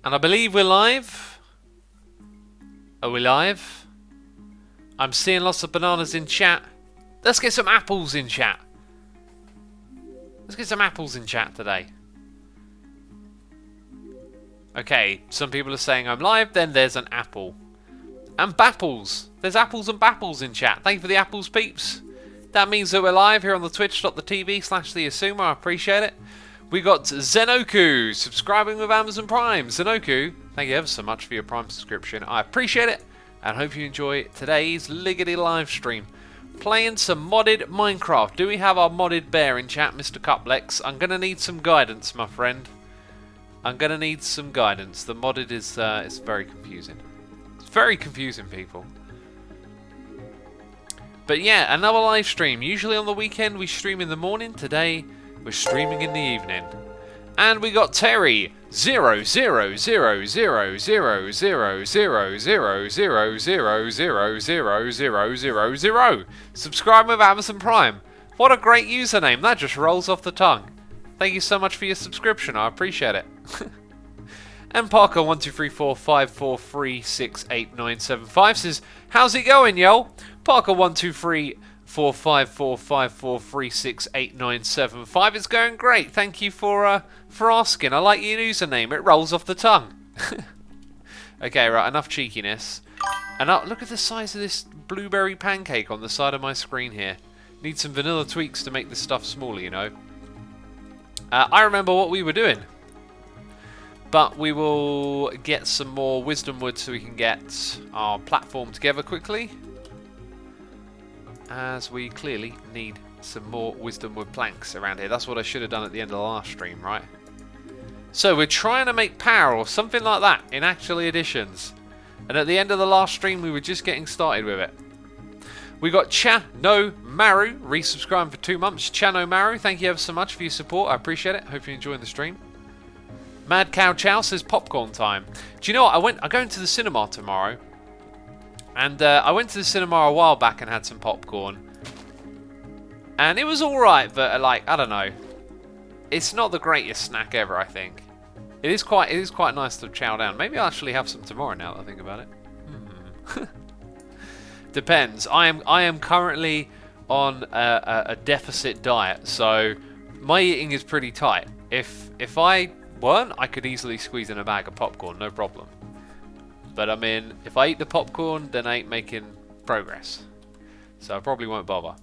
And I believe we're live. Are we live? I'm seeing lots of bananas in chat. Let's get some apples in chat. Let's get some apples in chat today. Okay, some people are saying I'm live, then there's an apple. And bapples. There's apples and bapples in chat. Thank you for the apples, peeps. That means that we're live here on the twitch.tv/theasuma. I appreciate it. We got Zenoku subscribing with Amazon Prime. Zenoku, thank you ever so much for your Prime subscription. I appreciate it and hope you enjoy today's Liggity live stream. Playing some modded Minecraft. Do we have our modded bear in chat, Mr. Cuplex? I'm going to need some guidance, my friend. I'm going to need some guidance. The modded is it's very confusing. It's very confusing, people. But yeah, another live stream. Usually on the weekend we stream in the morning. Today we're streaming in the evening. And we got Terry 00000000000000000 subscribe with Amazon Prime. What a great username. That just rolls off the tongue. Thank you so much for your subscription. I appreciate it. And Parker123454368975 says, how's it going, yo? Parker12345454368975. It's going great. Thank you for asking. I like your username. It rolls off the tongue. Okay, right. Enough cheekiness. And look at the size of this blueberry pancake on the side of my screen here. Need some vanilla tweaks to make this stuff smaller, you know. I remember what we were doing. But we will get some more wisdom wood so we can get our platform together quickly. As we clearly need some more wisdom wood planks around here. That's what I should have done at the end of the last stream, right? So we're trying to make power or something like that in Actually Additions. And at the end of the last stream we were just getting started with it. We got Chano Maru resubscribing for 2 months. Chano Maru, thank you ever so much for your support. I appreciate it. Hope you're enjoying the stream. Mad Cow Chow says popcorn time. Do you know what? I'm going to the cinema tomorrow. And I went to the cinema a while back and had some popcorn. And it was alright, but like, I don't know. It's not the greatest snack ever, I think. It is quite nice to chow down. Maybe I'll actually have some tomorrow now that I think about it. Depends. I am currently on a deficit diet, so my eating is pretty tight. If I weren't, I could easily squeeze in a bag of popcorn, no problem. But I mean, if I eat the popcorn, then I ain't making progress. So I probably won't bother.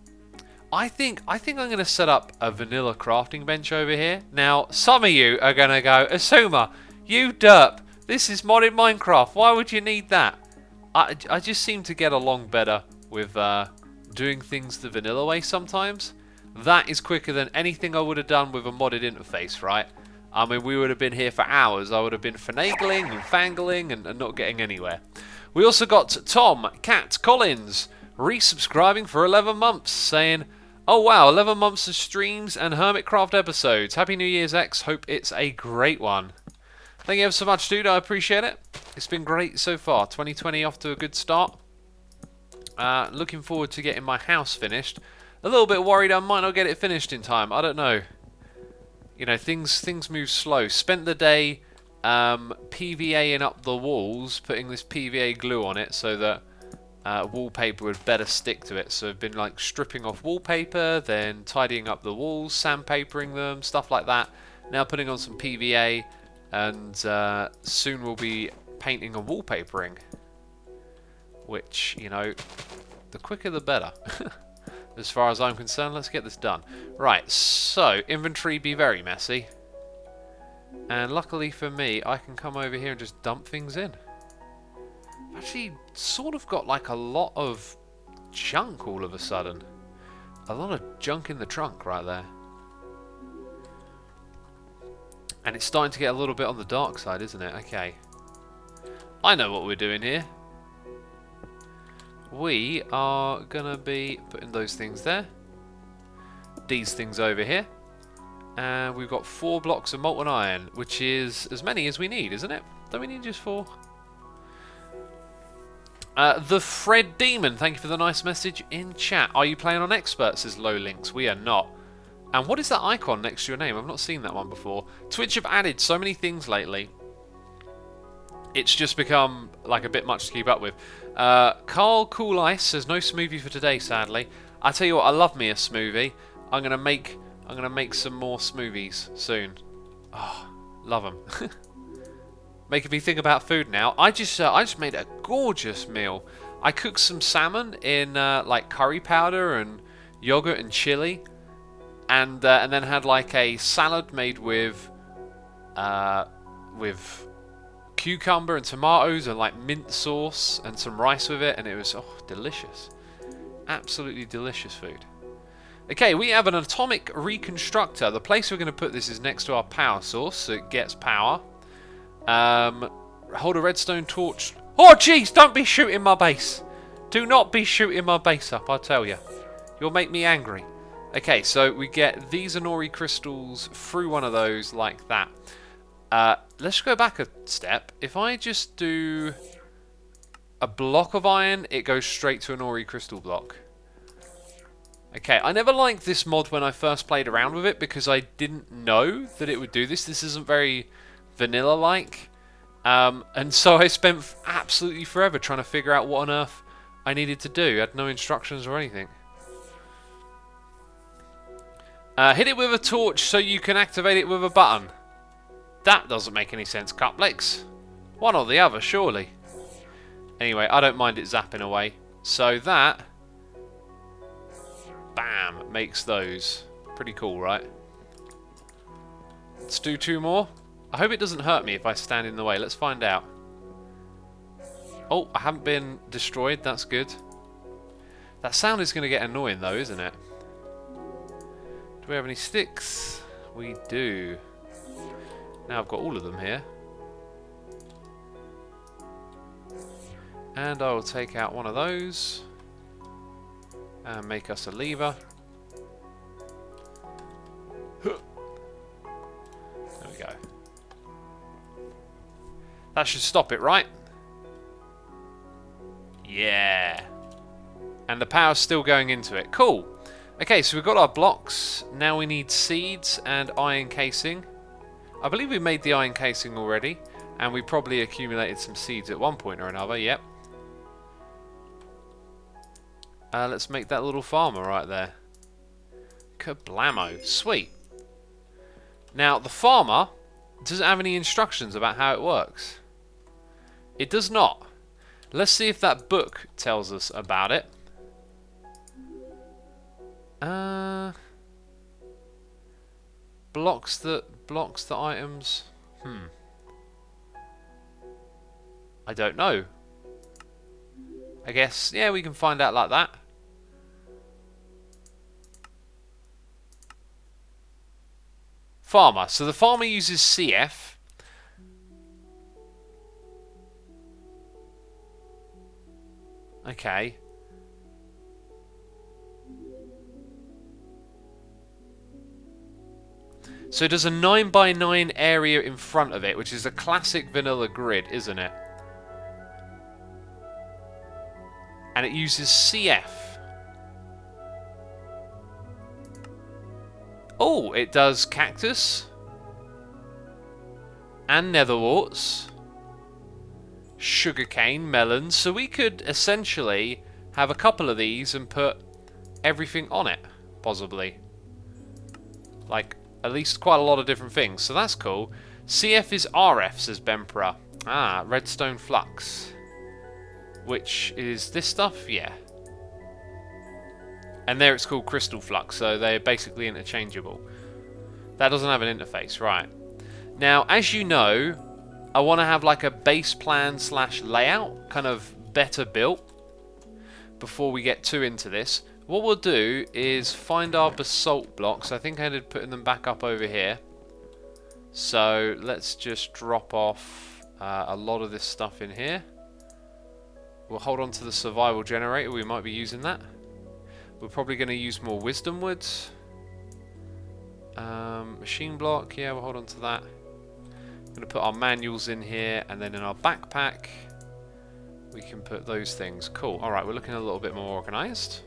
I think I'm going to set up a vanilla crafting bench over here. Now, some of you are going to go, Asuma, you derp, this is modded Minecraft. Why would you need that? I just seem to get along better with doing things the vanilla way sometimes. That is quicker than anything I would have done with a modded interface, right? I mean, we would have been here for hours. I would have been finagling and fangling and not getting anywhere. We also got Tom Cat Collins resubscribing for 11 months, saying, oh wow, 11 months of streams and Hermitcraft episodes. Happy New Year's, X. Hope it's a great one. Thank you ever so much, dude. I appreciate it. It's been great so far. 2020 off to a good start. Looking forward to getting my house finished. A little bit worried I might not get it finished in time. I don't know. You know, things move slow. Spent the day PVAing up the walls, putting this PVA glue on it so that wallpaper would better stick to it. So I've been like stripping off wallpaper, then tidying up the walls, sandpapering them, stuff like that. Now putting on some PVA, and soon we'll be painting and wallpapering. Which, you know, the quicker the better. As far as I'm concerned, let's get this done. Right, so, inventory be very messy. And luckily for me, I can come over here and just dump things in. I've actually sort of got like a lot of junk all of a sudden. A lot of junk in the trunk right there. And it's starting to get a little bit on the dark side, isn't it? Okay. I know what we're doing here. We are going to be putting those things there. These things over here. And we've got 4 blocks of molten iron, which is as many as we need, isn't it? Don't we need just 4? The Fred Demon, thank you for the nice message in chat. Are you playing on expert, says Low Links. We are not. And what is that icon next to your name? I've not seen that one before. Twitch have added so many things lately. It's just become like a bit much to keep up with. Carl Cool Ice says no smoothie for today, sadly. I tell you what, I love me a smoothie. I'm gonna make some more smoothies soon. Oh, love them. Making me think about food now. I just made a gorgeous meal. I cooked some salmon in like curry powder and yogurt and chili, and then had like a salad made with cucumber and tomatoes and like mint sauce and some rice with it, and it was delicious. Absolutely delicious food. Okay, we have an atomic reconstructor. The place we're going to put this is next to our power source, so it gets power. Hold a redstone torch. Oh, jeez, don't be shooting my base. Do not be shooting my base up, I tell you. You'll make me angry. Okay, so we get these Inori crystals through one of those like that. Let's go back a step. If I just do a block of iron, it goes straight to an Ori crystal block. Okay, I never liked this mod when I first played around with it because I didn't know that it would do this. This isn't very vanilla-like. And so I spent absolutely forever trying to figure out what on earth I needed to do. I had no instructions or anything. Hit it with a torch so you can activate it with a button. That doesn't make any sense, Cuplex. One or the other, surely. Anyway, I don't mind it zapping away. So that, bam, makes those. Pretty cool, right? Let's do 2 more. I hope it doesn't hurt me if I stand in the way. Let's find out. Oh, I haven't been destroyed. That's good. That sound is going to get annoying, though, isn't it? Do we have any sticks? We do. Now I've got all of them here. And I will take out one of those and make us a lever. There we go. That should stop it, right? Yeah. And the power's still going into it. Cool. Okay, so we've got our blocks. Now we need seeds and iron casing. I believe we made the iron casing already, and we probably accumulated some seeds at one point or another. Yep. Let's make that little farmer right there. Kablamo. Sweet. Now, the farmer doesn't have any instructions about how it works. It does not. Let's see if that book tells us about it. Blocks the items. I don't know. I guess, yeah, we can find out like that. Farmer. So the farmer uses CF. Okay. So it does a 9x9 area in front of it, which is a classic vanilla grid, isn't it? And it uses CF. Oh, it does cactus. And netherworts. Sugarcane, melons. So we could essentially have a couple of these and put everything on it, possibly. Like, at least quite a lot of different things. So that's cool. CF is RF, says Bempera. Ah, redstone flux. Which is this stuff? Yeah. And there it's called crystal flux, so they're basically interchangeable. That doesn't have an interface, right. Now, as you know, I want to have like a base plan / layout, kind of better built, before we get too into this. What we'll do is find our basalt blocks. I think I ended up putting them back up over here. So let's just drop off a lot of this stuff in here. We'll hold on to the survival generator. We might be using that. We're probably going to use more wisdom woods. Machine block. Yeah, we'll hold on to that. We're going to put our manuals in here, and then in our backpack we can put those things. Cool. Alright, we're looking a little bit more organised.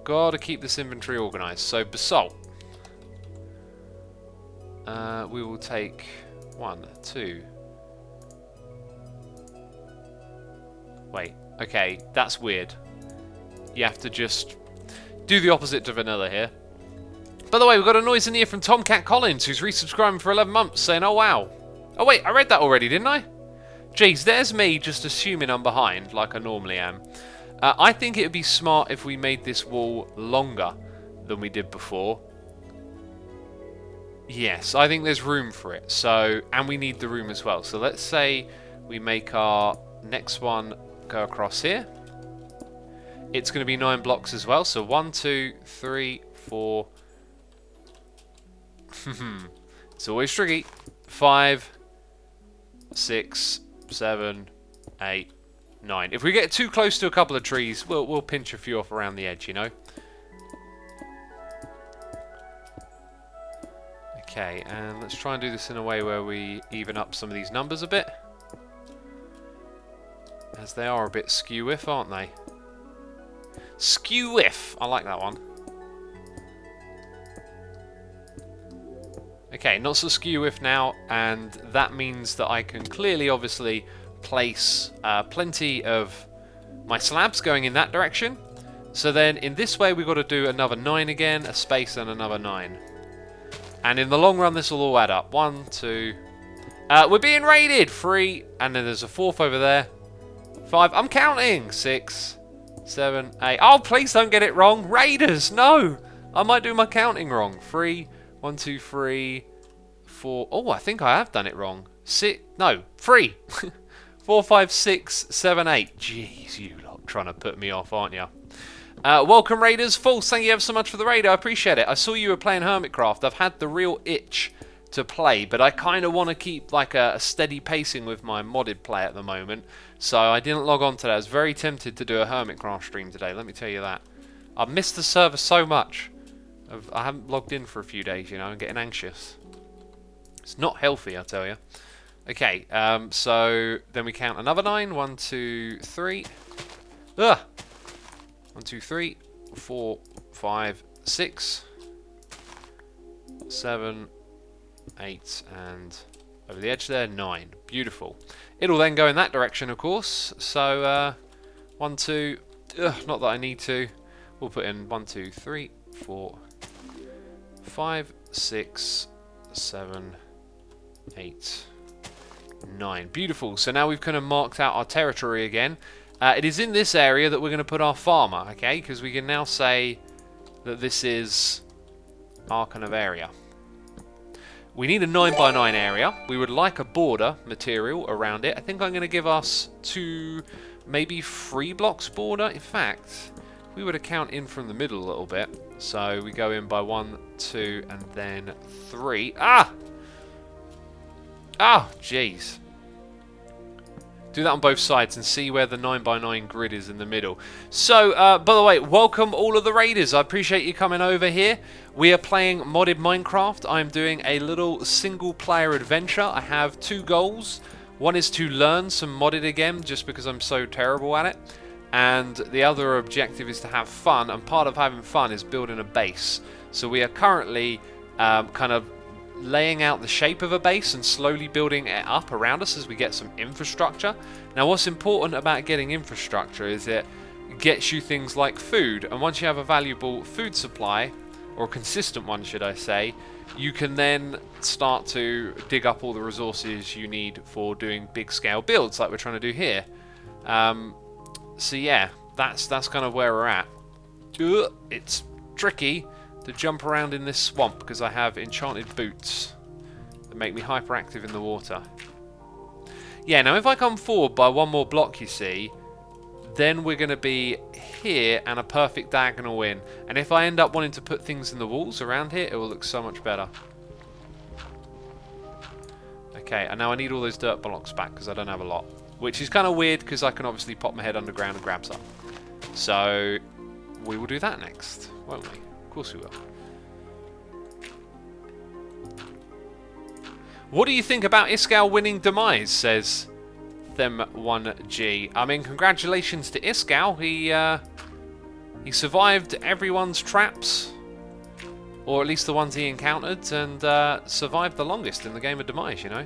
Gotta keep this inventory organised. So, basalt. We will take 1, 2, Wait, okay, that's weird. You have to just do the opposite to vanilla here. By the way, we've got a noise in the ear from Tomcat Collins, who's resubscribing for 11 months, saying, oh wow. Oh wait, I read that already, didn't I? Jeez, there's me just assuming I'm behind, like I normally am. I think it would be smart if we made this wall longer than we did before. Yes, I think there's room for it. So, and we need the room as well. So let's say we make our next one go across here. It's going to be 9 blocks as well. So 1, 2, 3, 4. It's always tricky. 5, 6, 7, 8, 9. If we get too close to a couple of trees, we'll pinch a few off around the edge, you know. Okay, and let's try and do this in a way where we even up some of these numbers a bit, as they are a bit skew-if, aren't they? Skew-if! I like that one. Okay, not so skew-if now, and that means that I can clearly, obviously, place plenty of my slabs going in that direction. So then, in this way, we've got to do another 9 again, a space, and another 9. And in the long run, this will all add up. 1, 2... we're being raided! 3, and then there's a 4th over there. 5, I'm counting! 6, 7, 8... Oh, please don't get it wrong! Raiders, no! I might do my counting wrong. 3, 1, 2, 3, 4... Oh, I think I have done it wrong. 6... No, 3! 4, 5, 6, 7, 8. Jeez, you lot trying to put me off, aren't you? Welcome, Raiders. False, thank you ever so much for the raid. I appreciate it. I saw you were playing Hermitcraft. I've had the real itch to play, but I kind of want to keep like a steady pacing with my modded play at the moment, so I didn't log on today. I was very tempted to do a Hermitcraft stream today, let me tell you that. I've missed the server so much. I haven't logged in for a few days, you know. I'm getting anxious. It's not healthy, I tell you. Okay, so then we count another 9. 1, 2, 3. Ugh! 1, 2, 3, 4, 5, 6, 7, 8, and over the edge there, 9. Beautiful. It'll then go in that direction, of course. So, 1, 2, not that I need to. We'll put in 1, 2, 3, 4, 5, 6, 7, 8, 9. Beautiful. So now we've kind of marked out our territory again. It is in this area that we're going to put our farmer, okay? Because we can now say that this is our kind of area. We need a 9 by 9 area. We would like a border material around it. I think I'm going to give us 2, maybe 3 blocks border. In fact, we were to count in from the middle a little bit. So we go in by 1, 2, and then 3. Ah! Ah, jeez. Do that on both sides and see where the 9 by 9 grid is in the middle. So, by the way, welcome all of the raiders. I appreciate you coming over here. We are playing modded Minecraft. I'm doing a little single player adventure. I have 2 goals. One is to learn some modded again, just because I'm so terrible at it. And the other objective is to have fun. And part of having fun is building a base. So we are currently kind of laying out the shape of a base and slowly building it up around us as we get some infrastructure. Now what's important about getting infrastructure is it gets you things like food, and once you have a valuable food supply, or a consistent one should I say, you can then start to dig up all the resources you need for doing big scale builds like we're trying to do here. So yeah, that's kind of where we're at. It's tricky to jump around in this swamp because I have enchanted boots that make me hyperactive in the water. Yeah, now if I come forward by 1 more block, you see, then we're going to be here and a perfect diagonal in. And if I end up wanting to put things in the walls around here, it will look so much better. Okay, and now I need all those dirt blocks back because I don't have a lot. Which is kind of weird because I can obviously pop my head underground and grab some. So we will do that next, won't we? Of course we will. What do you think about Iskall winning Demise, says Them1G. I mean, congratulations to Iskall. He survived everyone's traps, or at least the ones he encountered, and survived the longest in the game of Demise, you know.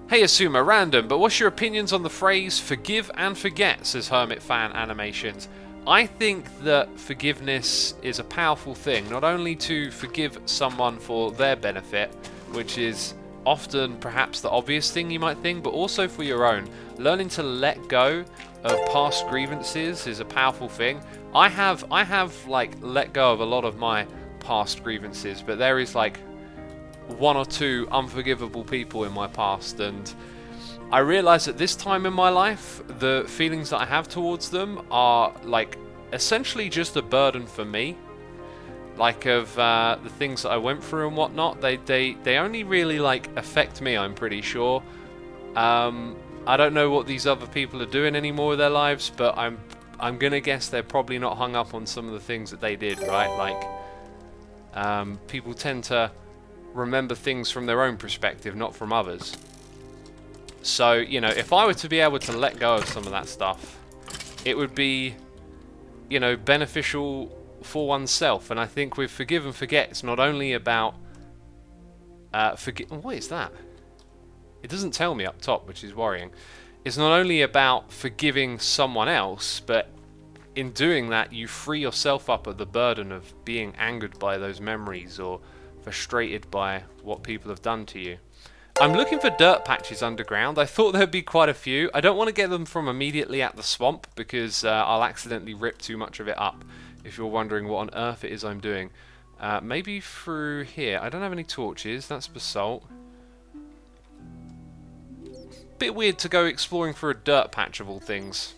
Hey Asuma, random, but what's your opinions on the phrase forgive and forget, says Hermit Fan Animations. I think that forgiveness is a powerful thing, not only to forgive someone for their benefit, which is often perhaps the obvious thing you might think, but also for your own. Learning to let go of past grievances is a powerful thing. I have like let go of a lot of my past grievances, but there is like one or two unforgivable people in my past, and I realise at this time in my life the feelings that I have towards them are like essentially just a burden for me, like of the things that I went through and whatnot. They only really like affect me, I'm pretty sure. I don't know what these other people are doing anymore with their lives, but I'm gonna guess they're probably not hung up on some of the things that they did, right? Like people tend to remember things from their own perspective, not from others. So, you know, if I were to be able to let go of some of that stuff, it would be, you know, beneficial for oneself. And I think with forgive and forget, it's not only about what is that? It doesn't tell me up top, which is worrying. It's not only about forgiving someone else, but in doing that, you free yourself up of the burden of being angered by those memories or frustrated by what people have done to you. I'm looking for dirt patches underground. I thought there'd be quite a few. I don't want to get them from immediately at the swamp because I'll accidentally rip too much of it up, if you're wondering what on earth it is I'm doing. Maybe through here. I don't have any torches. That's basalt. Bit weird to go exploring for a dirt patch of all things.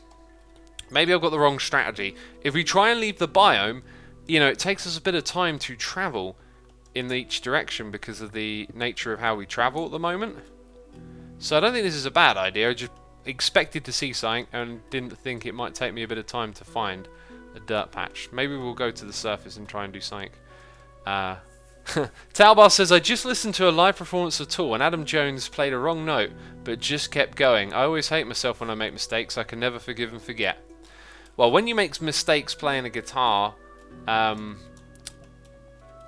Maybe I've got the wrong strategy. If we try and leave the biome, you know, it takes us a bit of time to travel in each direction because of the nature of how we travel at the moment. So I don't think this is a bad idea. I just expected to see something and didn't think it might take me a bit of time to find a dirt patch. Maybe we'll go to the surface and try and do something. Talbar says, I just listened to a live performance of Tool and Adam Jones played a wrong note but just kept going. I always hate myself when I make mistakes. I can never forgive and forget. Well, when you make mistakes playing a guitar,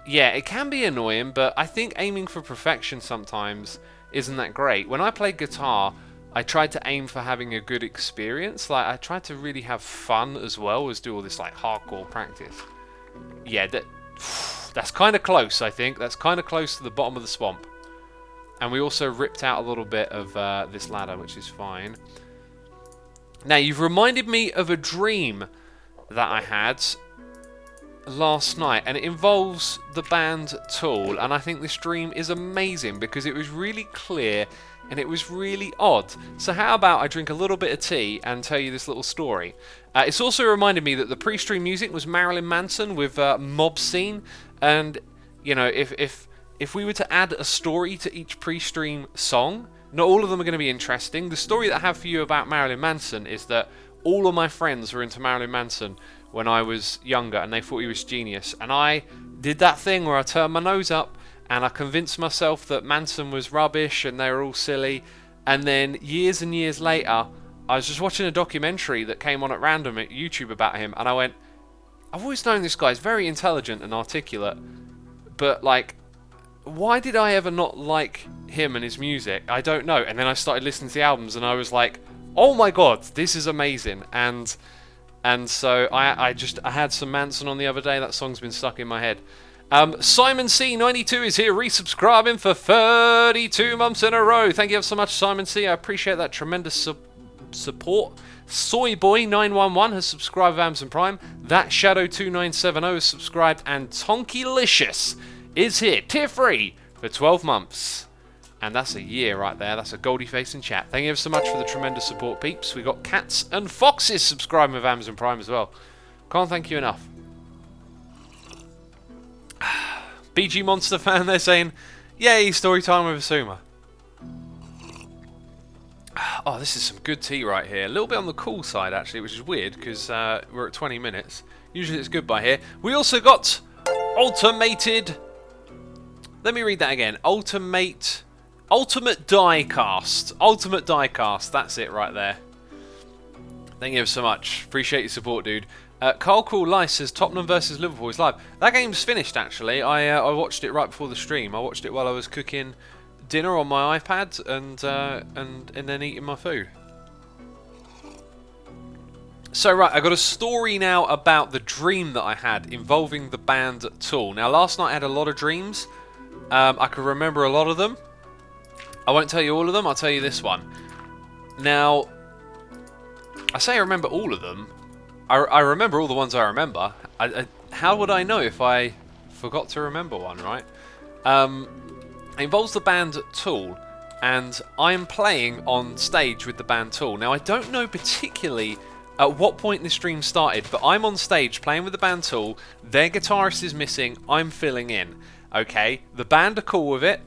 yeah, it can be annoying, but I think aiming for perfection sometimes isn't that great. When I played guitar, I tried to aim for having a good experience. Like, I tried to really have fun as well as do all this like hardcore practice. Yeah, that's kind of close, I think. That's kind of close to the bottom of the swamp. And we also ripped out a little bit of this ladder, which is fine. Now, you've reminded me of a dream that I had last night, and it involves the band Tool, and I think this dream is amazing because it was really clear and it was really odd. So how about I drink a little bit of tea and tell you this little story. It's also reminded me that the pre-stream music was Marilyn Manson with Mob Scene, and you know, if we were to add a story to each pre-stream song, not all of them are going to be interesting. The story that I have for you about Marilyn Manson is that all of my friends were into Marilyn Manson when I was younger and they thought he was genius, and I did that thing where I turned my nose up and I convinced myself that Manson was rubbish and they were all silly, and then years and years later I was just watching a documentary that came on at random at YouTube about him, and I went, I've always known this guy's very intelligent and articulate, but like, why did I ever not like him and his music? I don't know. And then I started listening to the albums and I was like, oh my god, this is amazing. And so I had some Manson on the other day. That song's been stuck in my head. Simon C92 is here resubscribing for 32 months in a row. Thank you so much, Simon C. I appreciate that tremendous support. Soyboy911 has subscribed with Amazon Prime. That Shadow2970 has subscribed, and Tonkylicious is here, tier 3, for 12 months. And that's a year right there. That's a goldie face in chat. Thank you so much for the tremendous support, peeps. We got Cats and Foxes subscribing with Amazon Prime as well. Can't thank you enough. BG Monster fan, they're saying, yay, story time with Asuma. Oh, this is some good tea right here. A little bit on the cool side, actually, which is weird, because we're at 20 minutes. Usually it's good by here. We also got Ultimated... Let me read that again. Ultimate Diecast. Ultimate Diecast. That's it right there. Thank you so much. Appreciate your support, dude. Carl Cool Lice says Tottenham versus Liverpool is live. That game's finished, actually. I watched it right before the stream. I watched it while I was cooking dinner on my iPad and then eating my food. So right, I got a story now about the dream that I had involving the band Tool. Now last night I had a lot of dreams. I can remember a lot of them. I won't tell you all of them, I'll tell you this one. Now, I say I remember all of them. I remember all the ones I remember. How would I know if I forgot to remember one, right? It involves the band Tool, and I'm playing on stage with the band Tool. Now, I don't know particularly at what point this stream started, but I'm on stage playing with the band Tool, their guitarist is missing, I'm filling in. Okay, the band are cool with it.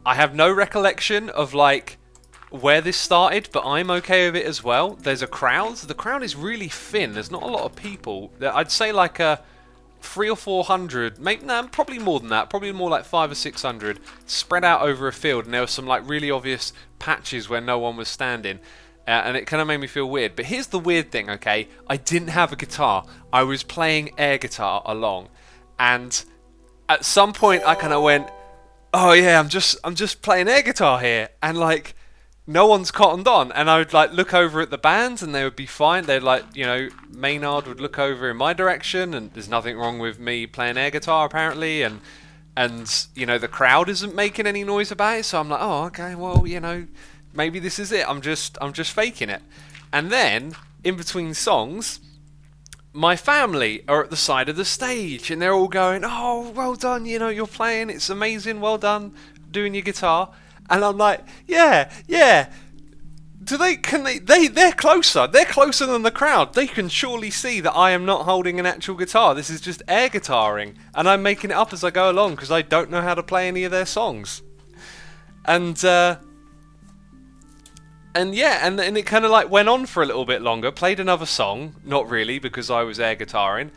I have no recollection of, like, where this started, but I'm okay with it as well. There's a crowd. The crowd is really thin. There's not a lot of people. I'd say like a 300 or 400, maybe probably more than that. Probably more like 500 or 600 spread out over a field, and there were some like really obvious patches where no one was standing, and it kind of made me feel weird. But here's the weird thing, okay? I didn't have a guitar. I was playing air guitar along, and at some point I kind of went, "Oh yeah, I'm just playing air guitar here," and like, no one's cottoned on, and I would like look over at the bands and they would be fine. They'd like, you know, Maynard would look over in my direction and there's nothing wrong with me playing air guitar apparently, and you know, the crowd isn't making any noise about it, so I'm like, oh okay, well, you know, maybe this is it. I'm just faking it. And then in between songs, my family are at the side of the stage and they're all going, "Oh, well done, you know, you're playing, it's amazing, well done doing your guitar." And I'm like, yeah. They're closer. They're closer than the crowd. They can surely see that I am not holding an actual guitar. This is just air guitaring. And I'm making it up as I go along because I don't know how to play any of their songs. And yeah, and it kind of like went on for a little bit longer. Played another song. Not really, because I was air guitaring.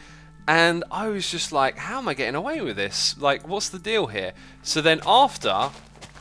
And I was just like, how am I getting away with this? Like, what's the deal here? So then after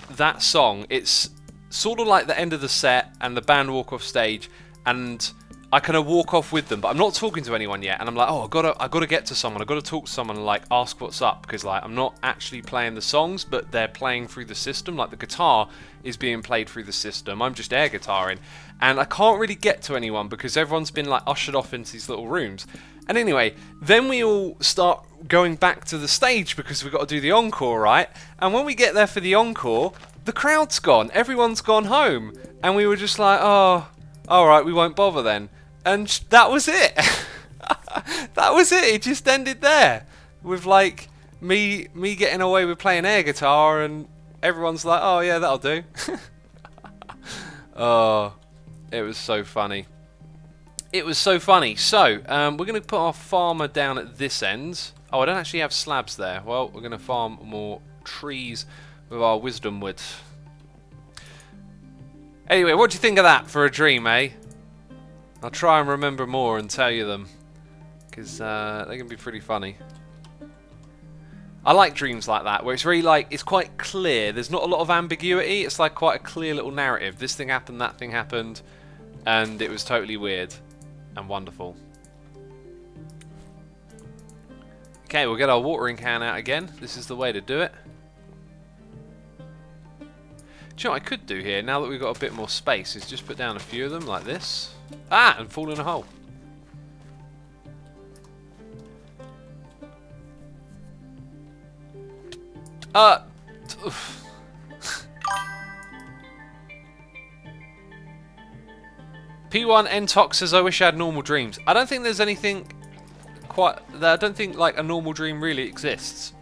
that song, it's sort of like the end of the set and the band walk off stage, and I kind of walk off with them, but I'm not talking to anyone yet, and I'm like, oh, I gotta get to someone, I gotta talk to someone and like ask what's up, because like I'm not actually playing the songs, but they're playing through the system. Like the guitar is being played through the system, I'm just air guitaring, and I can't really get to anyone because everyone's been like ushered off into these little rooms. And anyway, then we all start going back to the stage because we've got to do the encore, right? And when we get there for the encore, the crowd's gone. Everyone's gone home. And we were just like, oh, alright, we won't bother then. And that was it. That was it. It just ended there. With like me getting away with playing air guitar and everyone's like, oh yeah, that'll do. Oh, it was so funny. It was so funny. So, we're going to put our farmer down at this end. Oh, I don't actually have slabs there. Well, we're going to farm more trees with our wisdom wood. Anyway, what do you think of that for a dream, eh? I'll try and remember more and tell you them, because they can be pretty funny. I like dreams like that, where it's really like, it's quite clear. There's not a lot of ambiguity. It's like quite a clear little narrative. This thing happened, that thing happened, and it was totally weird and wonderful. Okay, we'll get our watering can out again. This is the way to do it. Do you know what I could do here, now that we've got a bit more space, is just put down a few of them like this. Ah, and fall in a hole. P1 Ntox says, I wish I had normal dreams. I don't think there's anything quite... I don't think like a normal dream really exists.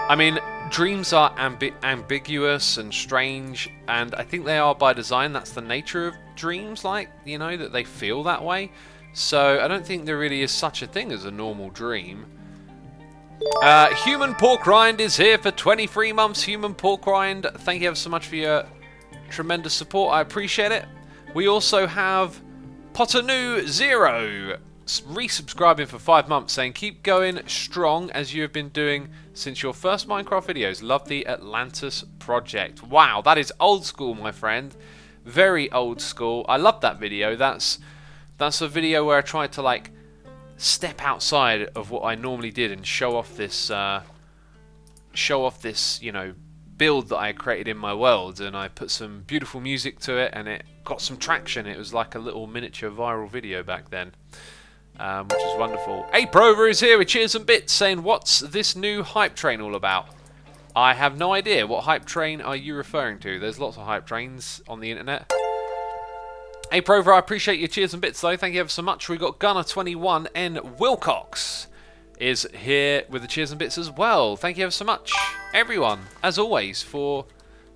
I mean, dreams are ambiguous and strange, and I think they are by design. That's the nature of dreams, like, you know, that they feel that way. So I don't think there really is such a thing as a normal dream. Human Pork Rind is here for 23 months. Human Pork Rind, thank you ever so much for your tremendous support. I appreciate it. We also have Potternu0 resubscribing for 5 months, saying keep going strong as you have been doing since your first Minecraft videos. Love the Atlantis project. Wow, that is old school, my friend. Very old school. I love that video. That's a video where I tried to like step outside of what I normally did and show off this you know, build that I created in my world, and I put some beautiful music to it, and it got some traction. It was like a little miniature viral video back then, which is wonderful. Aprover is here with Cheers and Bits saying, what's this new hype train all about? I have no idea. What hype train are you referring to? There's lots of hype trains on the internet. Aprover, I appreciate your cheers and bits though. Thank you ever so much. We got Gunner21 and Wilcox is here with the cheers and bits as well. Thank you ever so much, everyone, as always, for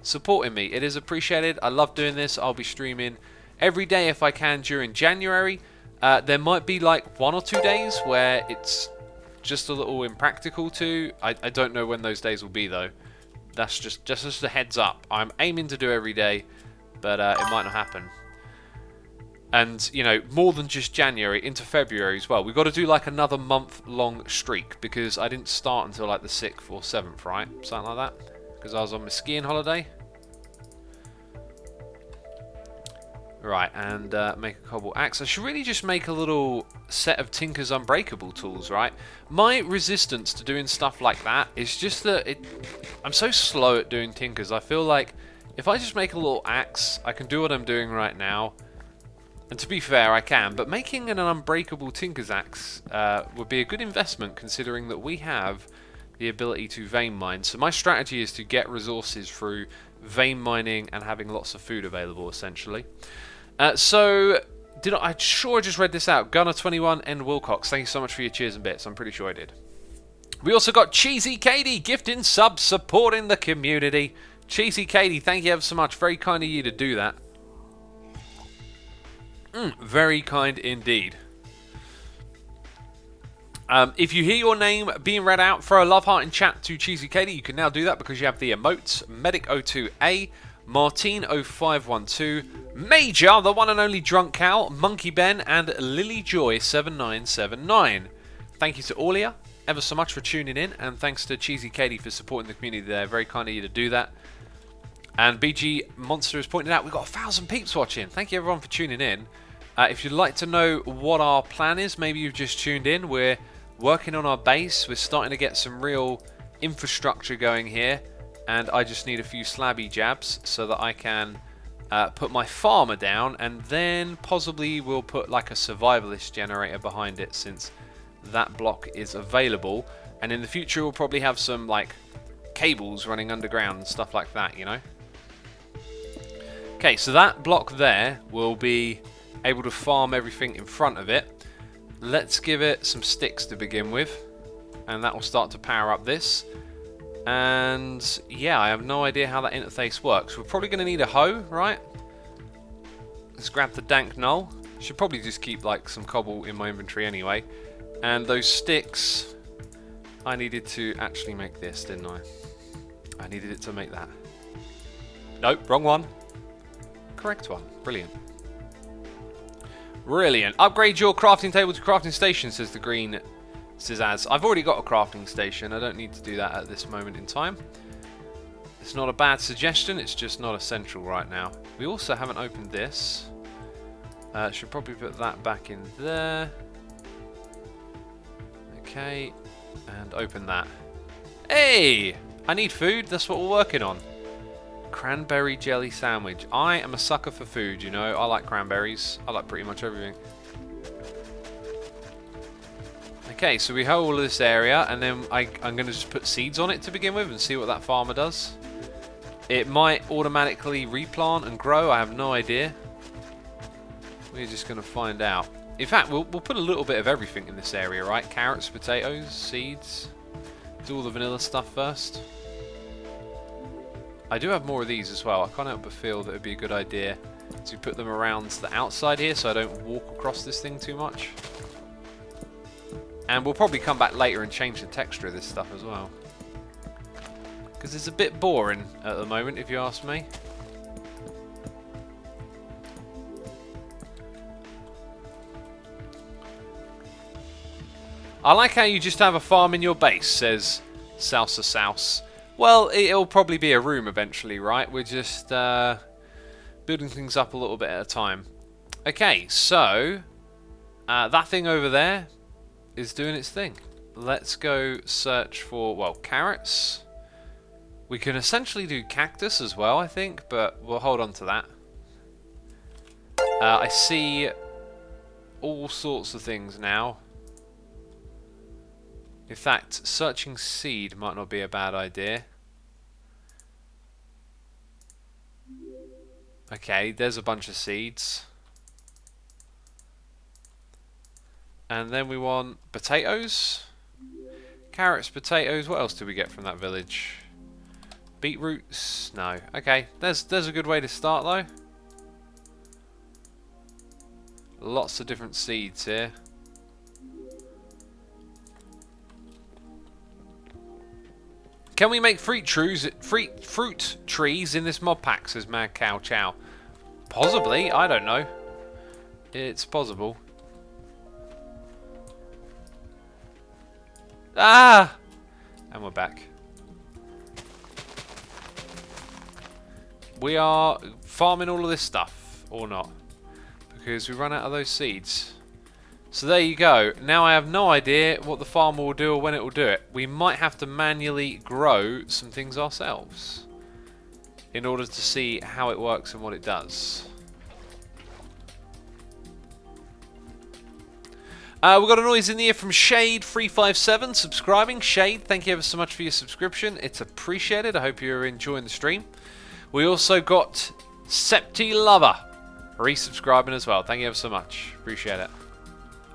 supporting me. It is appreciated. I love doing this. I'll be streaming every day if I can during January. There might be like 1 or 2 days where it's just a little impractical to. I don't know when those days will be though. That's just a heads up. I'm aiming to do every day, but it might not happen. And, you know, more than just January, into February as well. We've got to do like another month-long streak, because I didn't start until like the 6th or 7th, right? Something like that. Because I was on my skiing holiday. Right, and make a cobble axe. I should really just make a little set of Tinker's Unbreakable tools, right? My resistance to doing stuff like that is just that I'm so slow at doing Tinkers. I feel like if I just make a little axe, I can do what I'm doing right now. And to be fair, I can, but making an unbreakable Tinker's Axe would be a good investment, considering that we have the ability to vein mine. So my strategy is to get resources through vein mining and having lots of food available, essentially. So, I sure just read this out. Gunner21 and Wilcox, thank you so much for your cheers and bits. I'm pretty sure I did. We also got Cheesy Katie, gifting subs, supporting the community. Cheesy Katie, thank you ever so much. Very kind of you to do that. Very kind indeed. If you hear your name being read out, throw a love heart in chat to Cheesy Katie. You can now do that because you have the emotes Medic02A, Martine0512, Major, the one and only Drunk Cow, Monkey Ben, and LilyJoy7979. Thank you to all of you ever so much for tuning in, and thanks to Cheesy Katie for supporting the community there. Very kind of you to do that. And BG Monster has pointed out we've got 1,000 peeps watching. Thank you everyone for tuning in. If you'd like to know what our plan is, maybe you've just tuned in. We're working on our base. We're starting to get some real infrastructure going here. And I just need a few slabby jabs so that I can put my farmer down. And then possibly we'll put like a survivalist generator behind it, since that block is available. And in the future we'll probably have some like cables running underground and stuff like that, you know. Okay, so that block there will be able to farm everything in front of it. Let's give it some sticks to begin with, and that will start to power up this. And yeah, I have no idea how that interface works. We're probably going to need a hoe, right? Let's grab the dank null. Should probably just keep like some cobble in my inventory anyway. And those sticks, I needed to actually make this, didn't I? I needed it to make that. Nope, wrong one. Correct one. Brilliant. Brilliant. Upgrade your crafting table to crafting station, says the green Scizaz. I've already got a crafting station. I don't need to do that at this moment in time. It's not a bad suggestion. It's just not essential right now. We also haven't opened this. Should probably put that back in there. Okay. And open that. Hey! I need food. That's what we're working on. Cranberry jelly sandwich. I am a sucker for food, you know. I like cranberries. I like pretty much everything. Okay, so we have all of this area, and then I'm going to just put seeds on it to begin with and see what that farmer does. It might automatically replant and grow. I have no idea. We're just going to find out. In fact, we'll put a little bit of everything in this area, right? Carrots, potatoes, seeds. Do all the vanilla stuff first. I do have more of these as well. I can't help but feel that it would be a good idea to put them around the outside here so I don't walk across this thing too much. And we'll probably come back later and change the texture of this stuff as well, because it's a bit boring at the moment, if you ask me. I like how you just have a farm in your base, says Salsa Souse. Well, it'll probably be a room eventually, right? We're just building things up a little bit at a time. Okay, so that thing over there is doing its thing. Let's go search for, well, carrots. We can essentially do cactus as well, I think, but we'll hold on to that. I see all sorts of things now. In fact, searching seed might not be a bad idea. Okay, there's a bunch of seeds. And then we want potatoes. Carrots, potatoes. What else do we get from that village? Beetroots? No. Okay, there's a good way to start though. Lots of different seeds here. Can we make fruit trees in this mod pack, says Mad Cow Chow? Possibly, I don't know. It's possible. Ah! And we're back. We are farming all of this stuff, or not, because we run out of those seeds. So there you go. Now I have no idea what the farmer will do or when it will do it. We might have to manually grow some things ourselves in order to see how it works and what it does. We've got a noise in the ear from Shade357 subscribing. Shade, thank you ever so much for your subscription. It's appreciated. I hope you're enjoying the stream. We also got Septi Lover resubscribing as well. Thank you ever so much. Appreciate it.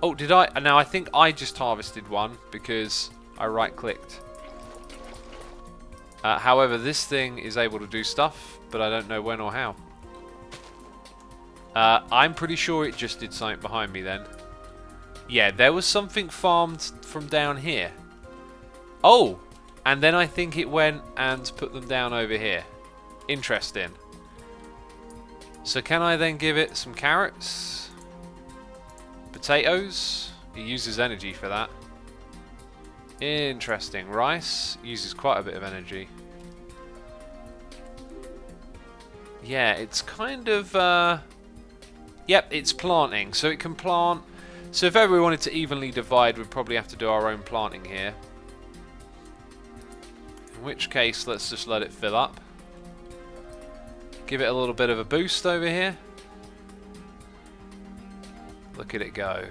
Oh, did I? Now, I think I just harvested one because I right-clicked. However, this thing is able to do stuff, but I don't know when or how. I'm pretty sure it just did something behind me then. Yeah, there was something farmed from down here. Oh! And then I think it went and put them down over here. Interesting. So can I then give it some carrots? Potatoes, it uses energy for that. Interesting. Rice uses quite a bit of energy. Yeah, it's kind of yep, it's planting, so it can plant. So if ever we wanted to evenly divide, we'd probably have to do our own planting here. In which case, let's just let it fill up. Give it a little bit of a boost over here. Look at it go.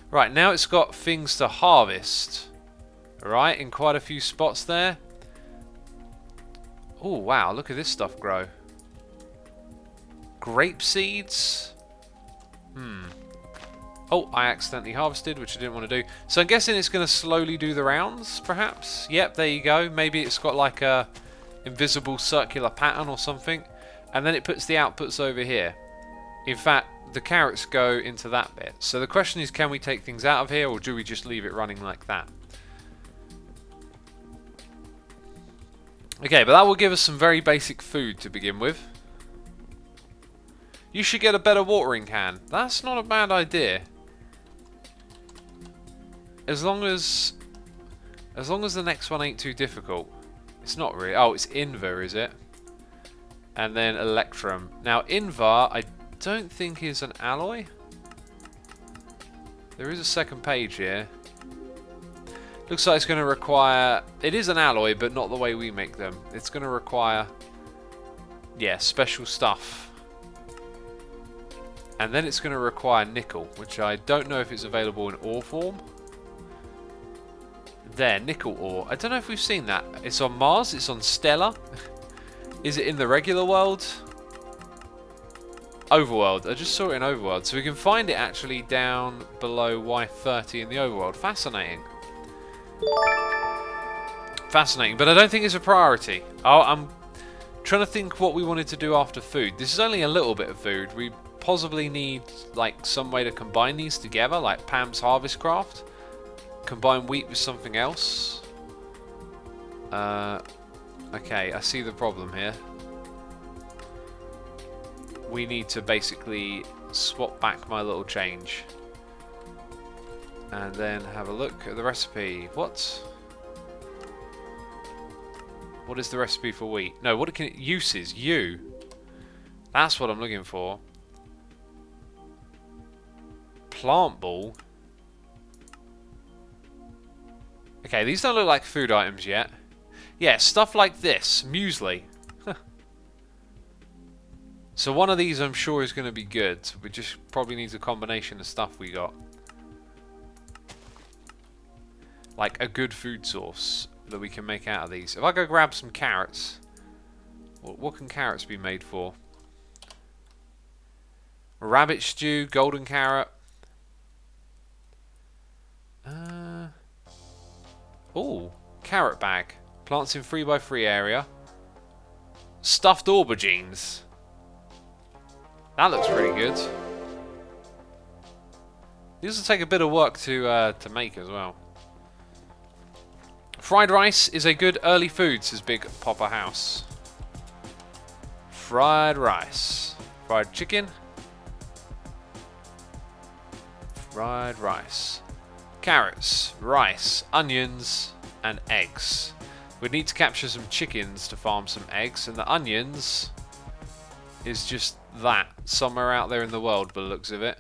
Right, now it's got things to harvest. Right, in quite a few spots there. Oh, wow, look at this stuff grow. Grape seeds. Oh, I accidentally harvested, which I didn't want to do. So I'm guessing it's going to slowly do the rounds, perhaps? Yep, there you go. Maybe it's got like a invisible circular pattern or something. And then it puts the outputs over here. In fact, the carrots go into that bit. So the question is, can we take things out of here, or do we just leave it running like that? Okay, but that will give us some very basic food to begin with. You should get a better watering can. That's not a bad idea. As long as the next one ain't too difficult. It's not really. Oh, it's Invar, is it? And then Electrum. Now, Invar, I don't think is an alloy. There is a second page here. Looks like it's going to require... It is an alloy, but not the way we make them. It's going to require... Yeah, special stuff. And then it's going to require nickel, which I don't know if it's available in ore form. There, nickel ore. I don't know if we've seen that. It's on Mars, it's on Stella. Is it in the regular world? Overworld. I just saw it in Overworld. So we can find it actually down below Y30 in the Overworld. Fascinating. Fascinating, but I don't think it's a priority. Oh, I'm trying to think what we wanted to do after food. This is only a little bit of food. We possibly need like some way to combine these together, like Pam's Harvest Craft. Combine wheat with something else. Okay, I see the problem here. We need to basically swap back my little change. And then have a look at the recipe. What? What is the recipe for wheat? No, what can it uses? You. That's what I'm looking for. Plant ball. Okay, these don't look like food items yet. Yeah, stuff like this. Muesli. So one of these I'm sure is going to be good. We just probably needs a combination of stuff we got. Like a good food source that we can make out of these. If I go grab some carrots, what can carrots be made for? Rabbit stew, golden carrot. Oh, carrot bag. Plants in 3x3 area. Stuffed aubergines. That looks pretty good. These will take a bit of work to make as well. Fried rice is a good early food, says Big Papa House. Fried rice. Fried chicken. Fried rice. Carrots, rice, onions, and eggs. We need to capture some chickens to farm some eggs, and the onions is just that, somewhere out there in the world by the looks of it.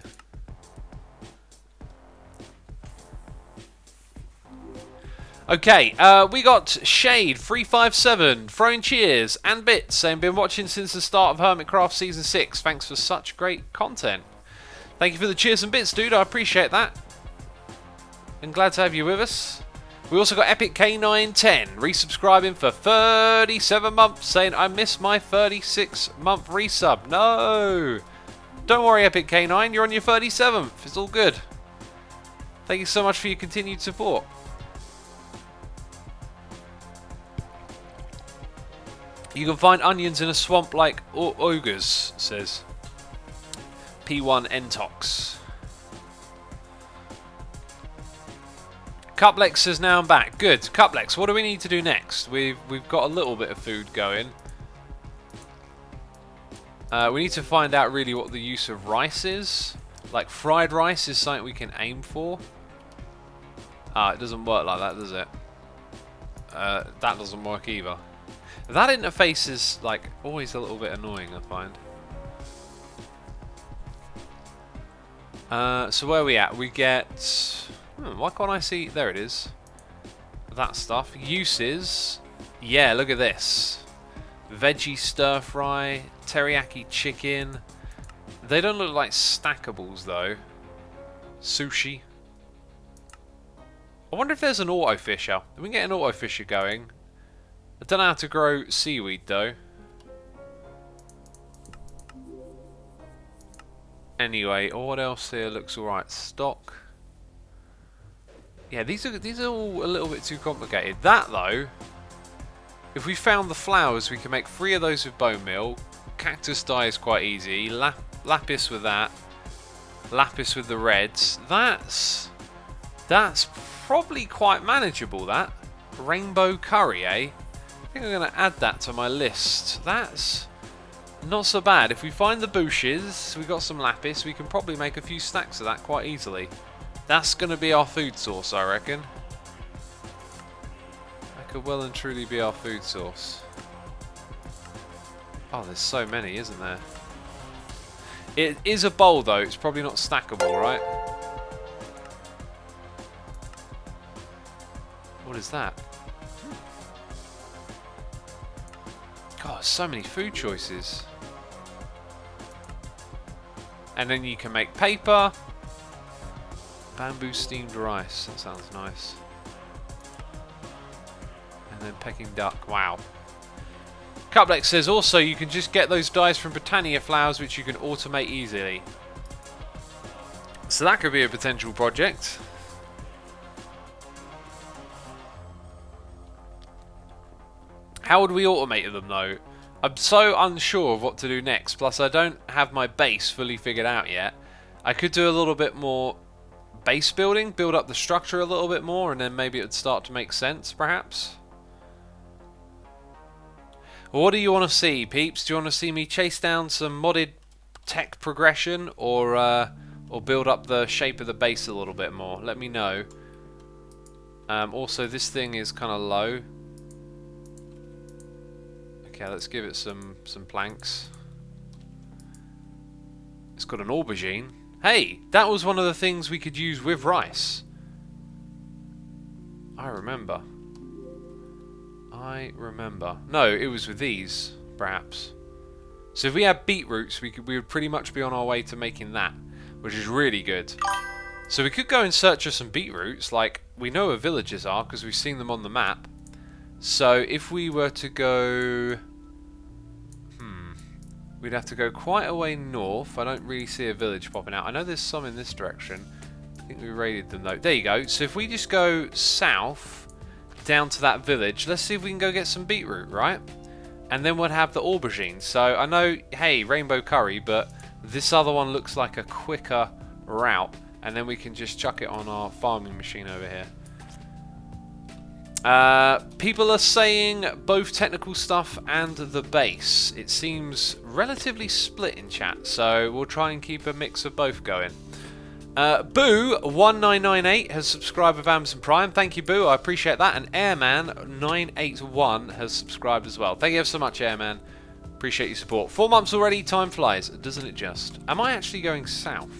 Okay, we got Shade357 throwing cheers and bits saying been watching since the start of Hermitcraft Season 6. Thanks for such great content. Thank you for the cheers and bits, dude. I appreciate that. And glad to have you with us. We also got Epic K910 resubscribing for 37 months saying I missed my 36-month resub. No! Don't worry, Epic K9, you're on your 37th. It's all good. Thank you so much for your continued support. You can find onions in a swamp like ogres, says P1 Entox. Cuplex says now I'm back. Good. Cuplex, what do we need to do next? We've got a little bit of food going. We need to find out really what the use of rice is. Like fried rice is something we can aim for. It doesn't work like that, does it? That doesn't work either. That interface is like always a little bit annoying, I find. So where are we at? We get... why can't I see? There it is. That stuff. Uses. Yeah, look at this. Veggie stir fry, teriyaki chicken. They don't look like stackables though. Sushi. I wonder if there's an auto fisher. We can get an auto fisher going. I don't know how to grow seaweed though. Anyway, what else here looks alright? Stock. Yeah, these are all a little bit too complicated. That though, if we found the flowers, we can make 3 of those with bone meal. Cactus dye is quite easy. Lapis with that. Lapis with the reds. That's probably quite manageable. That rainbow curry, eh? I think I'm going to add that to my list. That's not so bad. If we find the bushes, we got some lapis, we can probably make a few stacks of that quite easily. That's going to be our food source, I reckon. That could well and truly be our food source. Oh, there's so many, isn't there? It is a bowl, though. It's probably not stackable, right? What is that? God, so many food choices. And then you can make paper. Bamboo steamed rice. That sounds nice. And then Peking duck. Wow. Cuplex says also you can just get those dyes from Britannia flowers which you can automate easily. So that could be a potential project. How would we automate them though? I'm so unsure of what to do next. Plus I don't have my base fully figured out yet. I could do a little bit more base building, build up the structure a little bit more, and then maybe it would start to make sense perhaps. What do you want to see, peeps? Do you want to see me chase down some modded tech progression, or build up the shape of the base a little bit more? Let me know. Also, this thing is kind of low. Okay, let's give it some planks. It's got an aubergine. Hey, that was one of the things we could use with rice. I I remember. No, it was with these, perhaps. So if we had beetroots, we would pretty much be on our way to making that, which is really good. So we could go in search of some beetroots, like we know where villages are because we've seen them on the map. So if we were to go, we'd have to go quite a way north. I don't really see a village popping out. I know there's some in this direction. I think we raided them though. There you go. So if we just go south down to that village, let's see if we can go get some beetroot, right? And then we'll have the aubergine. So I know, hey, rainbow curry, but this other one looks like a quicker route. And then we can just chuck it on our farming machine over here. People are saying both technical stuff and the base. It seems relatively split in chat, so we'll try and keep a mix of both going. Boo1998 has subscribed with Amazon Prime. Thank you, Boo. I appreciate that. And Airman981 has subscribed as well. Thank you ever so much, Airman. Appreciate your support. 4 months already. Time flies, doesn't it just? Am I actually going south?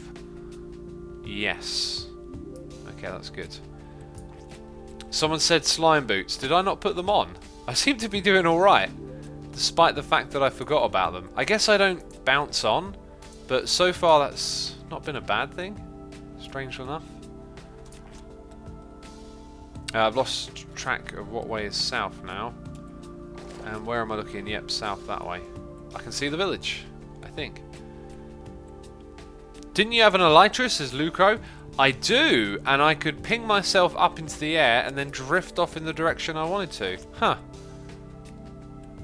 Yes. Okay, that's good. Someone said slime boots. Did I not put them on? I seem to be doing alright, despite the fact that I forgot about them. I guess I don't bounce on, but so far that's not been a bad thing. Strange enough. I've lost track of what way is south now. And where am I looking? Yep, south that way. I can see the village, I think. Didn't you have an elytra, says Lucro? I do, and I could ping myself up into the air and then drift off in the direction I wanted to. Huh.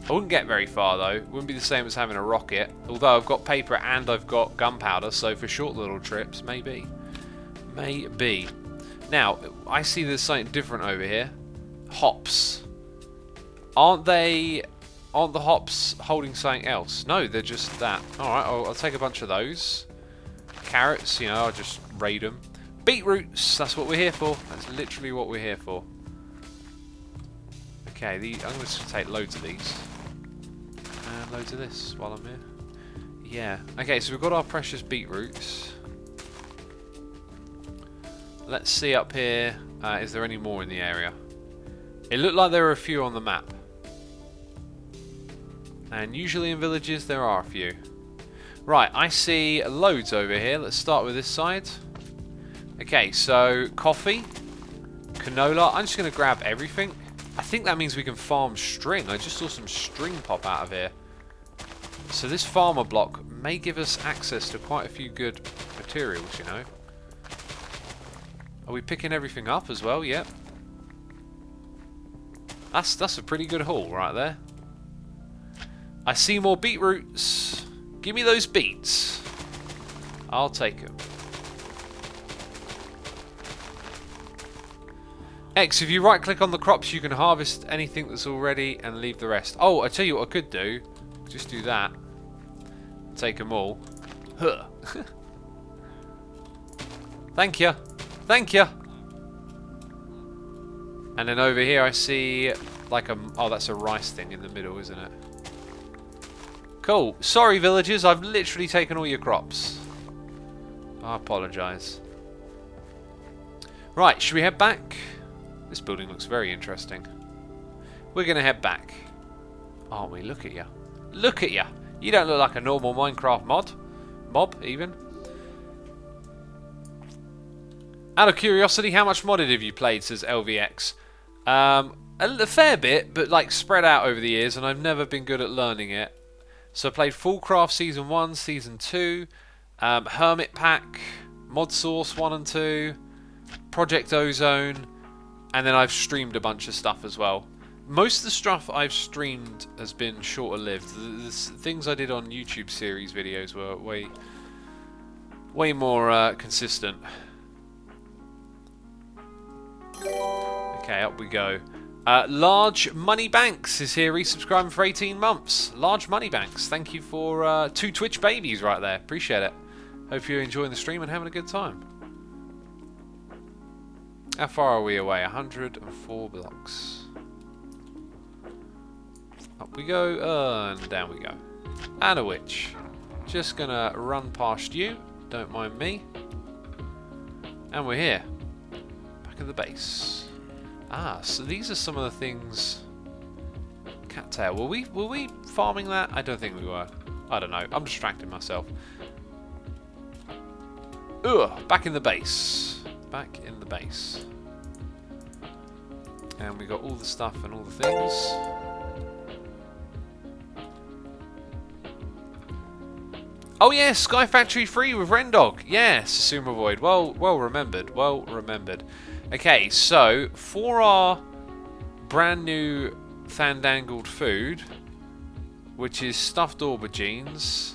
I wouldn't get very far though. It wouldn't be the same as having a rocket. Although I've got paper and I've got gunpowder, so for short little trips, maybe. Maybe. Now, I see there's something different over here. Hops. Aren't the hops holding something else? No, they're just that. Alright, I'll take a bunch of those. Carrots, you know, I'll just raid them. Beetroots, that's what we're here for. That's literally what we're here for. Okay, I'm just going to take loads of these. And loads of this while I'm here. Yeah. Okay, so we've got our precious beetroots. Let's see up here. Is there any more in the area? It looked like there were a few on the map. And usually in villages there are a few. Right, I see loads over here. Let's start with this side. Okay, so coffee, canola. I'm just going to grab everything. I think that means we can farm string. I just saw some string pop out of here. So this farmer block may give us access to quite a few good materials, you know. Are we picking everything up as well? Yep. That's a pretty good haul right there. I see more beetroots. Give me those beets. I'll take them. X, if you right click on the crops you can harvest anything that's already and leave the rest. Oh, I tell you what I could do. Just do that. Take them all. Huh. Thank you. Thank you. And then over here I see like a... Oh, that's a rice thing in the middle, isn't it? Cool. Sorry, villagers. I've literally taken all your crops. I apologise. Right, should we head back? This building looks very interesting. We're going to head back. Aren't we? Look at you. Look at you. You don't look like a normal Minecraft mob, even. Out of curiosity, how much modded have you played, says LVX? A fair bit, but like spread out over the years, and I've never been good at learning it. So I played Fullcraft Season 1, Season 2, Hermit Pack, Mod Source 1 and 2, Project Ozone, and then I've streamed a bunch of stuff as well. Most of the stuff I've streamed has been shorter lived. The things I did on YouTube series videos were way more consistent. Okay, up we go. Large Money Banks is here, resubscribing for 18 months. Large Money Banks, thank you for 2 Twitch babies right there. Appreciate it. Hope you're enjoying the stream and having a good time. How far are we away? 104 blocks. Up we go, and down we go. And a witch. Just gonna run past you. Don't mind me. And we're here. Back at the base. Ah, so these are some of the things. Cattail. Were we farming that? I don't think we were. I don't know. I'm distracting myself. Ugh, back in the base. Back in the base. And we got all the stuff and all the things. Oh yeah, Sky Factory free with Rendog. Yes, Suma Void. Well remembered. Well remembered. Okay, so for our brand new fandangled food, which is stuffed aubergines,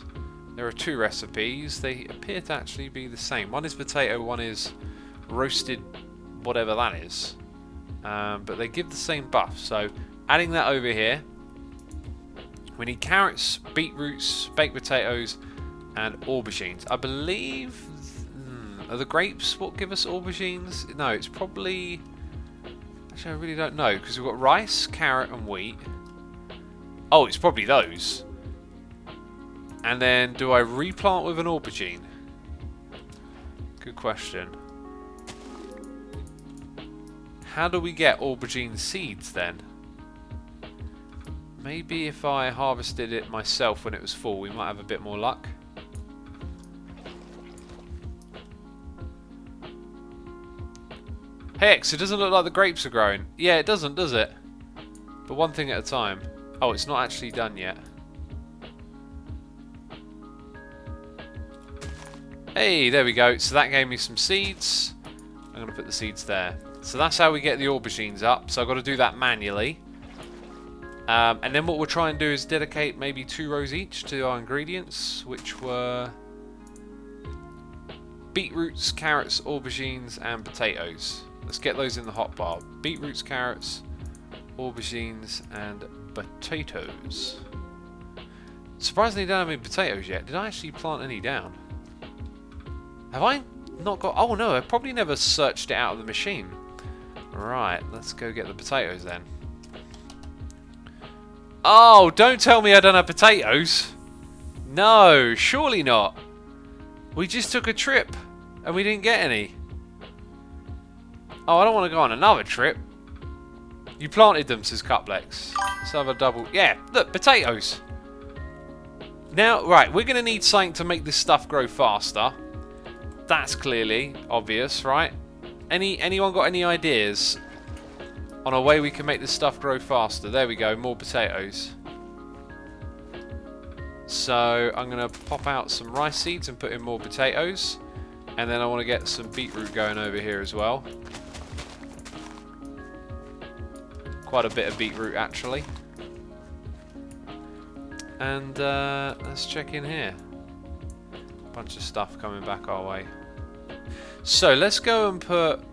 there are 2 recipes. They appear to actually be the same. One is potato, one is roasted whatever that is. But they give the same buff. So adding that over here, we need carrots, beetroots, baked potatoes, and aubergines. I believe are the grapes what give us aubergines? No, it's probably, actually I really don't know, because we've got rice, carrot, and wheat. Oh, it's probably those. And then, do I replant with an aubergine? Good question. How do we get aubergine seeds then? Maybe if I harvested it myself when it was full, we might have a bit more luck. Hex, it doesn't look like the grapes are growing. Yeah, it doesn't, does it? But one thing at a time. Oh, it's not actually done yet. Hey, there we go. So that gave me some seeds. I'm going to put the seeds there. So that's how we get the aubergines up. So I've got to do that manually. And then what we'll try and do is dedicate maybe 2 rows each to our ingredients, which were beetroots, carrots, aubergines, and potatoes. Let's get those in the hotbar. Beetroots, carrots, aubergines, and potatoes. Surprisingly, don't have any potatoes yet. Did I actually plant any down? Have I not got... Oh no, I probably never searched it out of the machine. Right, let's go get the potatoes then. Oh, don't tell me I don't have potatoes. No, surely not. We just took a trip and we didn't get any. Oh, I don't want to go on another trip. You planted them, says Cuplex. Let's have a double... Yeah, look, potatoes. Now, right, we're going to need something to make this stuff grow faster. That's clearly obvious, right? Anyone got any ideas on a way we can make this stuff grow faster? There we go, more potatoes. So I'm going to pop out some rice seeds and put in more potatoes. And then I want to get some beetroot going over here as well. Quite a bit of beetroot actually. And let's check in here. Bunch of stuff coming back our way. So let's go and put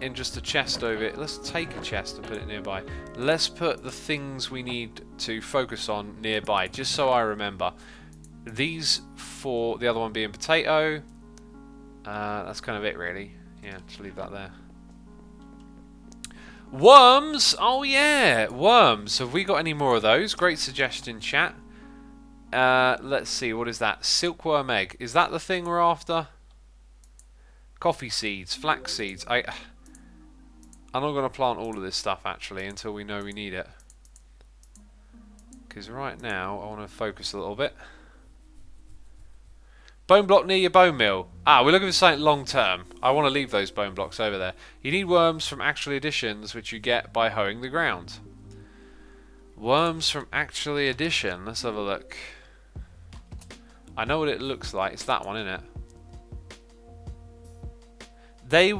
in just a chest over it. Let's take a chest and put it nearby. Let's put the things we need to focus on nearby, just so I remember. These for the other one being potato. That's kind of it really. Yeah, just leave that there. Worms! Oh yeah, worms. Have we got any more of those? Great suggestion, chat. Let's see, what is that? Silkworm egg. Is that the thing we're after? Coffee seeds, flax seeds. I'm not going to plant all of this stuff actually until we know we need it. Because right now I want to focus a little bit. Bone block near your bone meal. Ah, we're looking for something long term. I want to leave those bone blocks over there. You need worms from actual additions, which you get by hoeing the ground. Worms from actually addition. Let's have a look. I know what it looks like. It's that one, isn't it? They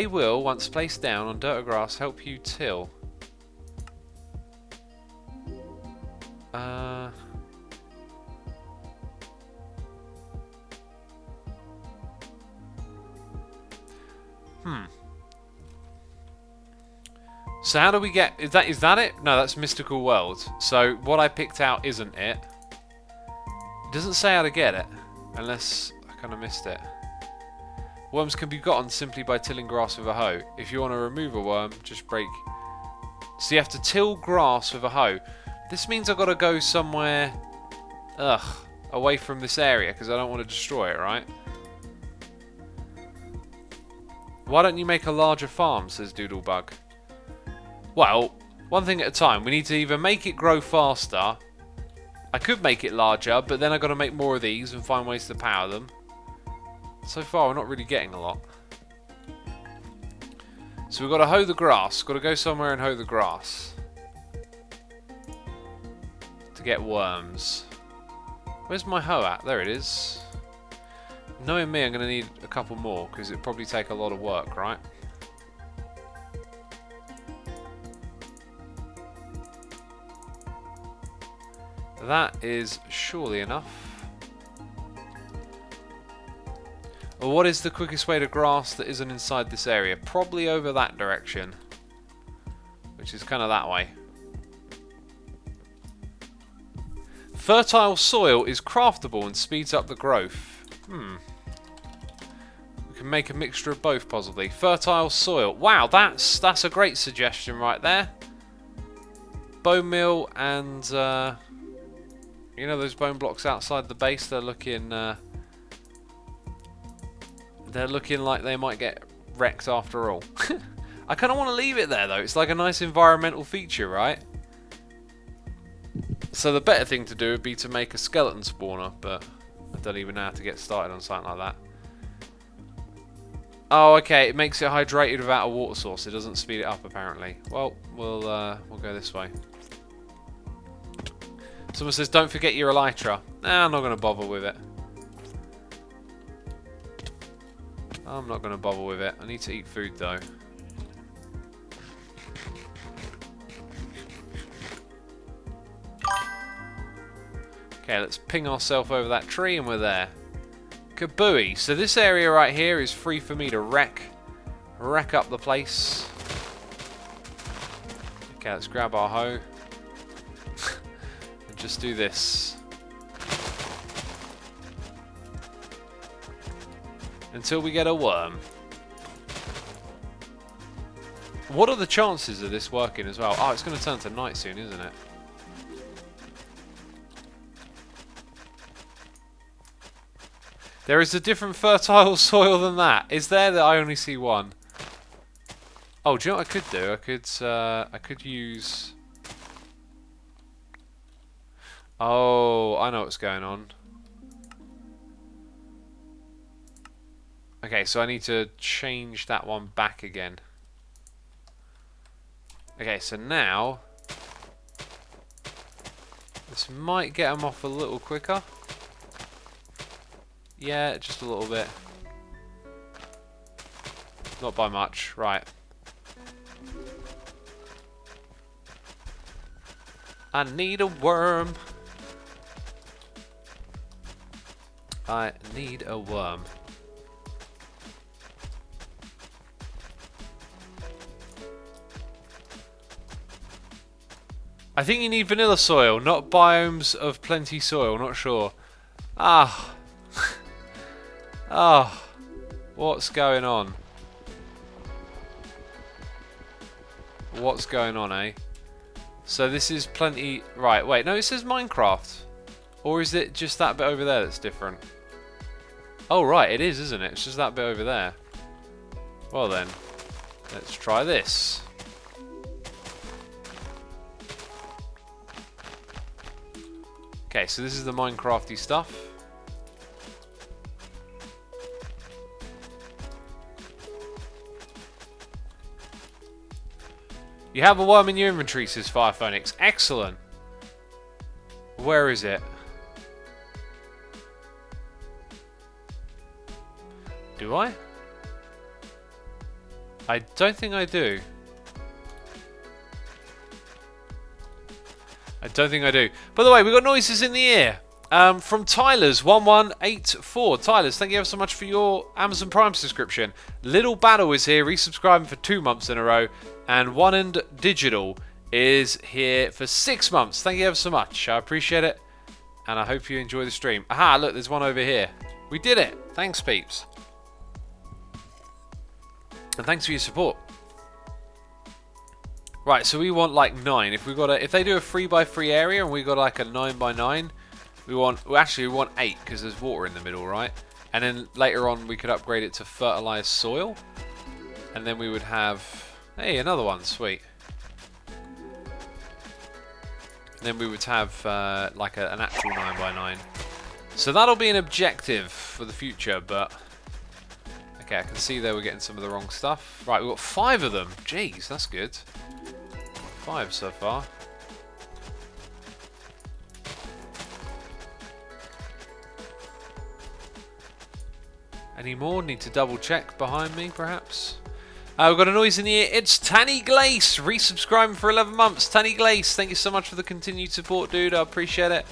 will, once placed down on dirt or grass, help you till. So how do we get... Is that it? No, that's Mystical World. So what I picked out isn't it. It doesn't say how to get it. Unless I kind of missed it. Worms can be gotten simply by tilling grass with a hoe. If you want to remove a worm, just break... So you have to till grass with a hoe. This means I've got to go somewhere... away from this area, because I don't want to destroy it, right? Why don't you make a larger farm, says Doodlebug. Well, one thing at a time. We need to either make it grow faster. I could make it larger, but then I've got to make more of these and find ways to power them. So far, we're not really getting a lot. So we've got to hoe the grass. Got to go somewhere and hoe the grass. To get worms. Where's my hoe at? There it is. Knowing me, I'm going to need a couple more, because it'd probably take a lot of work, right? That is surely enough. Well, what is the quickest way to grass that isn't inside this area? Probably over that direction. Which is kind of that way. Fertile soil is craftable and speeds up the growth. We can make a mixture of both, possibly. Fertile soil. Wow, that's a great suggestion right there. Bone meal and... you know those bone blocks outside the base? They're looking like they might get wrecked after all. I kind of want to leave it there though. It's like a nice environmental feature, right? So the better thing to do would be to make a skeleton spawner, but I don't even know how to get started on something like that. Oh, okay. It makes it hydrated without a water source. It doesn't speed it up apparently. Well, we'll go this way. Someone says, don't forget your elytra. Nah, I'm not going to bother with it. I'm not going to bother with it. I need to eat food, though. Okay, let's ping ourselves over that tree, and we're there. Kabooey. So this area right here is free for me to wreck up the place. Okay, let's grab our hoe. Just do this. Until we get a worm. What are the chances of this working as well? Oh, it's going to turn to night soon, isn't it? There is a different fertile soil than that. Is there that I only see one? Oh, do you know what I could do? I could use... Oh, I know what's going on. Okay, so I need to change that one back again. Okay, so now... This might get them off a little quicker. Yeah, just a little bit. Not by much, right. I need a worm. I need a worm. I think you need vanilla soil, not biomes of plenty soil, not sure. Ah. Ah. What's going on? What's going on, eh? So this is plenty... Right, wait, no, it says Minecraft. Or is it just that bit over there that's different? Oh, right, it is, isn't it? It's just that bit over there. Well then, let's try this. Okay, so this is the Minecrafty stuff. You have a worm in your inventory, says Firephoenix. Excellent. Where is it? Do I? I don't think I do. I don't think I do. By the way, we got noises in the ear. From Tyler's 1184. Tyler's, thank you ever so much for your Amazon Prime subscription. Little Battle is here, resubscribing for 2 months in a row. And One and Digital is here for 6 months. Thank you ever so much. I appreciate it. And I hope you enjoy the stream. Aha, look, there's one over here. We did it. Thanks, peeps. And thanks for your support. Right, so we want like 9. If they do a 3x3 area and we got like a 9x9, we want 8 because there's water in the middle, right? And then later on we could upgrade it to fertilized soil, and then we would have, hey, another one, sweet. then we would have like an actual 9x9. So that'll be an objective for the future, but... Okay, I can see there we're getting some of the wrong stuff. Right, we've got 5 of them. Jeez, that's good. 5 so far. Any more? Need to double check behind me, perhaps? We've got a noise in the ear. It's Tanny Glace, resubscribing for 11 months. Tanny Glace, thank you so much for the continued support, dude. I appreciate it.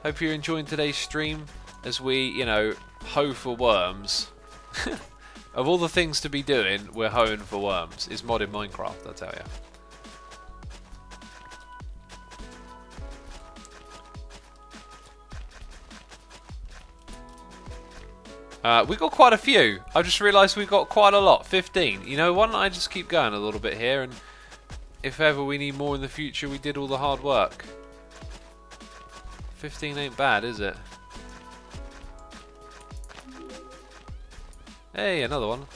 Hope you're enjoying today's stream as we, you know, hoe for worms. Of all the things to be doing, we're hoeing for worms. It's modded Minecraft, I tell you. We got quite a few. I just realised we got quite a lot. 15. You know, why don't I just keep going a little bit here, and if ever we need more in the future, we did all the hard work. 15 ain't bad, is it? Hey, another one.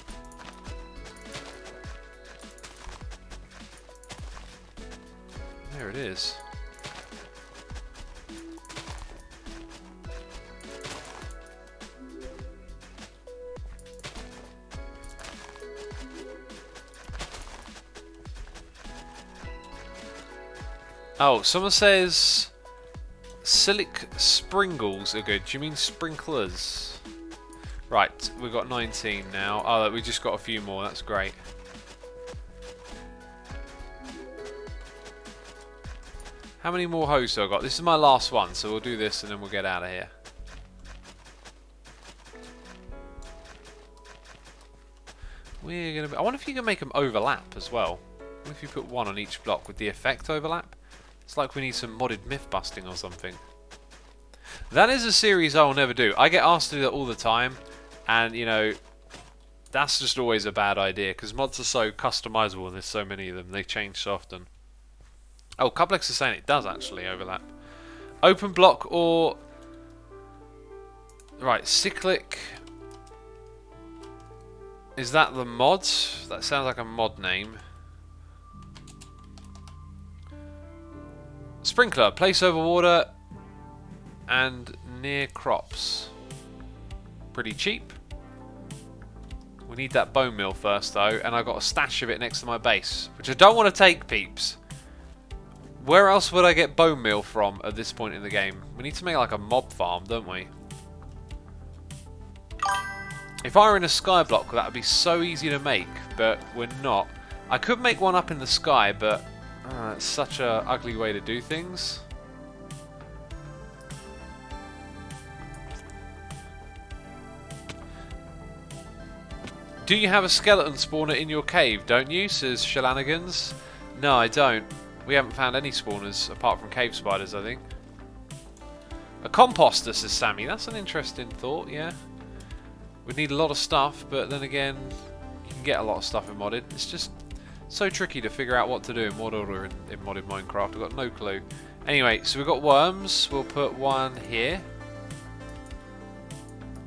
There it is. Oh, someone says silic sprinkles are good. Do you mean sprinklers? Right, we've got 19 now. Oh, we just got a few more. That's great. How many more hoses have I got? This is my last one, so we'll do this and then we'll get out of here. We're gonna. I wonder if you can make them overlap as well. What if you put one on each block with the effect overlap? It's like we need some modded myth busting or something. That is a series I will never do. I get asked to do that all the time, and you know, that's just always a bad idea because mods are so customizable and there's so many of them. They change so often. Oh, Cuplex is saying it does actually overlap. Open block or... Right, cyclic... Is that the mod? That sounds like a mod name. Sprinkler, place over water and near crops. Pretty cheap. We need that bone meal first though, and I've got a stash of it next to my base, which I don't want to take, peeps. Where else would I get bone meal from at this point in the game? We need to make like a mob farm, don't we? If I were in a sky block, that would be so easy to make, but we're not. I could make one up in the sky, but it's such a ugly way to do things. Do you have a skeleton spawner in your cave, don't you? Says Shenanigans. No, I don't. We haven't found any spawners apart from cave spiders, I think. A composter, says Sammy. That's an interesting thought, yeah. We'd need a lot of stuff, but then again, you can get a lot of stuff in modded. It's just so tricky to figure out what to do in mod order in modded Minecraft. I've got no clue. Anyway, so we've got worms. We'll put one here.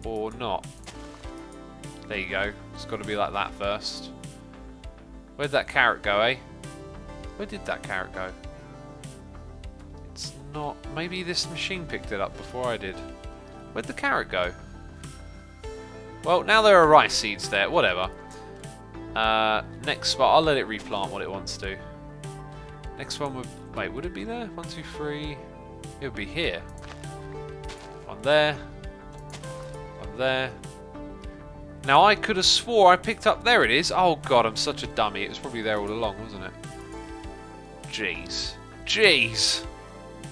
Or not. There you go. It's got to be like that first. Where'd that carrot go, eh? Where did that carrot go? It's not... Maybe this machine picked it up before I did. Where'd the carrot go? Well, now there are rice seeds there. Whatever. Next spot. I'll let it replant what it wants to. Next one would... Wait, would it be there? 1, 2, 3... It would be here. One there. One there. Now, I could have swore I picked up... There it is. Oh, God, I'm such a dummy. It was probably there all along, wasn't it? Jeez. Jeez.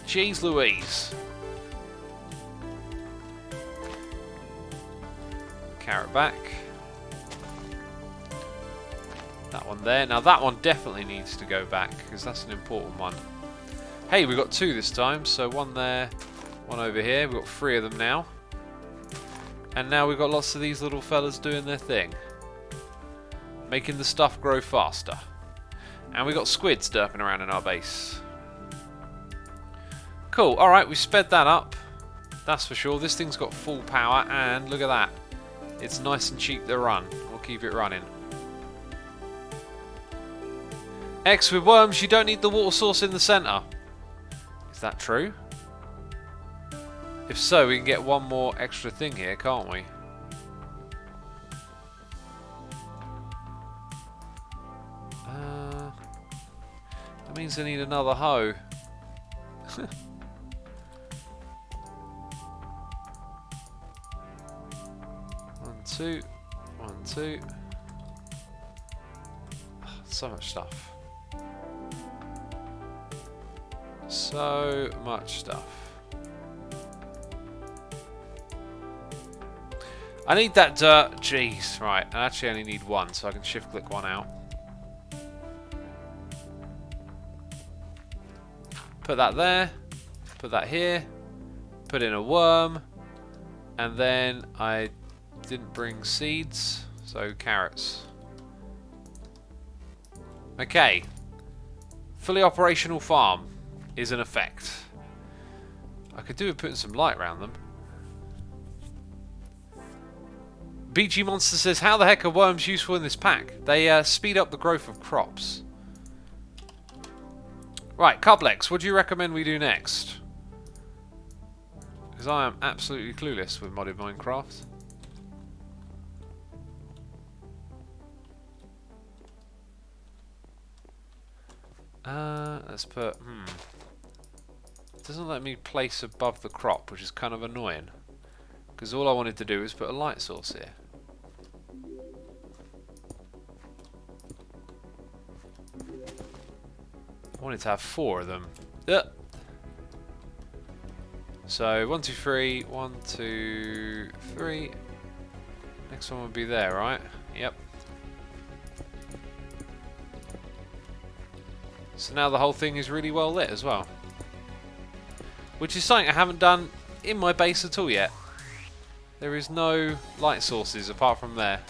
Jeez Louise. Carrot back. That one there. Now, that one definitely needs to go back, because that's an important one. Hey, we got 2 this time. So, one there, one over here. We've got 3 of them now. And now we've got lots of these little fellas doing their thing. Making the stuff grow faster. And we've got squids derping around in our base. Cool, alright, we sped that up. That's for sure. This thing's got full power, and look at that. It's nice and cheap to run. We'll keep it running. X with worms, you don't need the water source in the centre. Is that true? If so, we can get one more extra thing here, can't we? That means I need another hoe. 1, 2, 1, 2. So much stuff. So much stuff. I need that dirt. Jeez, right. I actually only need one, so I can shift click one out. Put that there. Put that here. Put in a worm. And then I didn't bring seeds, so carrots. Okay. Fully operational farm is in effect. I could do with putting some light around them. BG Monster says, how the heck are worms useful in this pack? They speed up the growth of crops. Right, Cublex, what do you recommend we do next? Because I am absolutely clueless with modded Minecraft. Let's put, It doesn't let me place above the crop, which is kind of annoying. Because all I wanted to do is put a light source here. I wanted to have 4 of them. So 1, 2, 3, 1, 2, 3. Next one would be there, right? Yep. So now the whole thing is really well lit as well. Which is something I haven't done in my base at all yet. There is no light sources apart from there.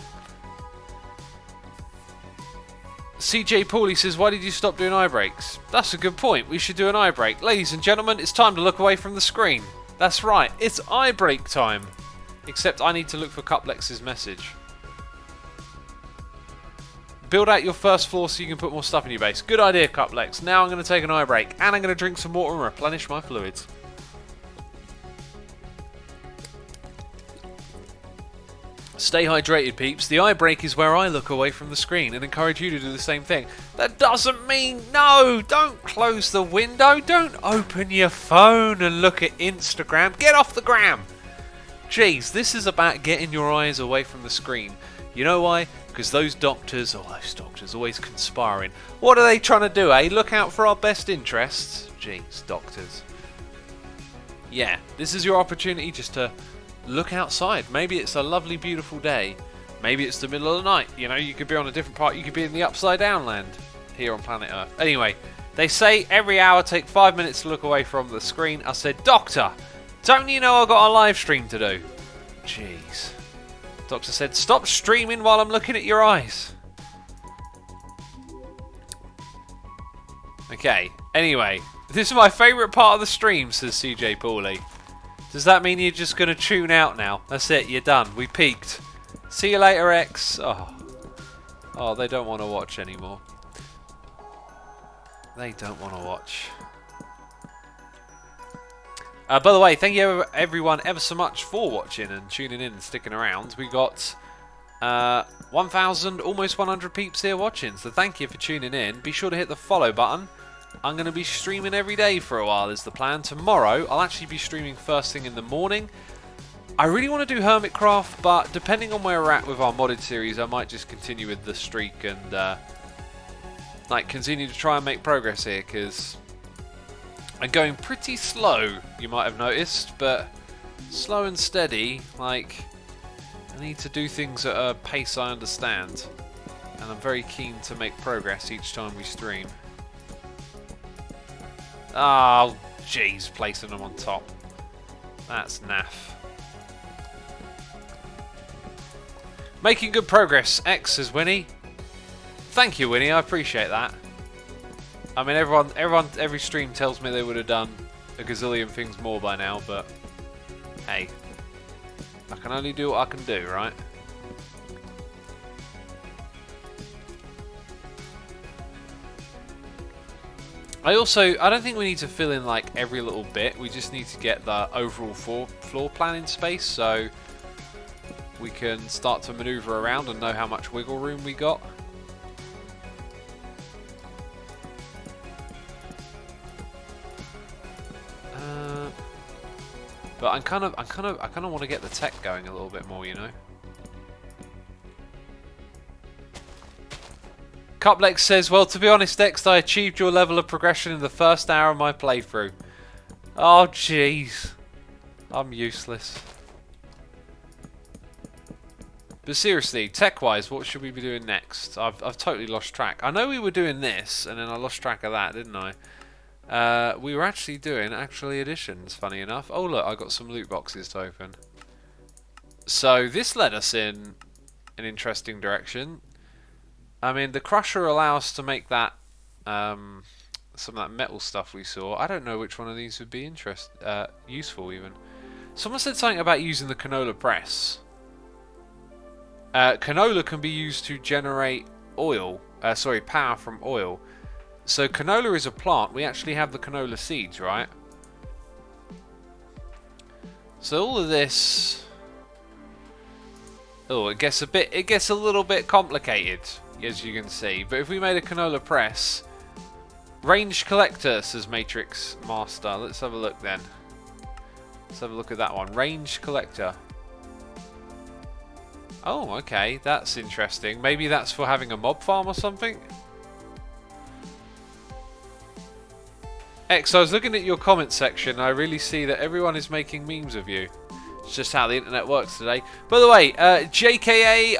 CJ Paulie says, why did you stop doing eye breaks? That's a good point. We should do an eye break. Ladies and gentlemen, it's time to look away from the screen. That's right, it's eye break time. Except I need to look for Cuplex's message. Build out your first floor so you can put more stuff in your base. Good idea, Cuplex. Now I'm going to take an eye break and I'm going to drink some water and replenish my fluids. Stay hydrated, peeps. The eye break is where I look away from the screen and encourage you to do the same thing. That doesn't mean no! Don't close the window. Don't open your phone and look at Instagram. Get off the gram! Jeez, this is about getting your eyes away from the screen. You know why? Because those doctors always conspiring. What are they trying to do, eh? Look out for our best interests? Jeez, doctors. Yeah, this is your opportunity just to look outside. Maybe it's a lovely, beautiful day. Maybe it's the middle of the night. You know, you could be on a different part. You could be in the upside down land here on planet Earth. Anyway, they say every hour take 5 minutes to look away from the screen. I said, Doctor, don't you know I've got a live stream to do? Jeez. Doctor said, stop streaming while I'm looking at your eyes. Okay, anyway, this is my favourite part of the stream, says CJ Paulie. Does that mean you're just going to tune out now? That's it, you're done. We peaked. See you later, X. Oh, they don't want to watch anymore. They don't want to watch. By the way, thank you everyone ever so much for watching and tuning in and sticking around. We got 1,000, almost 100 peeps here watching, so thank you for tuning in. Be sure to hit the follow button. I'm going to be streaming every day for a while is the plan. Tomorrow, I'll actually be streaming first thing in the morning. I really want to do Hermitcraft, but depending on where we're at with our modded series, I might just continue with the streak and continue to try and make progress here, because I'm going pretty slow, you might have noticed, but slow and steady. Like, I need to do things at a pace I understand, and I'm very keen to make progress each time we stream. Oh, jeez, placing them on top. That's naff. Making good progress, X, says Winnie. Thank you, Winnie, I appreciate that. I mean, every stream tells me they would have done a gazillion things more by now, but hey, I can only do what I can do, right? I don't think we need to fill in like every little bit. We just need to get the overall floor plan in space so we can start to maneuver around and know how much wiggle room we got. But I kind of want to get the tech going a little bit more, you know. Cuplex says, well, to be honest, Dex, I achieved your level of progression in the first hour of my playthrough. Oh, jeez. I'm useless. But seriously, tech-wise, what should we be doing next? I've totally lost track. I know we were doing this, and then I lost track of that, didn't I? We were actually doing additions, funny enough. Oh, look, I got some loot boxes to open. So this led us in an interesting direction. I mean, the crusher allows us to make that some of that metal stuff we saw. I don't know which one of these would be useful even. Someone said something about using the canola press. Canola can be used to generate oil. Power from oil. So canola is a plant. We actually have the canola seeds, right? So all of this. Oh, it gets a little bit complicated, as you can see. But if we made a canola press, range collector, says Matrix Master. Let's have a look then. Let's have a look at that one. Range collector. Oh, okay, that's interesting. Maybe that's for having a mob farm or something? X, I was looking at your comment section. I really see that everyone is making memes of you. It's just how the internet works today. By the way, JKAII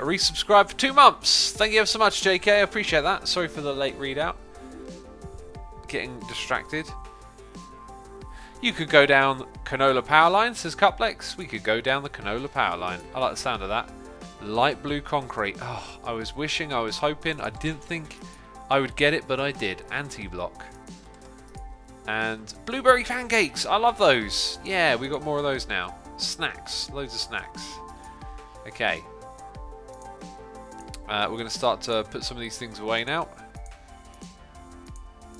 resubscribed for 2 months. Thank you ever so much, JK. I appreciate that. Sorry for the late readout. Getting distracted. You could go down Canola power line, says Cuplex. We could go down the Canola power line. I like the sound of that. Light blue concrete. Oh, I was hoping. I didn't think I would get it, but I did. Anti-block. And blueberry pancakes. I love those. Yeah, we got more of those now. Snacks. Loads of snacks. Okay. We're going to start to put some of these things away now,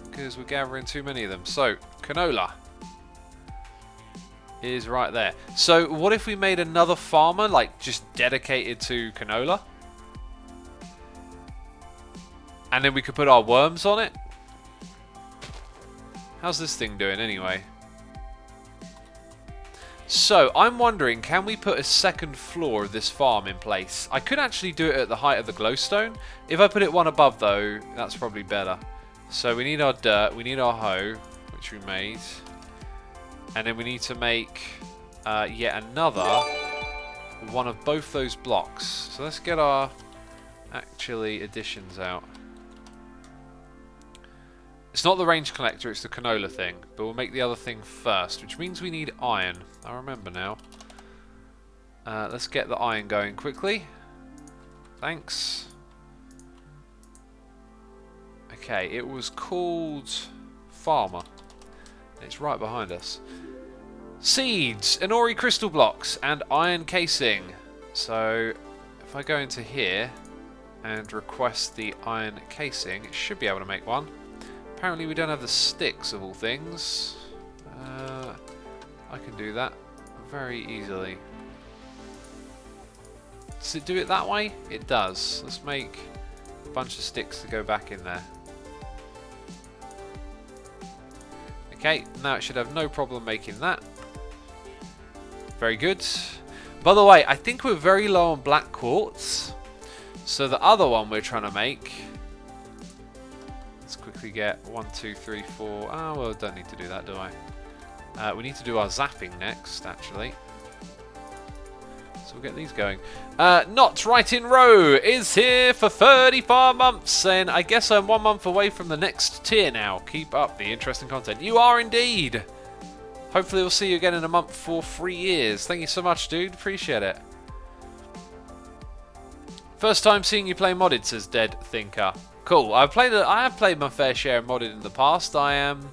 because we're gathering too many of them. So, canola is right there. So, what if we made another farmer, like, just dedicated to canola? And then we could put our worms on it? How's this thing doing anyway? So, I'm wondering, can we put a second floor of this farm in place? I could actually do it at the height of the glowstone. If I put it one above, though, that's probably better. So, we need our dirt, we need our hoe, which we made. And then we need to make yet another one of both those blocks. So, let's get our additions out. It's not the range collector, it's the canola thing. But we'll make the other thing first, which means we need iron. I remember now. Let's get the iron going quickly. Thanks. Okay, it was called Farmer. It's right behind us. Seeds, Inori crystal blocks, and iron casing. So, if I go into here and request the iron casing, it should be able to make one. Apparently we don't have the sticks of all things. I can do that very easily. Does it do it that way? It does. Let's make a bunch of sticks to go back in there. Okay, now it should have no problem making that. Very good. By the way, I think we're very low on black quartz. So the other one we're trying to make... Let's quickly get 1, 2, 3, 4. Oh, well, don't need to do that, do I? We need to do our zapping next, actually. So we'll get these going. Not Right in Row is here for 35 months, saying, I guess I'm 1 month away from the next tier now. Keep up the interesting content. You are indeed. Hopefully we'll see you again in a month for 3 years. Thank you so much, dude. Appreciate it. First time seeing you play modded, says Dead Thinker. Cool. I have played my fair share of modded in the past. I am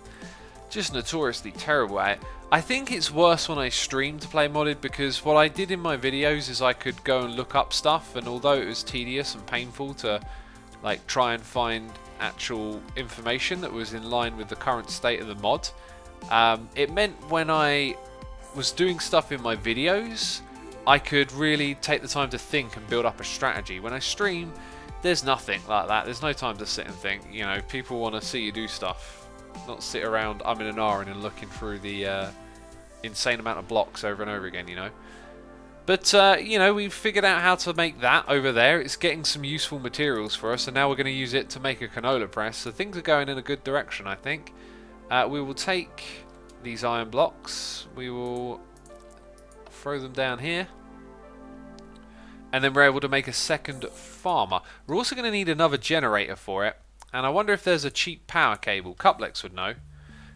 just notoriously terrible at it. I think it's worse when I stream to play modded, because what I did in my videos is I could go and look up stuff, and although it was tedious and painful to like try and find actual information that was in line with the current state of the mod. It meant when I was doing stuff in my videos, I could really take the time to think and build up a strategy. When I stream, there's nothing like that. There's no time to sit and think. You know, people want to see you do stuff, not sit around umming and ahhing and looking through the insane amount of blocks over and over again, you know. But, you know, we've figured out how to make that over there. It's getting some useful materials for us, and now we're going to use it to make a canola press. So things are going in a good direction, I think. We will take these iron blocks. We will throw them down here. And then we're able to make a second farmer. We're also going to need another generator for it. And I wonder if there's a cheap power cable. Cuplex would know.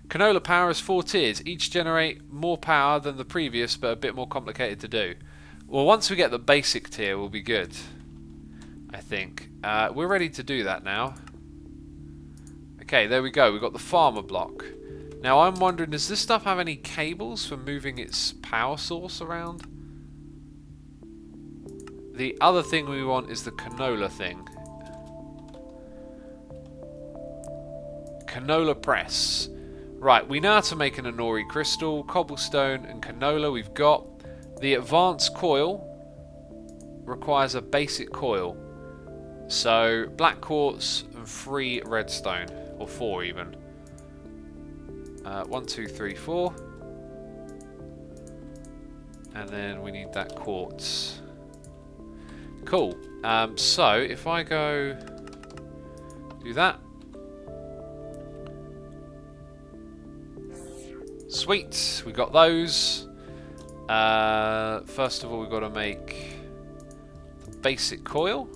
Canola power has 4 tiers. Each generate more power than the previous, but a bit more complicated to do. Well, once we get the basic tier, we'll be good, I think. We're ready to do that now. Okay, there we go. We've got the farmer block. Now, I'm wondering, does this stuff have any cables for moving its power source around? The other thing we want is the canola thing. Canola press. Right, we know how to make an Inori crystal, cobblestone and canola we've got. The advanced coil requires a basic coil. So, black quartz and 3 redstone. Or 4 even. 1, 2, 3, 4. And then we need that quartz. Cool. So, if I go do that. Sweet, we got those. First of all, we've got to make the basic coil.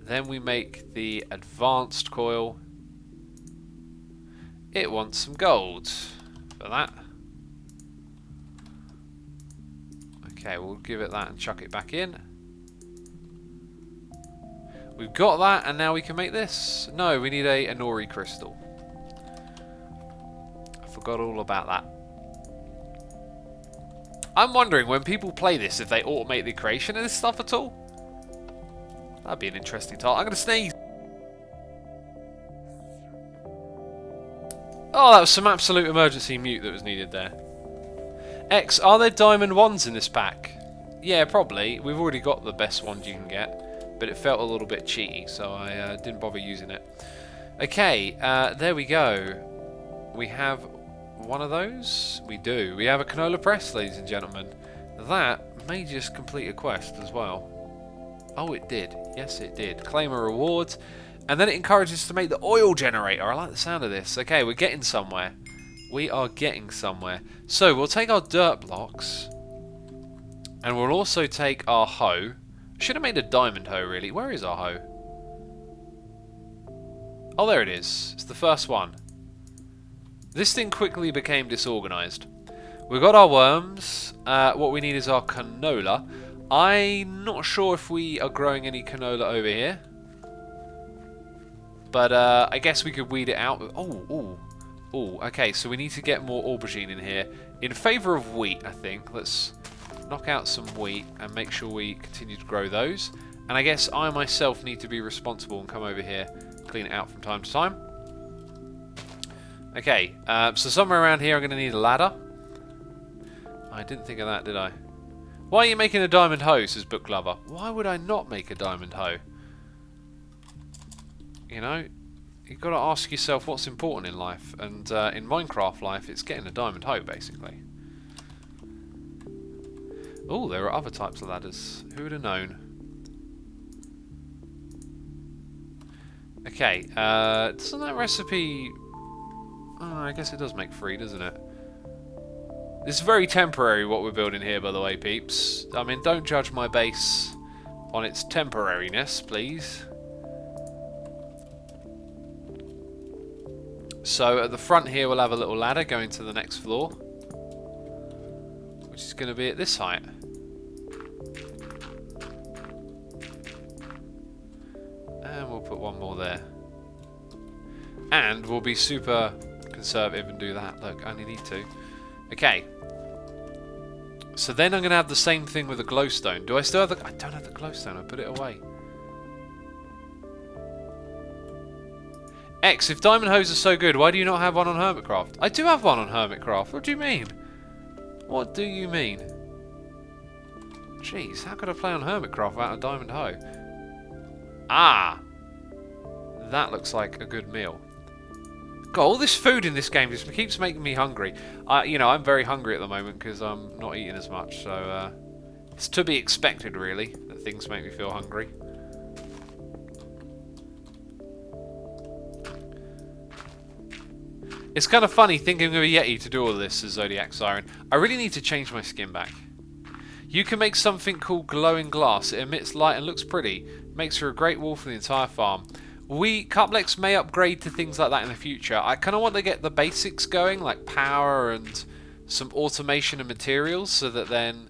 Then we make the advanced coil. It wants some gold for that. Okay, we'll give it that and chuck it back in. We've got that, and now we can make this. No, we need a Inori crystal. I forgot all about that. I'm wondering, when people play this, if they automate the creation of this stuff at all? That'd be an interesting task. I'm going to sneeze. Oh, that was some absolute emergency mute that was needed there. X, are there diamond wands in this pack? Yeah, probably. We've already got the best wand you can get, but it felt a little bit cheaty, so I didn't bother using it. Okay, there we go. We have one of those? We do. We have a canola press, ladies and gentlemen. That may just complete a quest as well. Oh, it did. Yes, it did. Claim a reward. And then it encourages us to make the oil generator. I like the sound of this. Okay, we're getting somewhere. We are getting somewhere. So, we'll take our dirt blocks. And we'll also take our hoe. Should have made a diamond hoe, really. Where is our hoe? Oh, there it is. It's the first one. This thing quickly became disorganized. We've got our worms. What we need is our canola. I'm not sure if we are growing any canola over here. But I guess we could weed it out. Oh, okay, so we need to get more aubergine in here. In favour of wheat, I think. Let's knock out some wheat and make sure we continue to grow those. And I guess I myself need to be responsible and come over here, clean it out from time to time. Okay, so somewhere around here I'm going to need a ladder. I didn't think of that, did I? Why are you making a diamond hoe, says Book Lover. Why would I not make a diamond hoe? You know, you've got to ask yourself what's important in life. And in Minecraft life, it's getting a diamond hoe, basically. Oh, there are other types of ladders. Who would have known? Okay, doesn't that recipe... Oh, I guess it does make 3, doesn't it? This is very temporary, what we're building here, by the way, peeps. I mean, don't judge my base on its temporariness, please. So, at the front here, we'll have a little ladder going to the next floor. Which is going to be at this height. And we'll put one more there. And we'll be super conservative and do that. Look, I only need 2. Okay. So then I'm going to have the same thing with the glowstone. Do I still have the... I don't have the glowstone. I put it away. X, if diamond hose are so good, why do you not have one on Hermitcraft? I do have one on Hermitcraft. What do you mean? What do you mean? Jeez, how could I play on Hermitcraft without a diamond hoe? Ah! That looks like a good meal. God, all this food in this game just keeps making me hungry. You know, I'm very hungry at the moment because I'm not eating as much, so it's to be expected, really, that things make me feel hungry. It's kind of funny thinking of a Yeti to do all this as Zodiac Siren. I really need to change my skin back. You can make something called glowing glass. It emits light and looks pretty. Makes for a great wall for the entire farm. Cuplex may upgrade to things like that in the future. I kind of want to get the basics going, like power and some automation and materials, so that then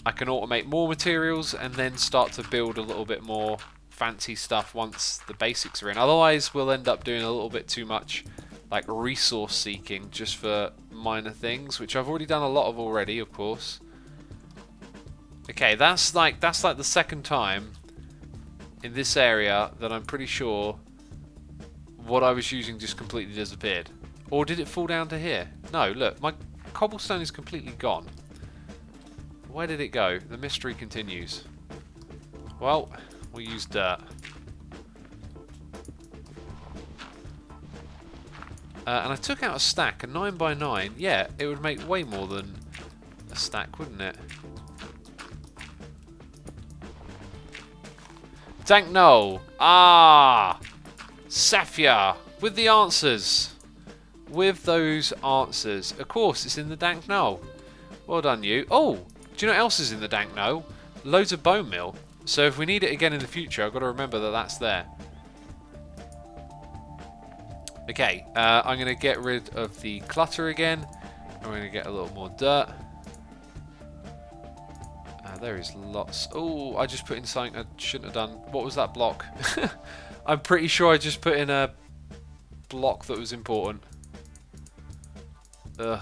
I can automate more materials and then start to build a little bit more fancy stuff once the basics are in. Otherwise, we'll end up doing a little bit too much like resource seeking just for minor things, which I've already done a lot of already, of course. Okay, that's like the second time in this area that I'm pretty sure what I was using just completely disappeared. Or did it fall down to here? No, look, my cobblestone is completely gone. Where did it go? The mystery continues. Well, we'll use dirt. And I took out a stack, a 9x9. Yeah, it would make way more than a stack, wouldn't it? Dank Knoll. Ah! Safia! With the answers. With those answers. Of course, it's in the Dank Knoll. Well done, you. Oh! Do you know what else is in the Dank Knoll? Loads of bone meal. So if we need it again in the future, I've got to remember that that's there. Okay, I'm going to get rid of the clutter again. I'm going to get a little more dirt. There is lots. Oh, I just put in something I shouldn't have done. What was that block? I'm pretty sure I just put in a block that was important. Ugh.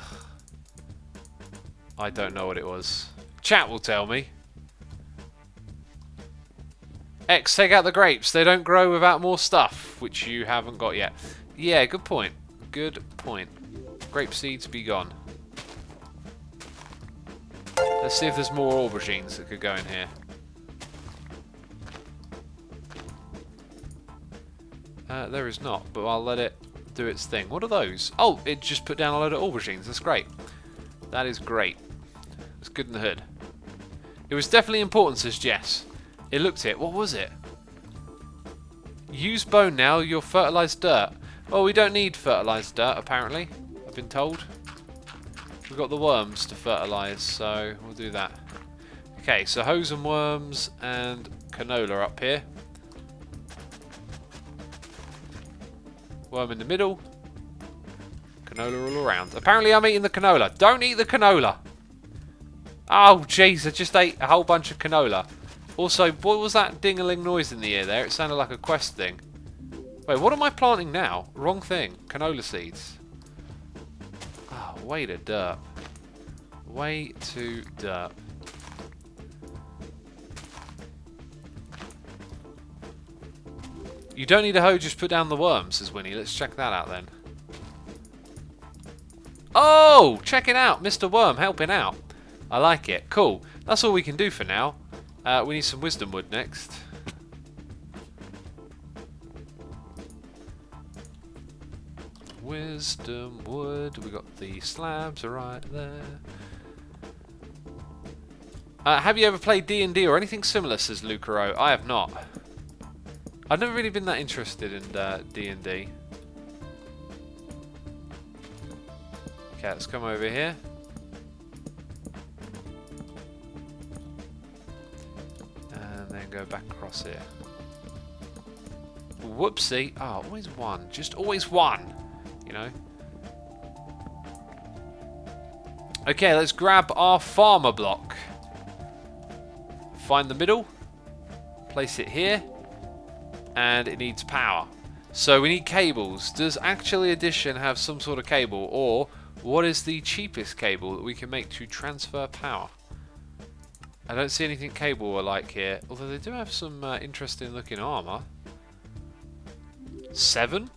I don't know what it was. Chat will tell me. X, take out the grapes. They don't grow without more stuff, which you haven't got yet. Yeah, good point. Good point. Grape seeds be gone. Let's see if there's more aubergines that could go in here. There is not, but I'll let it do its thing. What are those? Oh, it just put down a load of aubergines. That's great. That is great. It's good in the hood. It was definitely important, says Jess. It looked it. What was it? Use bone now, your fertilised dirt. Well, we don't need fertilised dirt, apparently. I've been told. We've got the worms to fertilise, so we'll do that. Okay, so hose and worms and canola up here. Worm in the middle. Canola all around. Apparently I'm eating the canola. Don't eat the canola! Oh, jeez, I just ate a whole bunch of canola. Also, what was that ding-a-ling noise in the ear there? It sounded like a quest thing. Wait, what am I planting now? Wrong thing. Canola seeds. Oh, way to derp. Way to derp. You don't need a hoe, just put down the worms, says Winnie. Let's check that out then. Oh, check it out. Mr. Worm helping out. I like it. Cool. That's all we can do for now. We need some wisdom wood next. Wisdom wood. We got the slabs right there. Have you ever played D&D or anything similar, says Lucaro? I have not. I've never really been that interested in D&D. Okay, let's come over here. And then go back across here. Whoopsie. Oh, always one. Just always one. You know. Okay, let's grab our farmer block. Find the middle. Place it here. And it needs power. So we need cables. Does Actually Addition have some sort of cable? Or what is the cheapest cable that we can make to transfer power? I don't see anything cable-alike here. Although they do have some interesting looking armour. 7?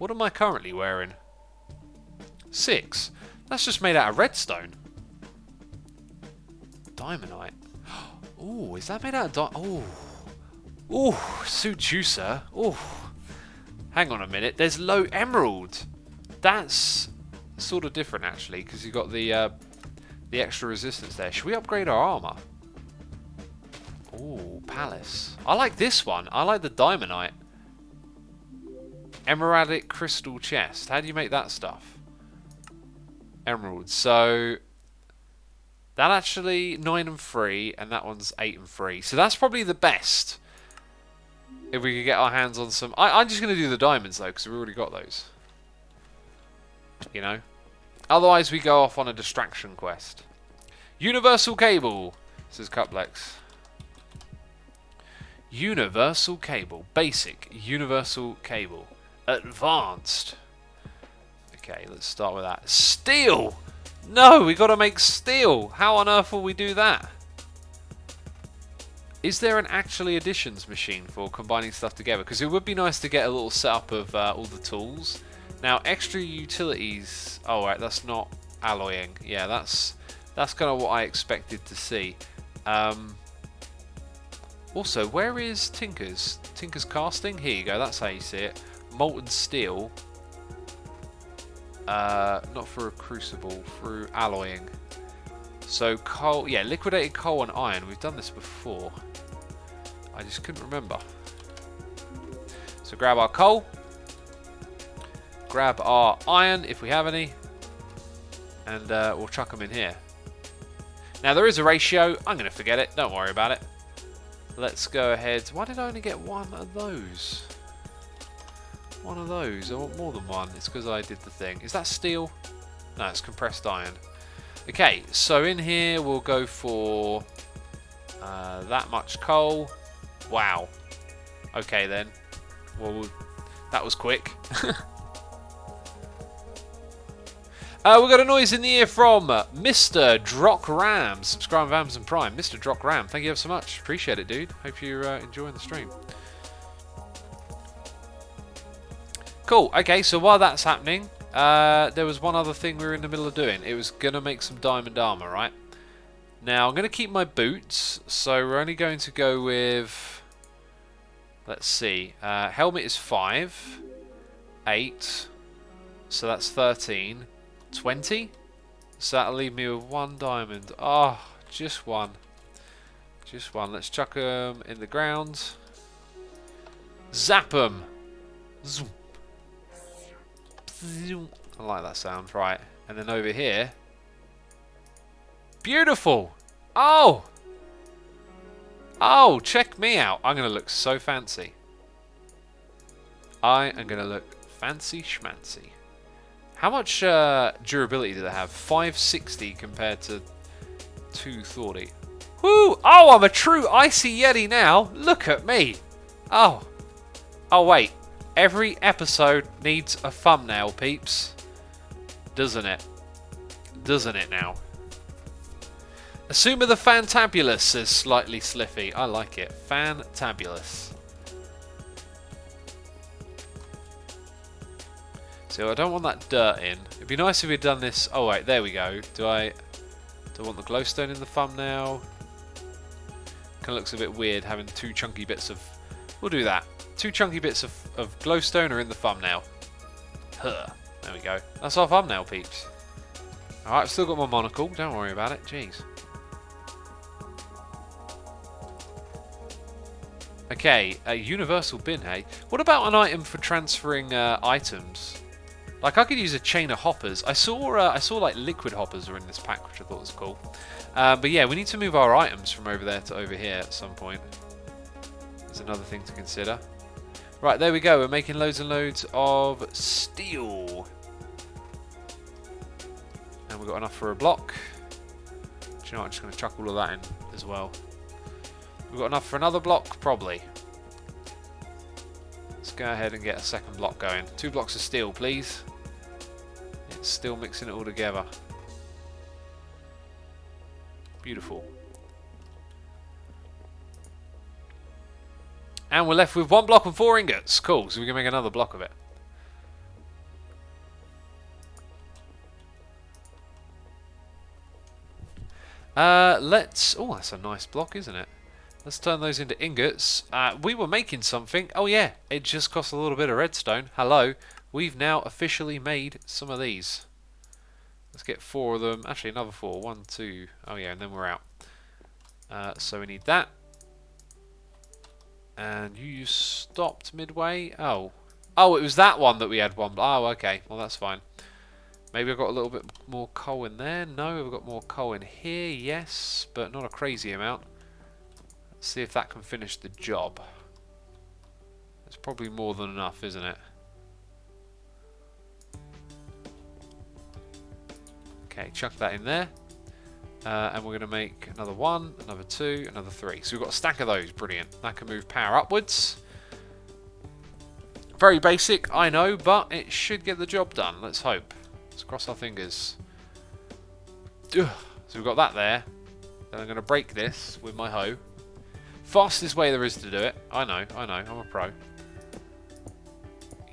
What am I currently wearing? 6. That's just made out of redstone. Diamondite. Oh, is that made out of oh. Oh, suits you, sir. Oh. Hang on a minute. There's low emerald. That's sort of different, actually, because you've got the extra resistance there. Should we upgrade our armor? Oh, palace. I like this one. I like the diamondite. Emeraldic crystal chest. How do you make that stuff? Emerald. So that actually 9 and 3, and that one's 8 and 3. So that's probably the best. If we could get our hands on some. I'm just going to do the diamonds though, because we've already got those. You know. Otherwise, we go off on a distraction quest. Universal cable, says Cuplex. Universal cable. Basic. Universal cable. Advanced. Okay, let's start with that. Steel! No, we got to make steel. How on earth will we do that? Is there an actually additions machine for combining stuff together? Because it would be nice to get a little setup of all the tools. Now, extra utilities. Oh, right, that's not alloying. Yeah, that's kind of what I expected to see. Also, where is Tinker's? Tinker's casting? Here you go, that's how you see it. Molten steel. Not for a crucible, through alloying. So coal, yeah, liquidated coal and iron. We've done this before. I just couldn't remember. So grab our coal. Grab our iron, if we have any. And we'll chuck them in here. Now there is a ratio. I'm going to forget it. Don't worry about it. Let's go ahead. Why did I only get one of those? One of those. I want more than one. It's because I did the thing. Is that steel? No, it's compressed iron. Okay, so in here we'll go for that much coal. Wow. Okay then. Well, that was quick. We got a noise in the ear from Mr. Drock Ram. Subscribe to Amazon Prime. Mr. Drock Ram, thank you ever so much. Appreciate it, dude. Hope you're enjoying the stream. Cool. Okay, so while that's happening, there was one other thing we were in the middle of doing. It was going to make some diamond armor, right? Now, I'm going to keep my boots, so we're only going to go with... Let's see. Helmet is 5. 8. So that's 13. 20. So that'll leave me with 1 diamond. Oh, just one. Just one. Let's chuck them in the ground. Zap them. I like that sound. Right. And then over here. Beautiful. Oh. Oh, check me out. I'm going to look so fancy. I am going to look fancy schmancy. How much durability do they have? 560 compared to 240. Woo! Oh, I'm a true Icy Yeti now. Look at me. Oh. Oh, wait. Every episode needs a thumbnail, peeps. Doesn't it? Doesn't it now? Assuma the Fantabulous, says Slightly Sliffy. I like it. Fantabulous. So I don't want that dirt in. It'd be nice if we'd done this. Oh wait, there we go. Do I want the glowstone in the thumbnail? Kind of looks a bit weird having 2 chunky bits of... We'll do that. 2 chunky bits of glowstone are in the thumbnail. Huh. There we go. That's our thumbnail, peeps. Alright, I've still got my monocle. Don't worry about it. Jeez. Okay, a universal bin, hey? What about an item for transferring items? Like, I could use a chain of hoppers. I saw like liquid hoppers were in this pack, which I thought was cool. But yeah, we need to move our items from over there to over here at some point. There's another thing to consider. Right, there we go. We're making loads and loads of steel. And we've got enough for a block. Do you know what? I'm just going to chuck all of that in as well. We've got enough for another block? Probably. Let's go ahead and get a second block going. 2 blocks of steel, please. It's still mixing it all together. Beautiful. And we're left with 1 block and 4 ingots. Cool, so we can make another block of it. Let's... Oh, that's a nice block, isn't it? Let's turn those into ingots. We were making something. Oh, yeah. It just cost a little bit of redstone. Hello. We've now officially made some of these. Let's get 4 of them. Actually, another 4. 1, 2. Oh, yeah, and then we're out. So we need that. And you stopped midway. Oh. Oh, it was that one that we had one. Oh, okay. Well, that's fine. Maybe I've got a little bit more coal in there. No, we've got more coal in here. Yes, but not a crazy amount. Let's see if that can finish the job. It's probably more than enough, isn't it? Okay, chuck that in there. And we're going to make another 1, another 2, another 3. So we've got a stack of those. Brilliant. That can move power upwards. Very basic, I know, but it should get the job done. Let's hope. Let's cross our fingers. Ugh. So we've got that there. Then I'm going to break this with my hoe. Fastest way there is to do it. I know, I'm a pro.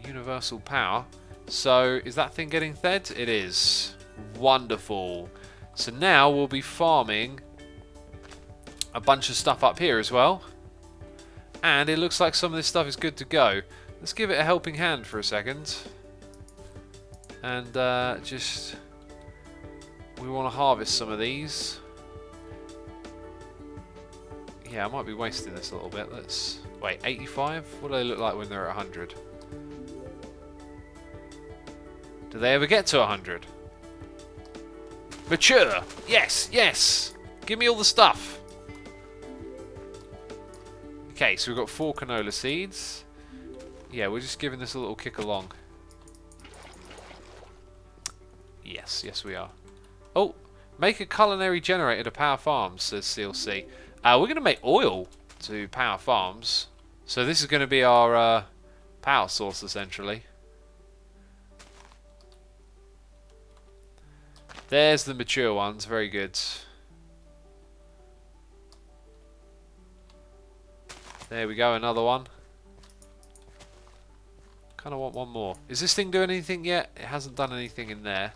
Universal power. So, is that thing getting fed? It is. Wonderful. So now we'll be farming a bunch of stuff up here as well. And it looks like some of this stuff is good to go. Let's give it a helping hand for a second. And just... we want to harvest some of these. Yeah, I might be wasting this a little bit. Let's... wait, 85? What do they look like when they're at 100? Do they ever get to 100? Mature! Yes, yes! Give me all the stuff! Okay, so we've got 4 canola seeds. Yeah, we're just giving this a little kick along. Yes, yes we are. Oh, make a culinary generator to power farms, says CLC. We're going to make oil to power farms. So this is going to be our power source, essentially. There's the mature ones, very good. There we go, another one. Kind of want one more. Is this thing doing anything yet? It hasn't done anything in there.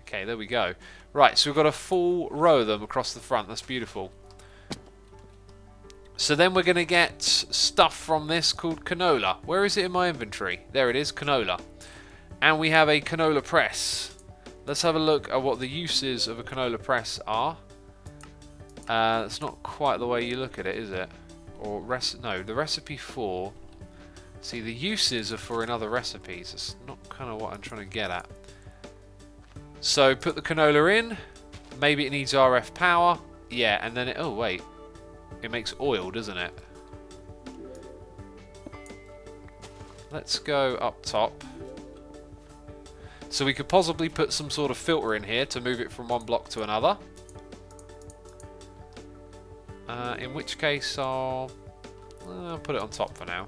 Okay, there we go. Right, so we've got a full row of them across the front. That's beautiful. So then we're going to get stuff from this called canola. Where is it in my inventory? There it is, canola. And we have a canola press. Let's have a look at what the uses of a canola press are. It's not quite the way you look at it, is it? Or no, the recipe for... see, the uses are for in other recipes. It's not kind of what I'm trying to get at. So put the canola in. Maybe it needs RF power. Yeah, and then it... oh, wait. It makes oil, doesn't it? Let's go up top. So we could possibly put some sort of filter in here to move it from one block to another. In which case I'll put it on top for now.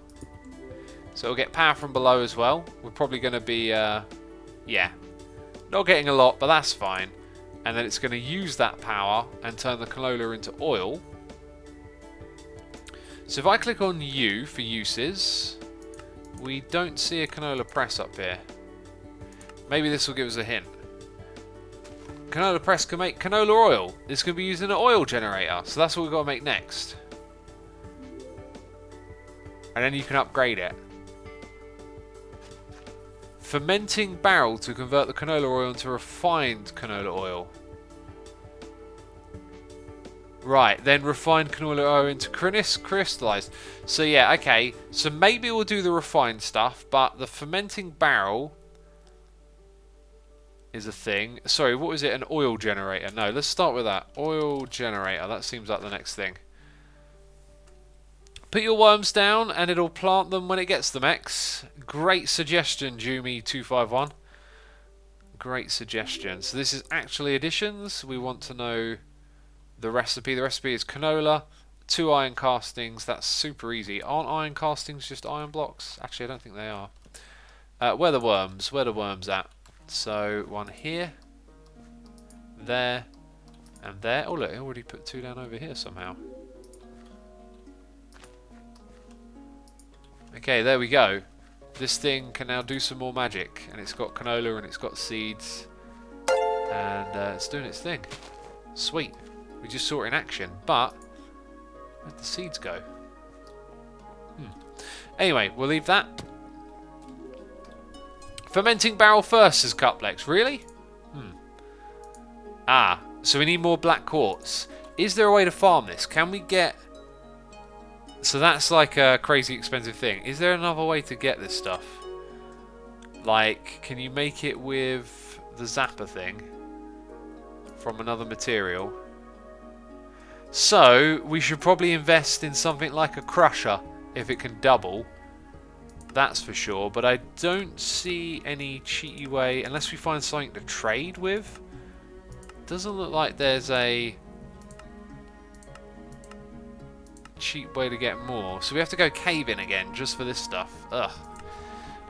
So we'll get power from below as well. We're probably going to be, yeah, not getting a lot, but that's fine. And then it's going to use that power and turn the canola into oil. So if I click on U for uses, we don't see a canola press up here. Maybe this will give us a hint. Canola press can make canola oil. This can be used in an oil generator. So that's what we've got to make next. And then you can upgrade it. Fermenting barrel to convert the canola oil into refined canola oil. Right, then refined canola oil into crystallized. So yeah, okay. So maybe we'll do the refined stuff, but the fermenting barrel is a thing. Sorry, what was it? An oil generator? No, let's start with that. Oil generator. That seems like the next thing. Put your worms down and it'll plant them when it gets them, X. Great suggestion, Jumi251. Great suggestion. So this is actually additions. We want to know the recipe. The recipe is canola, 2 iron castings. That's super easy. Aren't iron castings just iron blocks? Actually, I don't think they are. Where are the worms? Where are the worms at? So, one here, there, and there. Oh look, I already put 2 down over here somehow. Okay, there we go. This thing can now do some more magic. And it's got canola and it's got seeds. And it's doing its thing. Sweet. We just saw it in action, but where'd the seeds go? Anyway, we'll leave that. Fermenting barrel first, says Cuplex. Really? Ah, so we need more black quartz. Is there a way to farm this? Can we get... So that's like a crazy expensive thing. Is there another way to get this stuff? Like, can you make it with the zapper thing from another material? So, we should probably invest in something like a crusher if it can double. That's for sure. But I don't see any cheaty way, unless we find something to trade with. Doesn't look like there's a cheap way to get more. So we have to go caving again just for this stuff. Ugh.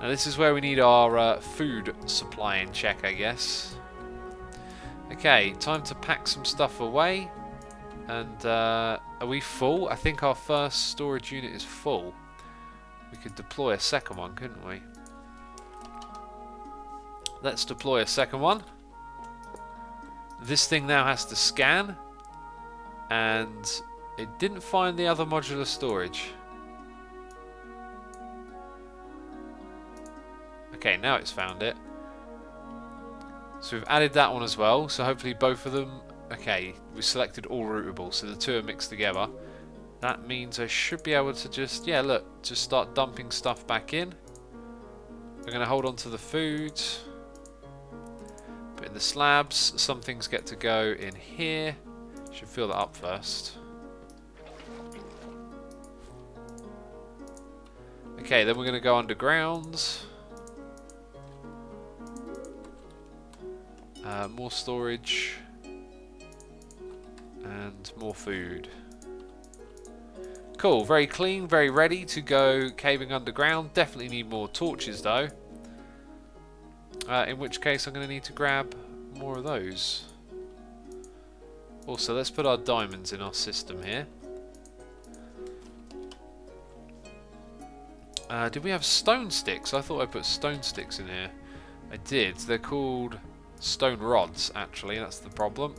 Now this is where we need our food supply in check, I guess. Okay, time to pack some stuff away. And are we full? I think our first storage unit is full. We could deploy a second one, couldn't we? Let's deploy a second one. This thing now has to scan. And it didn't find the other modular storage. Okay, now it's found it. So we've added that one as well. So hopefully both of them... Okay, we selected all routable, so the two are mixed together. That means I should be able to just... Yeah, look, just start dumping stuff back in. We're going to hold on to the food. Put in the slabs. Some things get to go in here. Should fill that up first. Okay, then we're going to go underground. More storage. And more food. Cool, very clean, very ready to go caving underground. Definitely need more torches though. In which case I'm going to need to grab more of those. Also, let's put our diamonds in our system here. Did we have stone sticks? I thought I put stone sticks in here. I did. They're called stone rods, actually. That's the problem.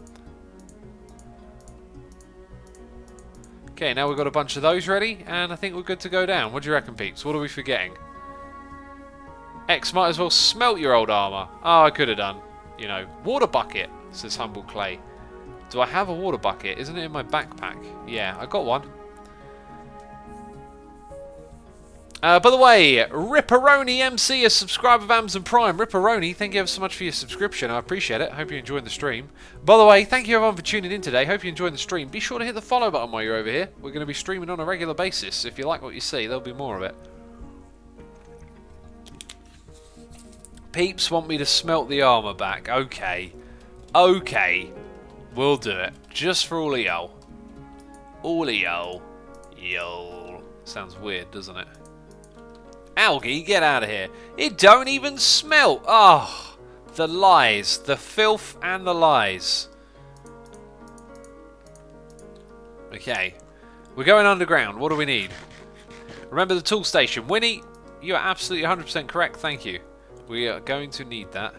Okay, now we've got a bunch of those ready, and I think we're good to go down. What do you reckon, peeps? What are we forgetting? X might as well smelt your old armour. Oh, I could have done. You know, water bucket, says Humble Clay. Do I have a water bucket? Isn't it in my backpack? Yeah, I got one. By the way, Ripperoni MC, a subscriber of Amazon Prime. Ripperoni, thank you ever so much for your subscription. I appreciate it. Hope you're enjoying the stream. By the way, thank you everyone for tuning in today. Hope you're enjoying the stream. Be sure to hit the follow button while you're over here. We're going to be streaming on a regular basis. If you like what you see, there'll be more of it. Peeps want me to smelt the armour back. Okay. Okay. We'll do it. Just for all of y'all. All of y'all. Y'all. Sounds weird, doesn't it? Algae, get out of here. It don't even smell. Oh, the lies. The filth and the lies. Okay. We're going underground. What do we need? Remember the tool station. Winnie, you are absolutely 100% correct. Thank you. We are going to need that.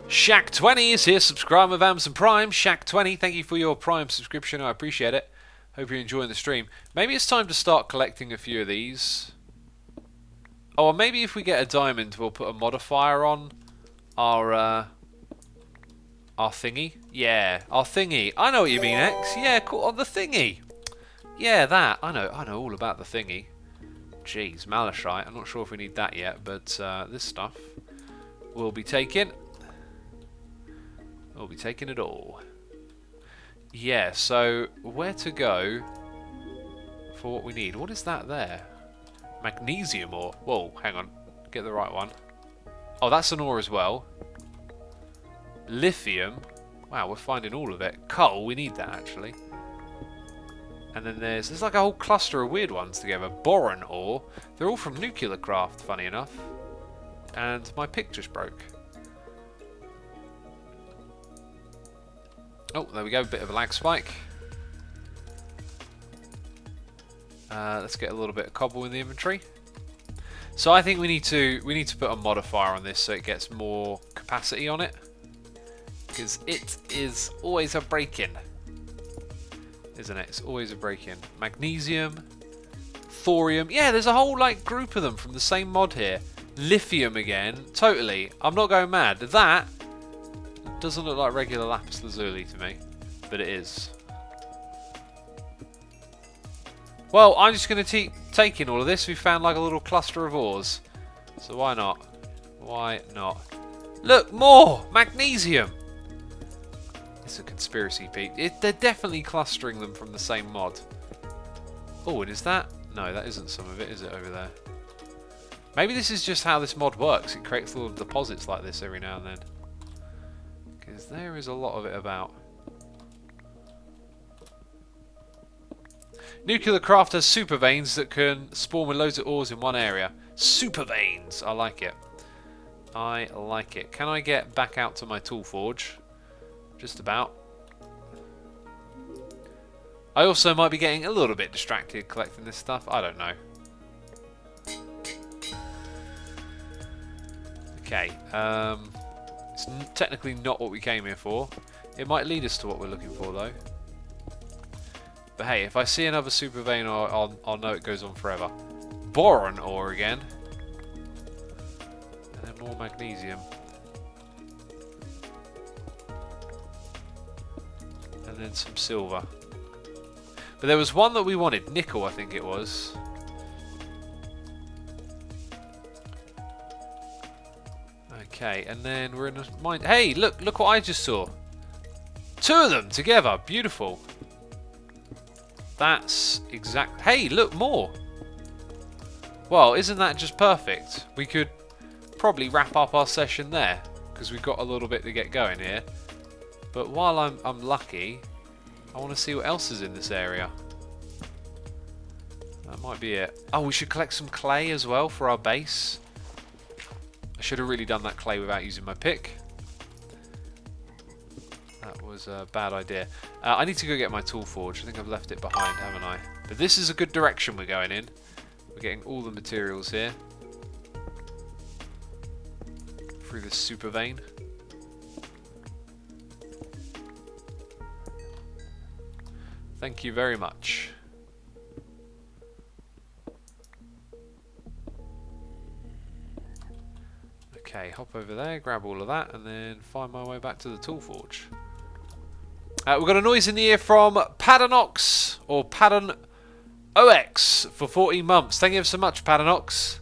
Shaq20 is here. Subscriber of Amazon Prime. Shaq20, thank you for your Prime subscription. I appreciate it. Hope you're enjoying the stream. Maybe it's time to start collecting a few of these. Oh, or maybe if we get a diamond, we'll put a modifier on our thingy. Yeah, our thingy. I know what you mean, X. Yeah, cool. On the thingy. Yeah, that. I know all about the thingy. Jeez, malachite. I'm not sure if we need that yet, but this stuff we'll be taking. We'll be taking it all. Yeah, so where to go for what we need? What is that there? Magnesium ore. Whoa, hang on. Get the right one. Oh, that's an ore as well. Lithium. Wow, we're finding all of it. Coal, we need that actually. And then there's like a whole cluster of weird ones together. Boron ore. They're all from Nuclear Craft, funny enough. And my pick just broke. Oh, there we go. Bit of a lag spike. Let's get a little bit of cobble in the inventory. So I think we need to put a modifier on this so it gets more capacity on it. because it is always a break-in, isn't it? It's always a break-in. Magnesium, thorium. Yeah, there's a whole like group of them from the same mod here. Lithium again. Totally. I'm not going mad. That doesn't look like regular lapis lazuli to me, but it is. Well, I'm just going to keep taking all of this. We found like a little cluster of ores, so why not? Why not? Look, more magnesium. It's a conspiracy, Pete. They're definitely clustering them from the same mod. Oh, and is that? No, that isn't some of it, is it, over there? Maybe this is just how this mod works. It creates little deposits like this every now and then. Because there is a lot of it about. Nuclear craft has super veins that can spawn with loads of ores in one area. Super veins! I like it. I like it. Can I get back out to my tool forge? Just about. I also might be getting a little bit distracted collecting this stuff. I don't know. Okay. It's technically not what we came here for. It might lead us to what we're looking for, though. But hey, if I see another super vein, I'll know it goes on forever. Boron ore again. And then more magnesium. And then some silver. But there was one that we wanted. Nickel, I think it was. Okay, and then we're in a mine. Hey, look what I just saw. Two of them together. Beautiful. That's exact. Hey, look, more. Well, isn't that just perfect? We could probably wrap up our session there because we've got a little bit to get going here. But while I'm lucky, I want to see what else is in this area. That might be it. Oh, we should collect some clay as well for our base. I should have really done that clay without using my pick. That was a bad idea. I need to go get my tool forge. I think I've left it behind, haven't I? But this is a good direction we're going in. We're getting all the materials here. Through this super vein. Thank you very much. Okay, hop over there, grab all of that, and then find my way back to the tool forge. We've got a noise in the ear from Padanox, or Padon OX, for 14 months. Thank you so much, Padanox.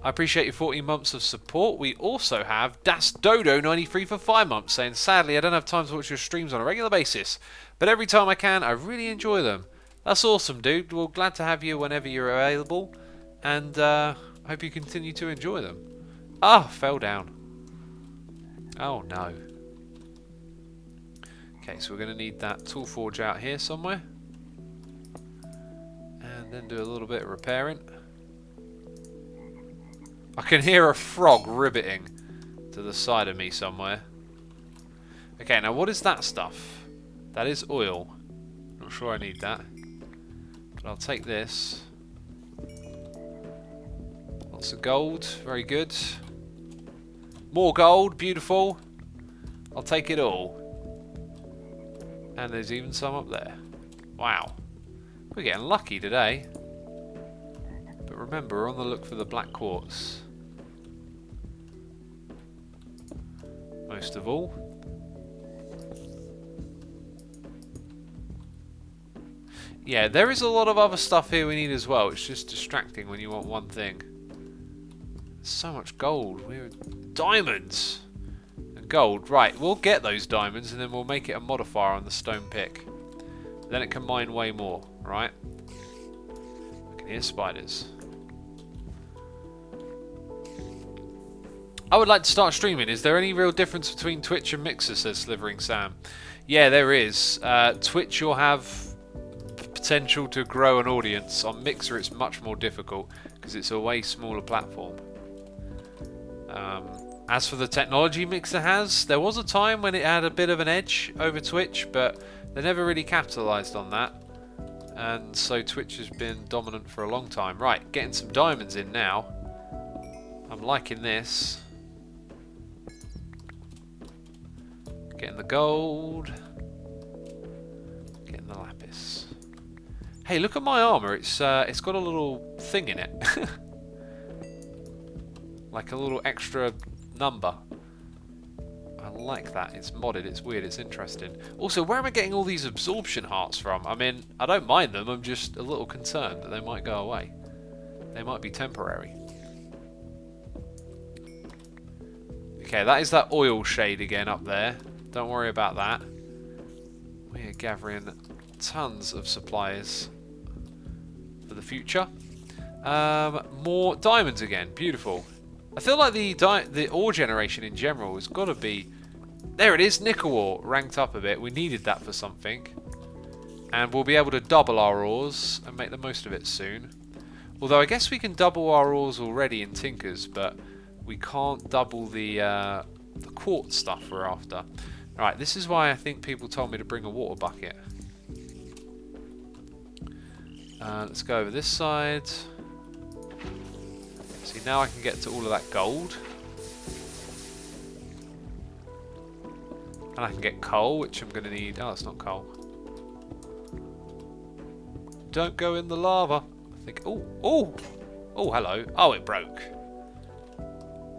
I appreciate your 14 months of support. We also have Das Dodo 93 for 5 months, saying, sadly, I don't have time to watch your streams on a regular basis, but every time I can, I really enjoy them. That's awesome, dude. Well, glad to have you whenever you're available, and hope you continue to enjoy them. Ah, fell down. Oh, no. Okay, so we're going to need that tool forge out here somewhere. And then do a little bit of repairing. I can hear a frog ribbiting to the side of me somewhere. Okay, now what is that stuff? That is oil. Not sure I need that. But I'll take this. Lots of gold. Very good. More gold. Beautiful. I'll take it all. And there's even some up there. Wow. We're getting lucky today. But remember, we're on the look for the black quartz. Most of all. Yeah, there is a lot of other stuff here we need as well. It's just distracting when you want one thing. So much gold. We're diamonds. And gold. Right, we'll get those diamonds and then we'll make it a modifier on the stone pick. Then it can mine way more, right? I can hear spiders. I would like to start streaming. Is there any real difference between Twitch and Mixer, says Slivering Sam? Yeah, there is. Twitch, you'll have potential to grow an audience. On Mixer, it's much more difficult because it's a way smaller platform. As for the technology Mixer has, there was a time when it had a bit of an edge over Twitch, but they never really capitalized on that. And so Twitch has been dominant for a long time. Right, getting some diamonds in now. I'm liking this. Getting the gold. Getting the lapis. Hey, look at my armor. It's got a little thing in it. Like a little extra number. I like that. It's modded. It's weird. It's interesting. Also, where am I getting all these absorption hearts from? I mean, I don't mind them. I'm just a little concerned that they might go away. They might be temporary. Okay, that is that oil shade again up there. Don't worry about that. We are gathering tons of supplies for the future. More diamonds again. Beautiful. I feel like the ore generation in general has got to be... There it is, nickel ore, ranked up a bit. We needed that for something. And we'll be able to double our ores and make the most of it soon. Although I guess we can double our ores already in Tinkers, but we can't double the quartz stuff we're after. Right, this is why I think people told me to bring a water bucket. Let's go over this side. See, now I can get to all of that gold. And I can get coal, which I'm going to need. Oh, it's not coal. Don't go in the lava. I think. Oh, oh, oh, hello. Oh, it broke.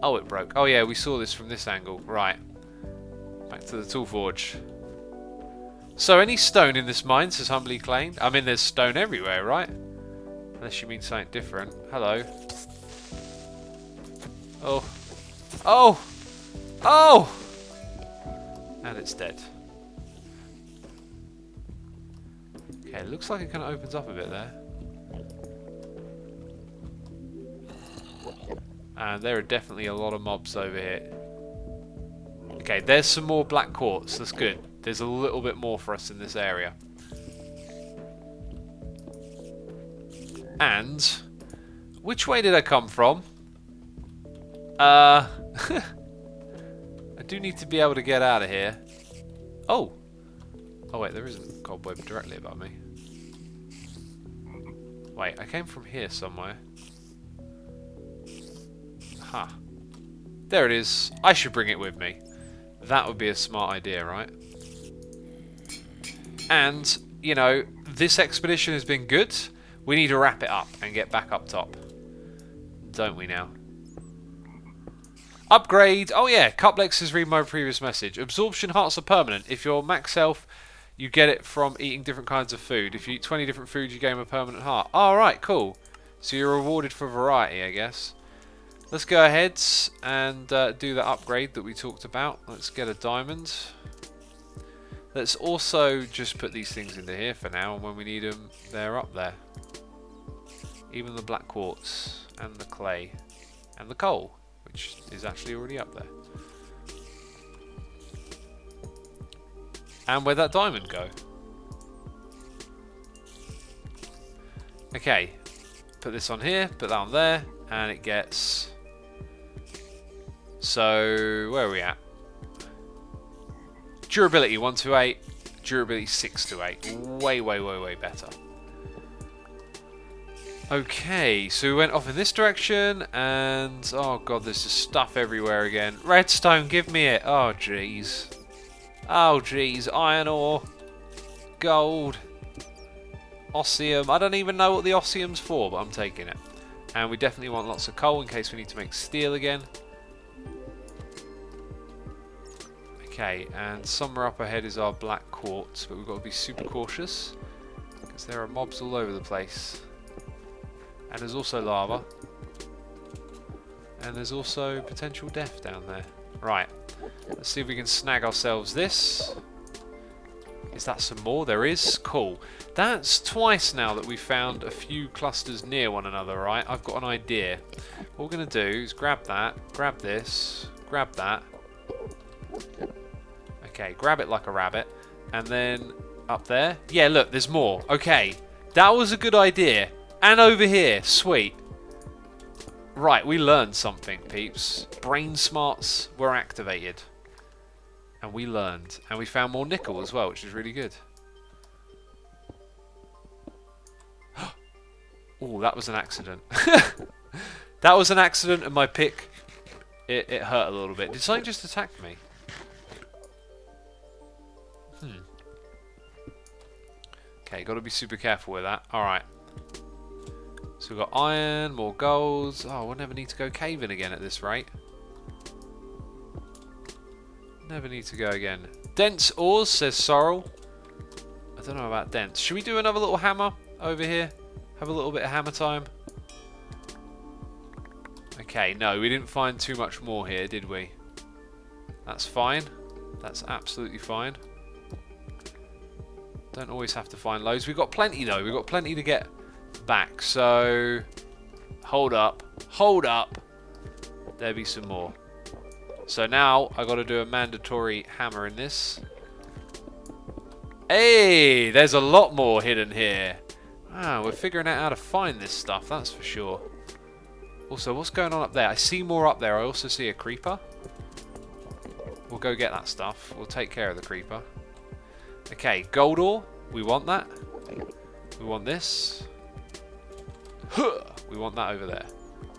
Oh, it broke. Oh, yeah, we saw this from this angle. Right. Back to the tool forge. So, any stone in this mine, says humbly claimed. I mean, there's stone everywhere, right? Unless you mean something different. Hello. Oh. Oh! Oh! And it's dead. Okay, looks like it kind of opens up a bit there. And there are definitely a lot of mobs over here. Okay, there's some more black quartz. That's good. There's a little bit more for us in this area. And which way did I come from? I do need to be able to get out of here. Oh! Oh wait, there isn't a cobweb directly above me. Wait, I came from here somewhere. Aha. There it is. I should bring it with me. That would be a smart idea, right? And, you know, this expedition has been good. We need to wrap it up and get back up top. Don't we now? Upgrade. Oh yeah, Cuplex has read my previous message. Absorption hearts are permanent. If you're max health, you get it from eating different kinds of food. If you eat 20 different foods, you gain a permanent heart. Alright, cool. So you're rewarded for variety, I guess. Let's go ahead and do the upgrade that we talked about. Let's get a diamond. Let's also just put these things into here for now, and when we need them, they're up there. Even the black quartz, and the clay, and the coal, which is actually already up there. And where'd that diamond go? Okay, put this on here, put that on there, and it gets... So, where are we at? Durability 128, durability 628. Way, way, way, way better. Okay, so we went off in this direction, and oh god, there's just stuff everywhere again. Redstone, give me it. Oh jeez. Oh jeez, iron ore, gold, osmium. I don't even know what the osmium's for, but I'm taking it. And we definitely want lots of coal in case we need to make steel again. Okay, and somewhere up ahead is our black quartz, but we've got to be super cautious because there are mobs all over the place. And there's also lava. And there's also potential death down there. Right, let's see if we can snag ourselves this. Is that some more? There is? Cool. That's twice now that we've found a few clusters near one another, right? I've got an idea. What we're going to do is grab that, grab this, grab that. Okay, grab it like a rabbit. And then up there. Yeah, look, there's more. Okay, that was a good idea. And over here. Sweet. Right, we learned something, peeps. Brain smarts were activated. And we learned. And we found more nickel as well, which is really good. Oh, that was an accident. That was an accident, and my pick, it hurt a little bit. Did something just attack me? Okay, got to be super careful with that. Alright. So we've got iron, more gold. Oh, we'll never need to go caving again at this rate. Never need to go again. Dense ores, says Sorrel. I don't know about dense. Should we do another little hammer over here? Have a little bit of hammer time? Okay, no, we didn't find too much more here, did we? That's fine. That's absolutely fine. Don't always have to find loads. We've got plenty, though. We've got plenty to get back. So, hold up. Hold up. There'll be some more. So now, I've got to do a mandatory hammer in this. Hey, there's a lot more hidden here. Ah, we're figuring out how to find this stuff, that's for sure. Also, what's going on up there? I see more up there. I also see a creeper. We'll go get that stuff. We'll take care of the creeper. Okay, gold ore. We want that. We want this. We want that over there.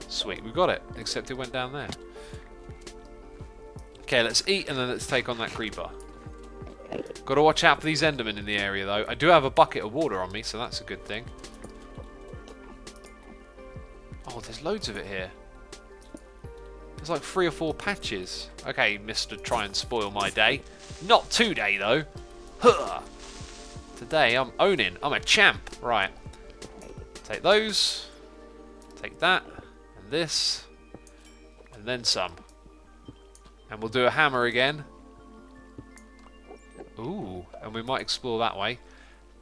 Sweet, we got it. Except it went down there. Okay, let's eat and then let's take on that creeper. Got to watch out for these endermen in the area, though. I do have a bucket of water on me, so that's a good thing. Oh, there's loads of it here. There's like 3 or 4 patches. Okay, Mr. Try and spoil my day. Not today, though. Huh. Today, I'm owning. I'm a champ. Right. Take those. Take that. And this. And then some. And we'll do a hammer again. Ooh, and we might explore that way.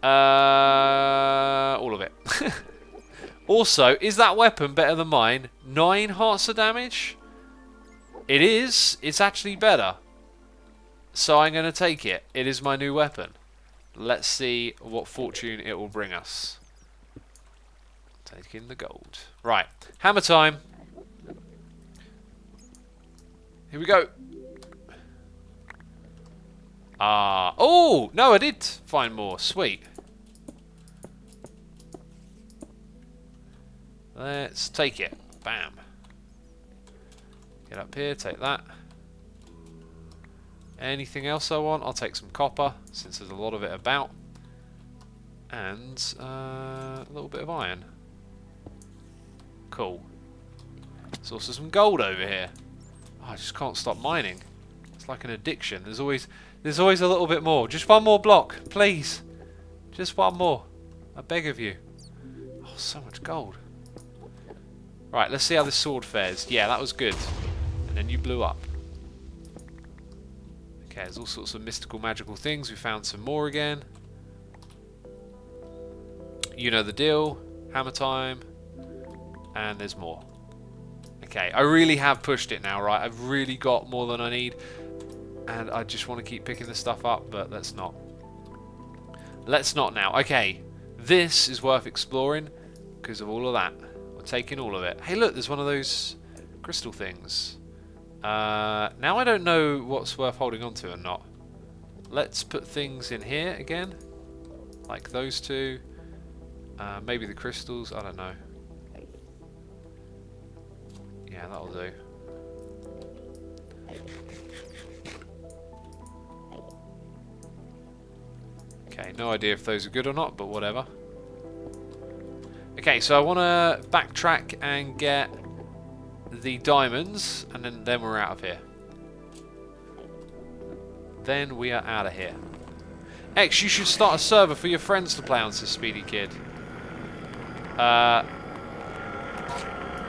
All of it. Also, is that weapon better than mine? 9 hearts of damage? It is. It's actually better. So I'm going to take it. It is my new weapon. Let's see what fortune it will bring us. Taking the gold. Right, hammer time. Here we go. Oh, no, I did find more. Sweet. Let's take it. Bam. Get up here, take that. Anything else I want? I'll take some copper, since there's a lot of it about. And a little bit of iron. Cool. There's also some gold over here. Oh, I just can't stop mining. It's like an addiction. There's always a little bit more. Just one more block, please. Just one more. I beg of you. Oh, so much gold. Right, let's see how this sword fares. Yeah, that was good. And then you blew up. Okay, there's all sorts of mystical, magical things. We found some more again. You know the deal. Hammer time. And there's more. Okay, I really have pushed it now, right? I've really got more than I need. And I just want to keep picking this stuff up, but let's not. Let's not now. Okay, this is worth exploring because of all of that. We're taking all of it. Hey, look, there's one of those crystal things. Now I don't know what's worth holding on to and not. Let's put things in here again. Like those two. Maybe the crystals, I don't know. Yeah, that'll do. Okay, no idea if those are good or not, but whatever. Okay, so I want to backtrack and get the diamonds, and then we're out of here. Then we are out of here. X, you should start a server for your friends to play on, says Speedy Kid.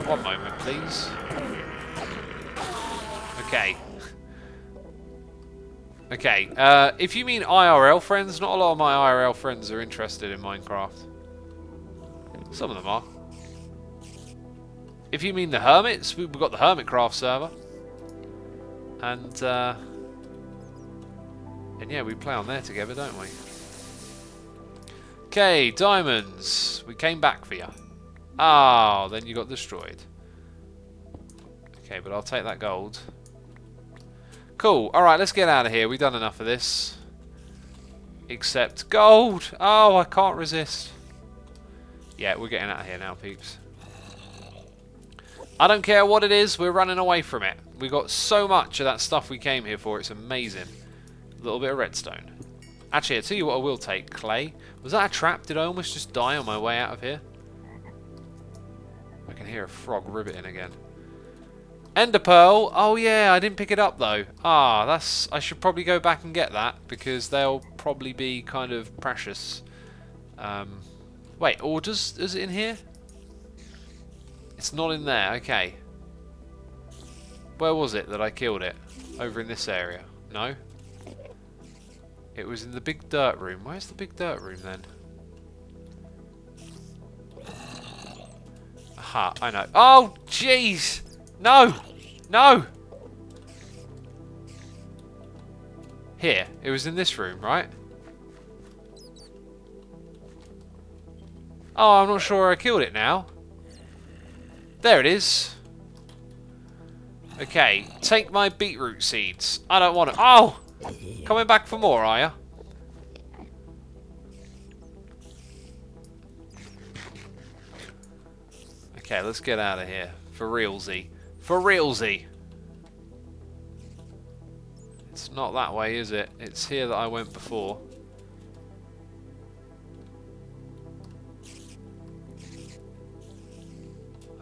One moment, please. Okay. Okay, if you mean IRL friends, not a lot of my IRL friends are interested in Minecraft. Some of them are. If you mean the Hermits, we've got the Hermitcraft server. And yeah, we play on there together, don't we? Okay, diamonds. We came back for you. Oh, then you got destroyed. Okay, but I'll take that gold. Cool. Alright, let's get out of here. We've done enough of this. Except gold. Oh, I can't resist. Yeah, we're getting out of here now, peeps. I don't care what it is. We're running away from it. We got so much of that stuff we came here for. It's amazing. A little bit of redstone. Actually, I'll tell you what I will take. Clay. Was that a trap? Did I almost just die on my way out of here? I can hear a frog ribbiting again. Ender pearl. Oh yeah, I didn't pick it up though. Ah, I should probably go back and get that because they'll probably be kind of precious. Wait, or is it in here? It's not in there. Okay. Where was it that I killed it? Over in this area. No. It was in the big dirt room. Where's the big dirt room then? Aha, I know. Oh, jeez! No! No! Here. It was in this room, right? Oh, I'm not sure where I killed it now. There it is. Okay, take my beetroot seeds. I don't want it. Oh! Coming back for more, are you? Okay, let's get out of here. For realsy. For realsy. It's not that way, is it? It's here that I went before.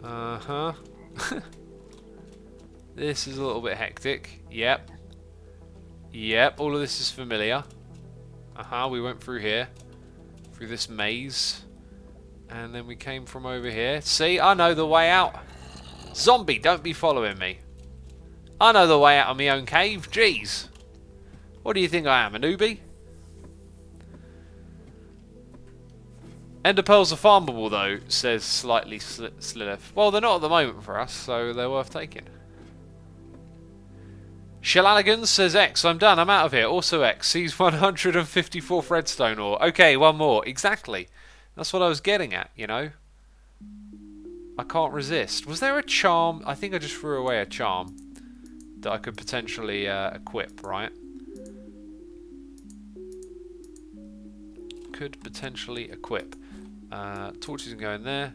Uh-huh. This is a little bit hectic. Yep. Yep, all of this is familiar. Uh-huh, we went through here. Through this maze. And then we came from over here. See, I know the way out. Zombie, don't be following me. I know the way out of my own cave. Jeez. What do you think I am, a newbie? Ender pearls are farmable though, says slightly Slilith. Well, they're not at the moment for us, so they're worth taking. Shenanigans says X, I'm done, I'm out of here. Also X, sees 154th redstone ore. Okay, one more. Exactly. That's what I was getting at, you know. I can't resist. Was there a charm? I think I just threw away a charm that I could potentially equip, right? Could potentially equip. Torches can go in there.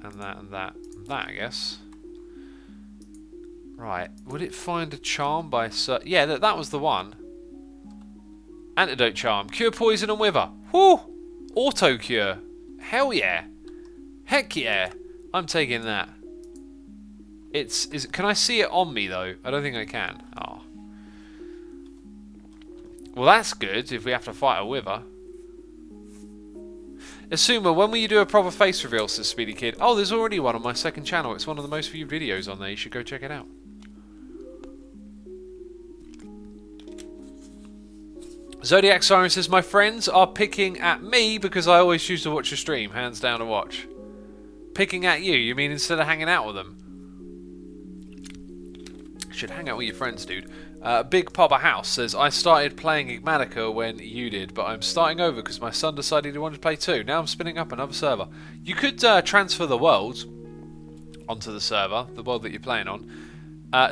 And that and that and that, I guess. Right. Would it find a charm by... yeah, that was the one. Antidote charm. Cure poison and wither. Whoo! Auto cure. Hell yeah. Heck yeah. I'm taking that. Can I see it on me though? I don't think I can. Oh. Well, that's good if we have to fight a wither. Asuma, when will you do a proper face reveal, says Speedy Kid? Oh, there's already one on my second channel. It's one of the most viewed videos on there. You should go check it out. Zodiac Siren says, my friends are picking at me because I always choose to watch a stream. Hands down to watch. Picking at you? You mean instead of hanging out with them? You should hang out with your friends, dude. Big Papa House says, I started playing Enigmatica when you did, but I'm starting over because my son decided he wanted to play too. Now I'm spinning up another server. You could transfer the world onto the server, the world that you're playing on.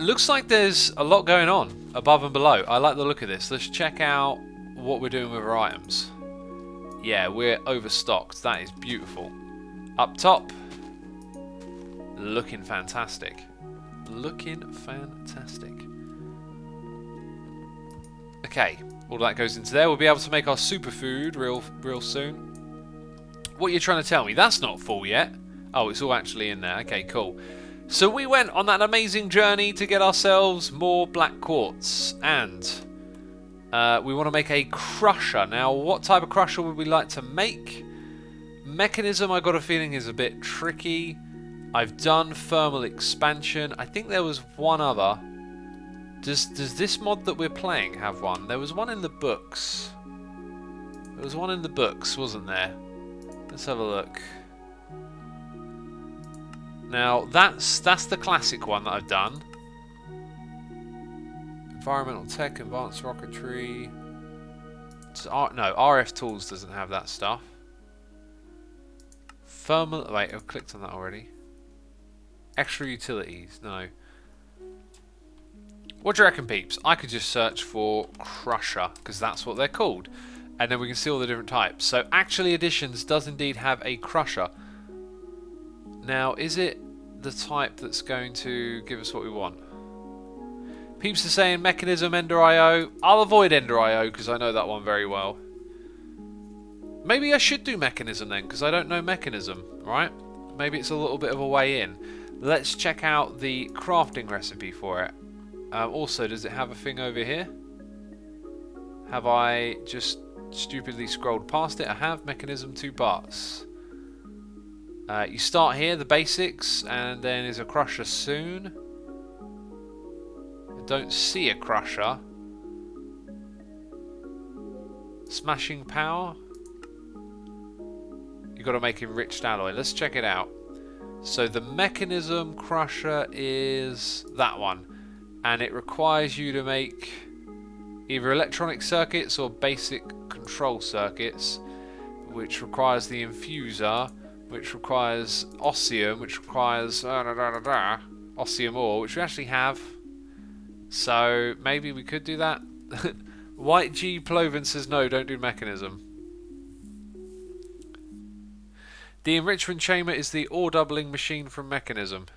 Looks like there's a lot going on above and below. I like the look of this. Let's check out what we're doing with our items. Yeah, we're overstocked. That is beautiful. Up top, looking fantastic. Looking fantastic. Okay, all that goes into there. We'll be able to make our superfood real soon. What are you trying to tell me? That's not full yet. Oh, it's all actually in there. Okay, cool. So we went on that amazing journey to get ourselves more black quartz. And we want to make a crusher. Now, what type of crusher would we like to make? Mechanism, I got a feeling, is a bit tricky. I've done thermal expansion. I think there was one other. Does this mod that we're playing have one? There was one in the books. There was one in the books, wasn't there? Let's have a look. Now, that's the classic one that I've done. Environmental tech, advanced rocketry. No, RF Tools doesn't have that stuff. Thermal... Wait, I've clicked on that already. Extra utilities, no. What do you reckon, peeps? I could just search for Crusher, because that's what they're called. And then we can see all the different types. So, Actually Editions does indeed have a Crusher. Now, is it the type that's going to give us what we want? Peeps are saying Mechanism, Ender IO. I'll avoid Ender IO, because I know that one very well. Maybe I should do mechanism then, because I don't know mechanism, right? Maybe it's a little bit of a way in. Let's check out the crafting recipe for it. Also, does it have a thing over here? Have I just stupidly scrolled past it? I have. Mechanism 2 parts. You start here, the basics, and then is a crusher soon. I don't see a crusher. Smashing power. You've got to make enriched alloy. Let's check it out. So the mechanism crusher is that one. And it requires you to make either electronic circuits or basic control circuits, which requires the infuser, which requires osmium, which requires osmium ore, which we actually have. So maybe we could do that. White G Ploven says no, don't do mechanism. The enrichment chamber is the ore doubling machine from mechanism.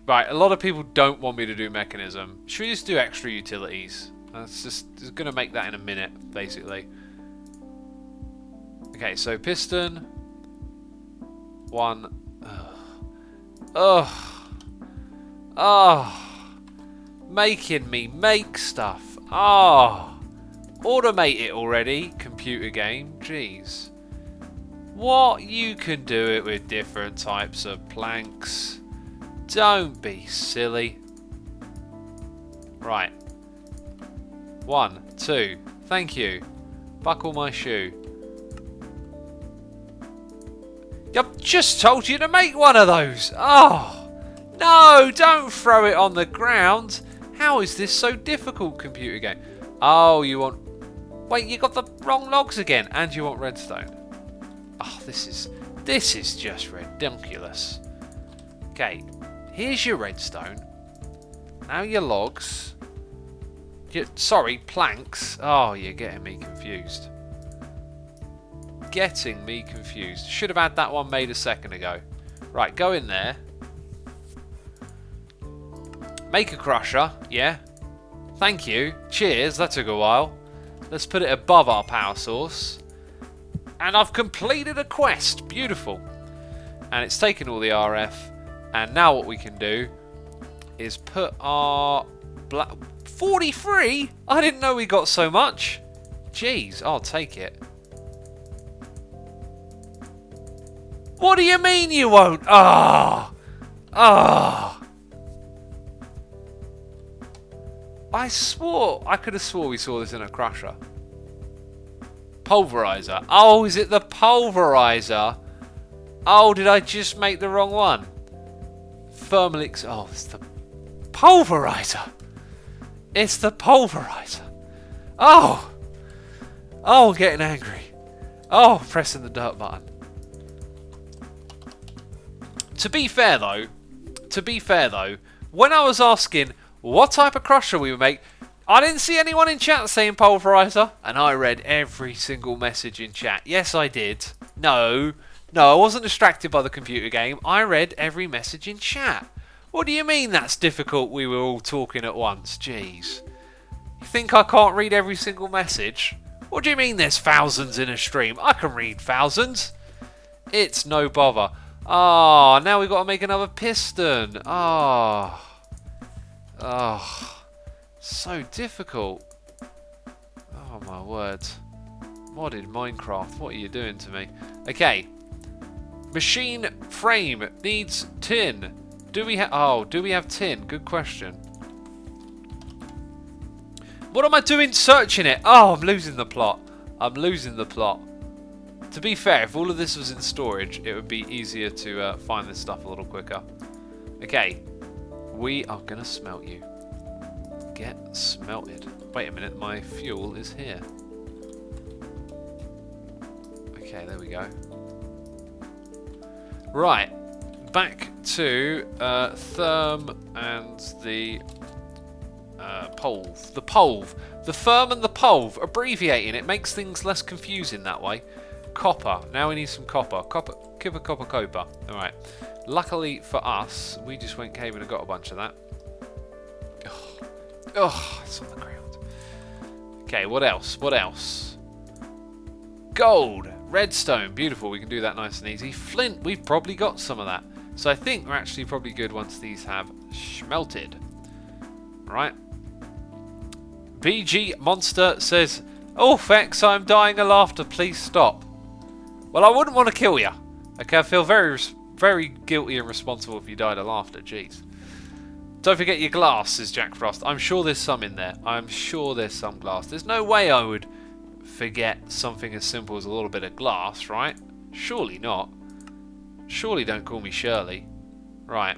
Right, a lot of people don't want me to do mechanism. Should we just do extra utilities? It's going to make that in a minute, basically. Okay, so piston. 1. Making me make stuff. Automate it already, computer game. Jeez. What? You can do it with different types of planks. Don't be silly. Right. 1, 2. Thank you. Buckle my shoe. I've just told you to make one of those. Oh, no, don't throw it on the ground. How is this so difficult, computer game? Oh, you want... Wait, you got the wrong logs again. And you want redstone. Oh, this is just ridiculous. Okay, here's your redstone. Now your logs. Sorry, planks. Oh, you're getting me confused. Getting me confused. Should have had that one made a second ago. Right, go in there. Make a crusher. Yeah. Thank you. Cheers. That took a while. Let's put it above our power source. And I've completed a quest. Beautiful. And it's taken all the RF. And now what we can do is put our... 43? I didn't know we got so much. Jeez, I'll take it. What do you mean you won't? I could have swore we saw this in a crusher. Pulverizer. Oh, is it the pulverizer? Oh, did I just make the wrong one? Thermalix. Oh, it's the pulverizer. It's the pulverizer. Oh, getting angry. Oh, pressing the dirt button. To be fair though, when I was asking what type of crusher we would make, I didn't see anyone in chat saying pulverizer, and I read every single message in chat. Yes, I did. No, I wasn't distracted by the computer game. I read every message in chat. What do you mean that's difficult? We were all talking at once. Jeez. You think I can't read every single message? What do you mean there's thousands in a stream? I can read thousands. It's no bother. Now we've got to make another piston. So difficult. Oh my word. Modded Minecraft, what are you doing to me? Okay. Machine frame needs tin. Do we have tin? Good question. What am I doing searching it? Oh, I'm losing the plot. To be fair, if all of this was in storage, it would be easier to find this stuff a little quicker. Okay. We are going to smelt you. Get smelted. Wait a minute, my fuel is here. Okay, there we go. Right. Back to therm and the polv. The polv. The therm and the polv. Abbreviating it makes things less confusing that way. Copper. Now we need some copper. Copper. Alright. Luckily for us, we just went caving and got a bunch of that. Oh, it's on the ground. Okay, what else? Gold, redstone, beautiful. We can do that nice and easy. Flint, we've probably got some of that. So I think we're actually probably good once these have smelted. Right. BG Monster says, "Oh, Fex, I'm dying of laughter. Please stop." Well, I wouldn't want to kill you. Okay, I feel very guilty and responsible if you died of laughter. Jeez. Don't forget your glass, says Jack Frost. I'm sure there's some in there. I'm sure there's some glass. There's no way I would forget something as simple as a little bit of glass, right? Surely not. Surely don't call me Shirley. Right.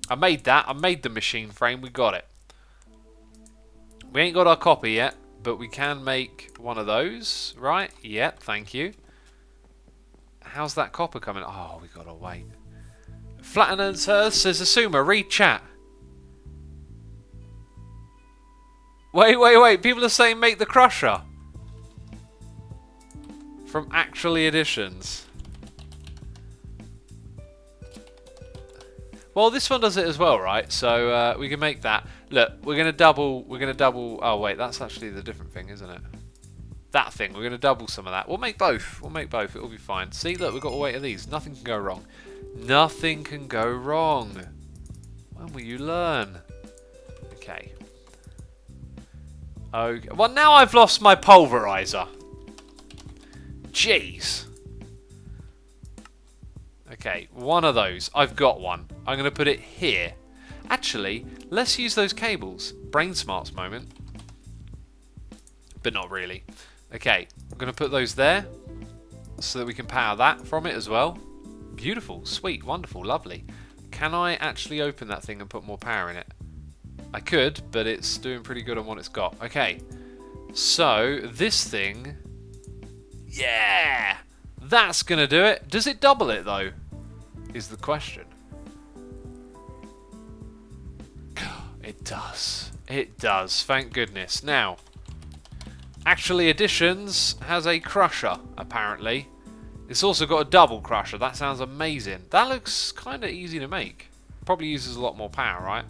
I made that. I made the machine frame. We got it. We ain't got our copper yet, but we can make one of those, right? Yeah, thank you. How's that copper coming? Oh, we gotta wait. Flatteners says, Asuma, read chat. Wait. People are saying make the crusher. From Actually Editions. Well, this one does it as well, right? So we can make that. Look, we're gonna double. Oh wait, that's actually the different thing, isn't it? That thing. We're gonna double some of that. We'll make both. It'll be fine. See, look, we've got a weight of these. Nothing can go wrong. Nothing can go wrong. When will you learn? Okay. Okay. Well, now I've lost my pulverizer. Jeez. Okay, one of those. I've got one. I'm going to put it here. Actually, let's use those cables. Brain smarts moment. But not really. Okay, I'm going to put those there so that we can power that from it as well. Beautiful, sweet, wonderful, lovely. Can I actually open that thing and put more power in it? I could, but it's doing pretty good on what it's got. Okay, so this thing... Yeah! That's going to do it. Does it double it, though? Is the question. It does. It does. Thank goodness. Now, Actually Editions has a crusher, apparently. It's also got a double crusher. That sounds amazing. That looks kind of easy to make. Probably uses a lot more power, right?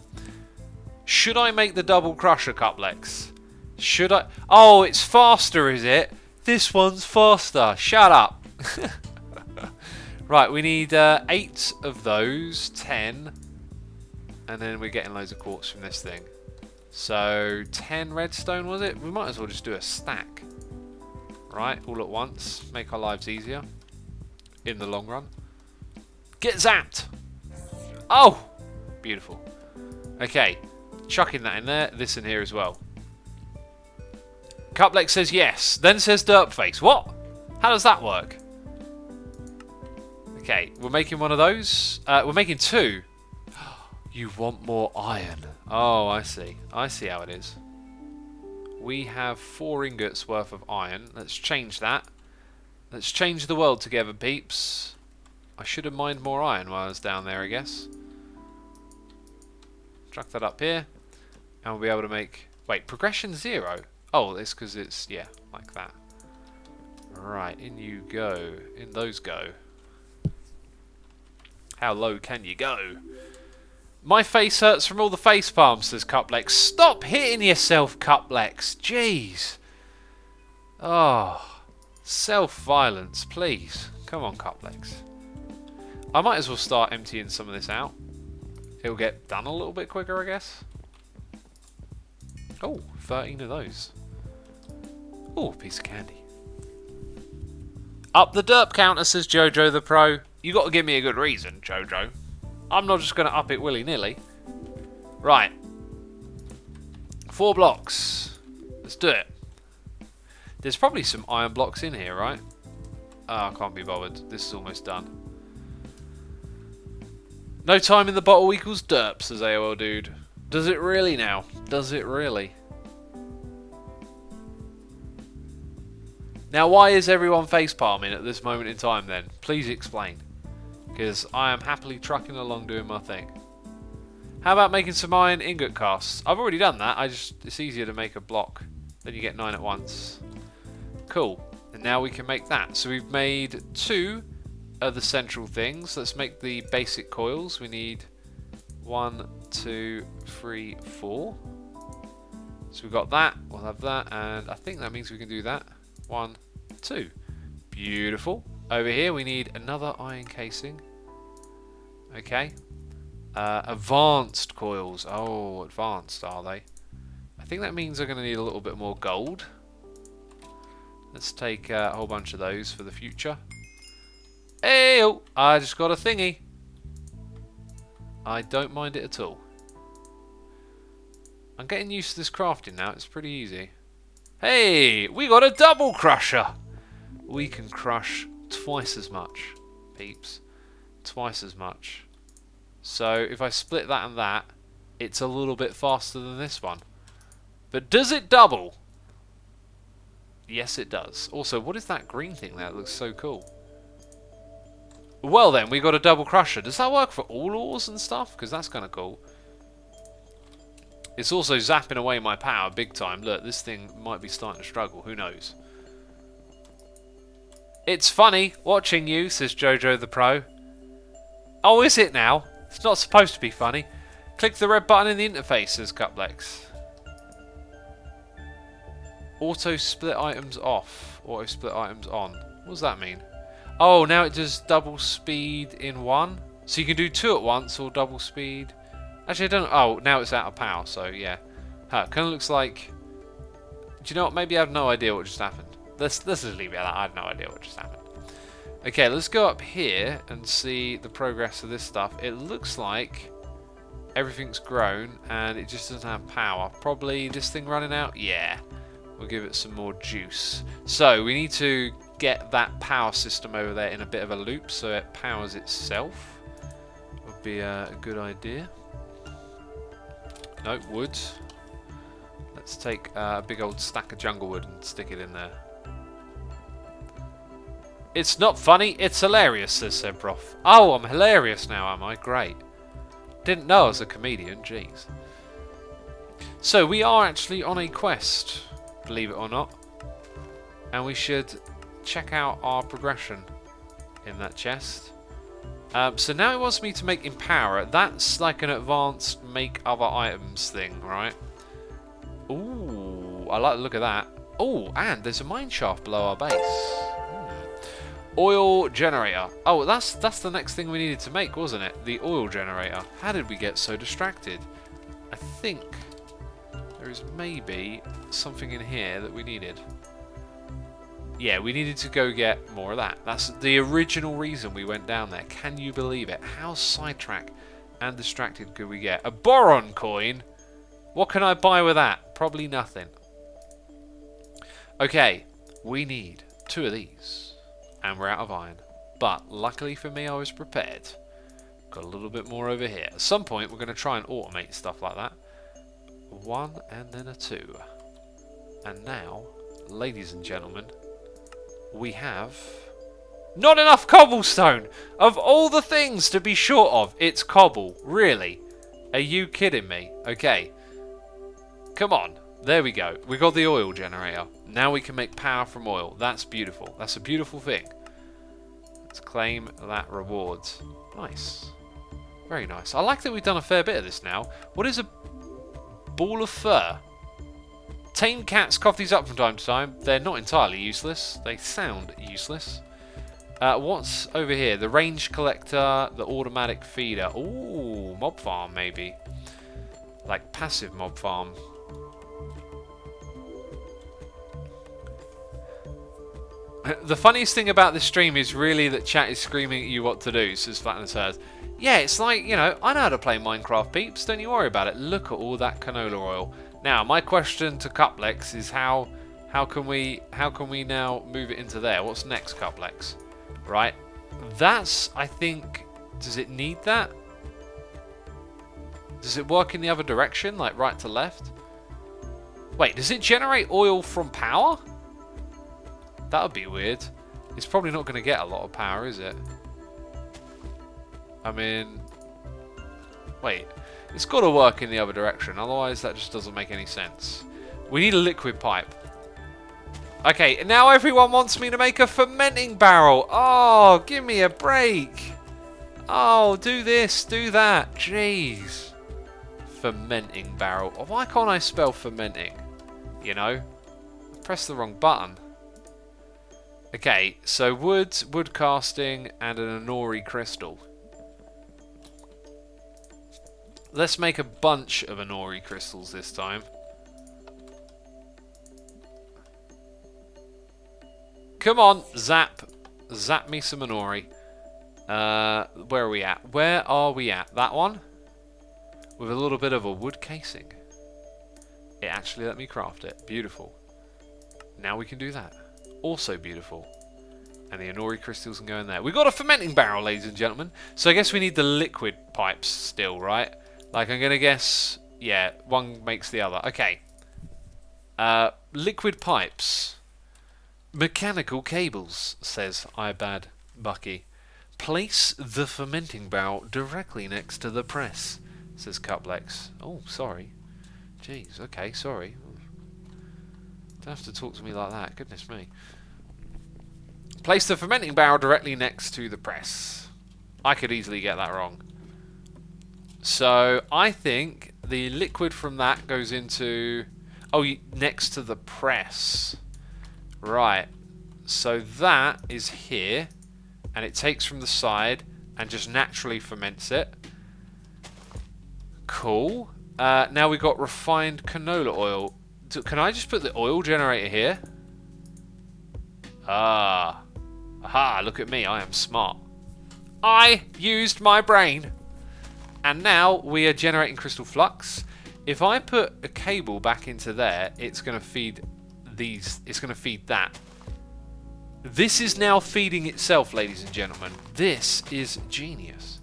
Should I make the double crusher, Cuplex? Should I? Oh, it's faster, is it? This one's faster. Shut up. Right, we need 8 of those, 10, and then we're getting loads of quartz from this thing. So 10 redstone, was it? We might as well just do a stack, right? All at once, make our lives easier in the long run. Get zapped! Oh, beautiful. Okay, chucking that in there. This in here as well. Cuplex says yes, then says Derpface. What? How does that work? Okay, we're making one of those. We're making 2. You want more iron. Oh, I see. I see how it is. We have 4 ingots worth of iron. Let's change that. Let's change the world together, peeps. I should have mined more iron while I was down there, I guess. Chuck that up here. And we'll be able to make... Wait, progression 0. Oh, it's because it's... Yeah, like that. Right, in you go. In those go. How low can you go? My face hurts from all the face palms, says Cuplex. Stop hitting yourself, Cuplex. Jeez. Oh. Self-violence, please. Come on, Cuplex. I might as well start emptying some of this out. It'll get done a little bit quicker, I guess. Oh, 13 of those. Oh, a piece of candy. Up the derp counter, says Jojo the Pro. You got to give me a good reason, Jojo. I'm not just going to up it willy-nilly. Right. 4 blocks. Let's do it. There's probably some iron blocks in here, right? Oh, I can't be bothered. This is almost done. No time in the bottle equals derp, says AOL Dude. Does it really now? Does it really? Now, why is everyone facepalming at this moment in time then? Please explain. Because I am happily trucking along doing my thing. How about making some iron ingot casts? I've already done that. It's easier to make a block. Then you get 9 at once. Cool. And now we can make that. So we've made 2 of the central things. Let's make the basic coils. We need 1, 2, 3, 4. So we've got that. We'll have that. And I think that means we can do that. 1, 2. Beautiful. Over here we need another iron casing. Okay. Advanced coils. Oh, advanced are they? I think that means I'm going to need a little bit more gold. Let's take a whole bunch of those for the future. Hey, oh, I just got a thingy. I don't mind it at all. I'm getting used to this crafting now. It's pretty easy. Hey, we got a double crusher. We can crush twice as much, peeps. Twice as much. So if I split that and that, it's a little bit faster than this one. But does it double? Yes, it does. Also, what is that green thing there? It looks so cool. Well then, we got a double crusher. Does that work for all ores and stuff? Because that's kind of cool. It's also zapping away my power big time. Look, this thing might be starting to struggle. Who knows? It's funny watching you, says Jojo the Pro. Oh, is it now? It's not supposed to be funny. Click the red button in the interface, says Cuplex. Auto split items off. Auto split items on. What does that mean? Oh, now it does double speed in one. So you can do two at once or double speed. Actually, I don't. Oh, now it's out of power. So yeah, kind of looks like. Do you know what? Maybe I have no idea what just happened. Let's just leave it at that. I have no idea what just happened. Okay, let's go up here and see the progress of this stuff. It looks like everything's grown and it just doesn't have power. Probably this thing running out. Yeah. We'll give it some more juice. So we need to get that power system over there in a bit of a loop so it powers itself. Would be a good idea. No, wood. Let's take a big old stack of jungle wood and stick it in there. It's not funny, it's hilarious, says Sebroff. Oh, I'm hilarious now, am I? Great. Didn't know I was a comedian, jeez. So we are actually on a quest, believe it or not. And we should check out our progression in that chest. So now it wants me to make Empower. That's like an advanced make other items thing, right? Ooh, I like the look of that. Oh, and there's a mine shaft below our base. Oil generator. Oh, that's the next thing we needed to make, wasn't it? The oil generator. How did we get so distracted? I think there is maybe something in here that we needed. Yeah, we needed to go get more of that. That's the original reason we went down there. Can you believe it? How sidetracked and distracted could we get? A boron coin? What can I buy with that? Probably nothing. Okay, we need 2 of these. And we're out of iron. But luckily for me, I was prepared. Got a little bit more over here. At some point, we're going to try and automate stuff like that. 1 and then a 2. And now, ladies and gentlemen, we have not enough cobblestone. Of all the things to be short of, it's cobble. Really? Are you kidding me? Okay. Come on. There we go. We got the oil generator. Now we can make power from oil. That's beautiful. That's a beautiful thing. Let's claim that reward. Nice. Very nice. I like that we've done a fair bit of this now. What is a ball of fur? Tame cats cough these up from time to time. They're not entirely useless. They sound useless. What's over here? The range collector, the automatic feeder. Ooh, mob farm maybe. Like passive mob farm. The funniest thing about this stream is really that chat is screaming at you what to do, says Flatness Hers. Yeah, it's like, you know, I know how to play Minecraft, peeps. Don't you worry about it. Look at all that canola oil. Now, my question to Cuplex is how can we now move it into there? What's next, Cuplex? Right. That's, I think, does it need that? Does it work in the other direction, like right to left? Wait, does it generate oil from power? That would be weird. It's probably not going to get a lot of power, is it? I mean, wait. It's got to work in the other direction, otherwise that just doesn't make any sense. We need a liquid pipe. Okay, now everyone wants me to make a fermenting barrel. Oh, give me a break. Oh, do this, do that. Jeez. Fermenting barrel. Why can't I spell fermenting? You know? Press the wrong button. Okay, so wood casting, and an Inori crystal. Let's make a bunch of Inori crystals this time. Come on, zap. Zap me some Inori. Where are we at? Where are we at? That one? With a little bit of a wood casing. It actually let me craft it. Beautiful. Now we can do that. Also beautiful. And the Inori crystals can go in there. We've got a fermenting barrel, ladies and gentlemen. So I guess we need the liquid pipes still, right? Like, I'm going to guess... Yeah, one makes the other. Okay. Liquid pipes. Mechanical cables, says iBad Bucky. Place the fermenting barrel directly next to the press, says Cuplex. Oh, sorry. Jeez, okay, sorry. Don't have to talk to me like that, goodness me. Place the fermenting barrel directly next to the press. I could easily get that wrong. So, I think the liquid from that goes into... Oh, next to the press. Right. So that is here. And it takes from the side and just naturally ferments it. Cool. Now we've got refined canola oil. Can I just put the oil generator here? Ah. Aha, look at me. I am smart. I used my brain. And now we are generating crystal flux. If I put a cable back into there, it's going to feed these. It's going to feed that. This is now feeding itself, ladies and gentlemen. This is genius.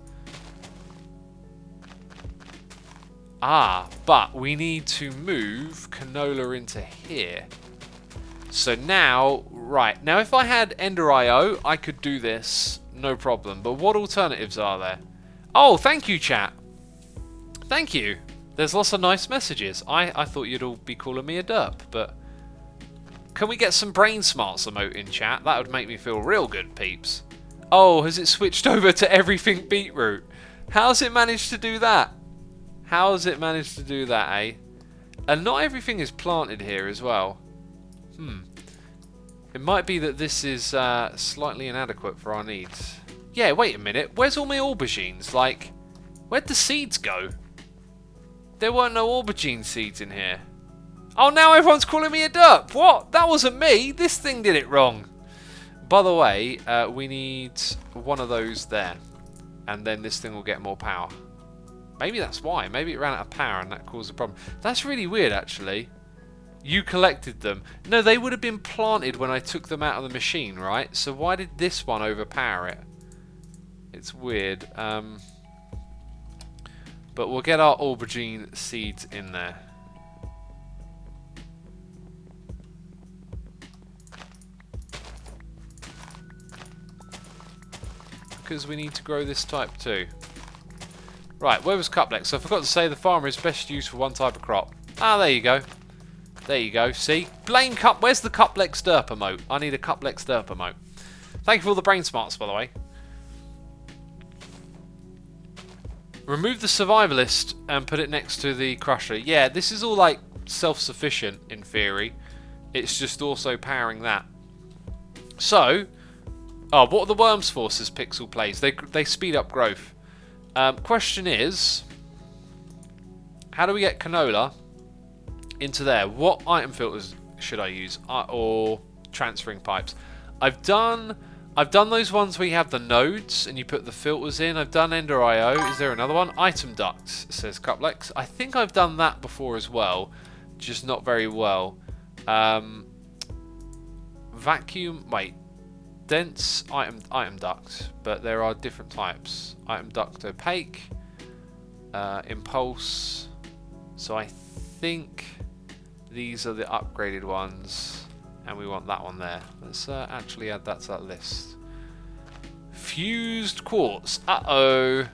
Ah, but we need to move canola into here. So now, right. Now if I had Ender IO, I could do this. No problem. But what alternatives are there? Oh, thank you, chat. Thank you. There's lots of nice messages. I thought you'd all be calling me a derp, but... Can we get some brain smarts emote in chat? That would make me feel real good, peeps. Oh, has it switched over to everything beetroot? How's it managed to do that? How has it managed to do that, eh? And not everything is planted here as well. It might be that this is slightly inadequate for our needs. Yeah, wait a minute. Where's all my aubergines? Like, where'd the seeds go? There weren't no aubergine seeds in here. Oh, now everyone's calling me a derp. What? That wasn't me. This thing did it wrong. By the way, we need one of those there. And then this thing will get more power. Maybe that's why. Maybe it ran out of power and that caused a problem. That's really weird, actually. You collected them. No, they would have been planted when I took them out of the machine, right? So why did this one overpower it? It's weird. But we'll get our aubergine seeds in there. Because we need to grow this type too. Right, where was Cuplex? So I forgot to say the farmer is best used for one type of crop. Ah, there you go. There you go. See? Blame Cup. Where's the Cuplex derp emote? I need a Cuplex derp emote. Thank you for all the brain smarts, by the way. Remove the survivalist and put it next to the crusher. Yeah, this is all like self-sufficient in theory. It's just also powering that. So, what are the worms for, says Pixel Plays? They speed up growth. Question is, how do we get canola into there? What item filters should I use? Or transferring pipes? I've done those ones where you have the nodes and you put the filters in. I've done Ender IO. Is there another one? Item ducts, says Cuplex. I think I've done that before as well, just not very well. Vacuum. Wait. Dense item duct, but there are different types. Item duct opaque, impulse. So I think these are the upgraded ones, and we want that one there. Let's actually add that to that list. Fused quartz. Uh-oh.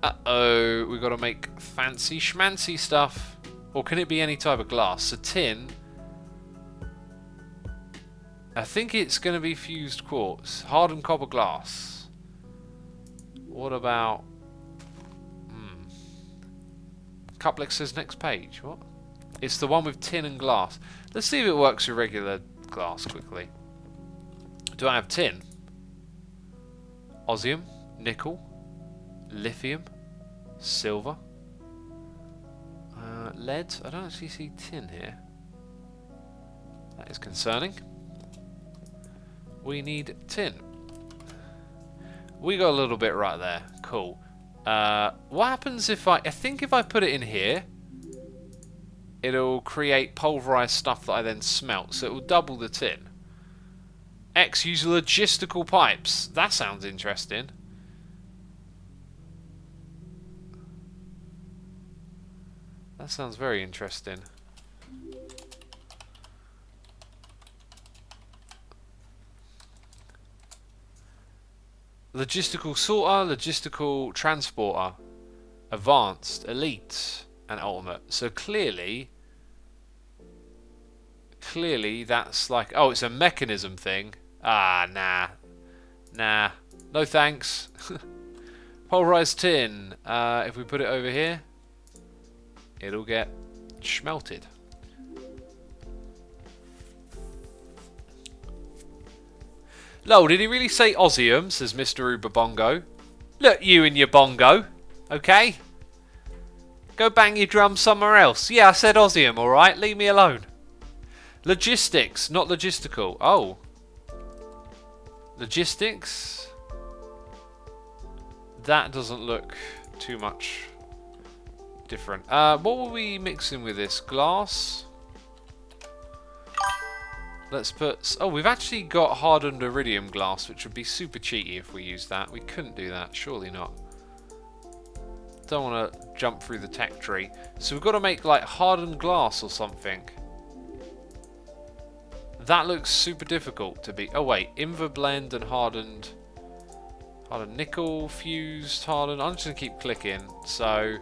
Uh-oh. We've got to make fancy schmancy stuff. Or can it be any type of glass? So tin. I think it's going to be fused quartz. Hardened copper glass. What about... Cuplex says next page. What? It's the one with tin and glass. Let's see if it works with regular glass quickly. Do I have tin? Osmium, nickel, lithium, silver, lead. I don't actually see tin here. That is concerning. We need tin. We got a little bit right there. Cool. What happens if I think if I put it in here, it'll create pulverized stuff that I then smelt, so it will double the tin. X, use logistical pipes. That sounds interesting. That sounds very interesting. Logistical sorter, logistical transporter, advanced, elite, and ultimate. So clearly that's like, oh, it's a mechanism thing. Ah, nah, no thanks. Pulverized tin. If we put it over here, it'll get smelted. Lol, did he really say Ozium? Says Mr. Uber Bongo. Look, you and your bongo. Okay? Go bang your drum somewhere else. Yeah, I said Ozium, alright? Leave me alone. Logistics, not logistical. Oh. Logistics? That doesn't look too much different. What were we mixing with this? Glass? Let's put... Oh, we've actually got hardened iridium glass, which would be super cheaty if we used that. We couldn't do that. Surely not. Don't want to jump through the tech tree. So we've got to make, like, hardened glass or something. That looks super difficult to be... Oh, wait. Inver blend and hardened... Hardened nickel, fused, hardened... I'm just going to keep clicking. So...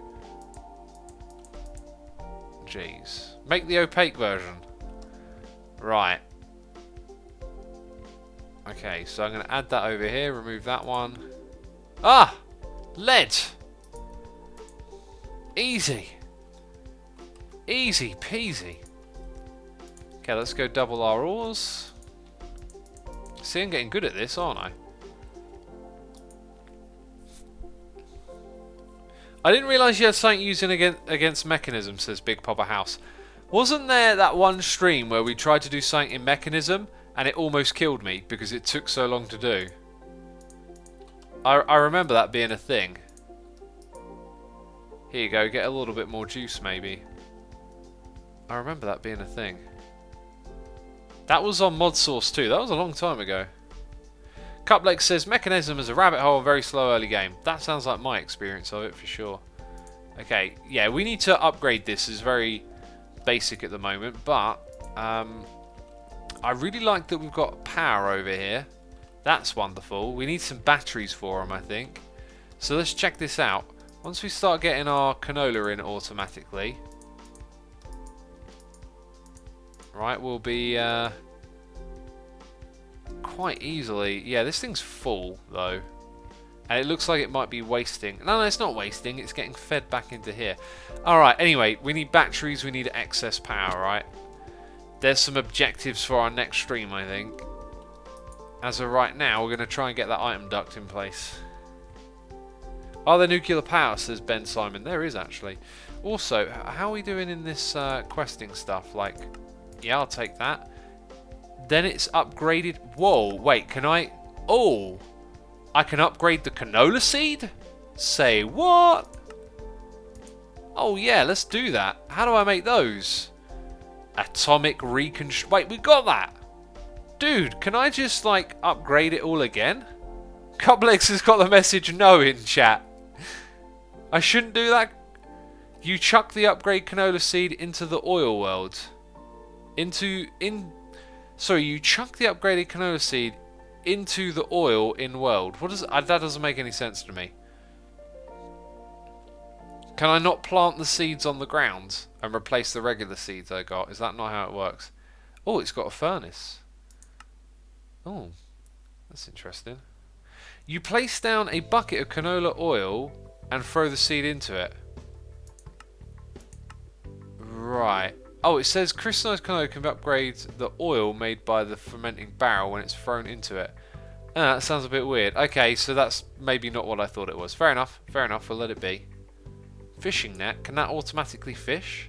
Jeez. Make the opaque version. Right. Okay, so I'm going to add that over here, remove that one. Ah! Lead! Easy. Easy peasy. Okay, let's go double our ores. See, I'm getting good at this, aren't I? I didn't realise you had something using against mechanism, says Big Papa House. Wasn't there that one stream where we tried to do something in mechanism and it almost killed me because it took so long to do? I remember that being a thing. Here you go, get a little bit more juice maybe. I remember that being a thing. That was on Mod Source too, that was a long time ago. Cuplex says, mechanism is a rabbit hole, very slow early game. That sounds like my experience of it for sure. Okay, yeah, we need to upgrade this. It's very basic at the moment, but I really like that we've got power over here. That's wonderful. We need some batteries for them, I think. So let's check this out. Once we start getting our canola in automatically, right, we'll be quite easily... Yeah, this thing's full, though. And it looks like it might be wasting. No, it's not wasting. It's getting fed back into here. Alright, anyway, we need batteries. We need excess power, right? There's some objectives for our next stream, I think. As of right now, we're going to try and get that item duct in place. Are there nuclear power, says Ben Simon. There is, actually. Also, how are we doing in this questing stuff? Like, yeah, I'll take that. Then it's upgraded. Whoa, wait, can I... Oh, I can upgrade the canola seed? Say what? Oh, yeah, let's do that. How do I make those? Atomic reconstruct... Wait, we got that. Dude, can I just, like, upgrade it all again? Cuplex has got the message no in chat. I shouldn't do that. You chuck the upgrade canola seed into the oil world. Sorry, you chuck the upgraded canola seed into the oil in world. What does that doesn't make any sense to me. Can I not plant the seeds on the ground and replace the regular seeds I got? Is that not how it works? Oh, it's got a furnace. Oh, that's interesting. You place down a bucket of canola oil and throw the seed into it. Right. Oh, it says crystallized canola can upgrade the oil made by the fermenting barrel when it's thrown into it. That sounds a bit weird. Okay, so that's maybe not what I thought it was. Fair enough. Fair enough. We'll let it be. Fishing net. Can that automatically fish?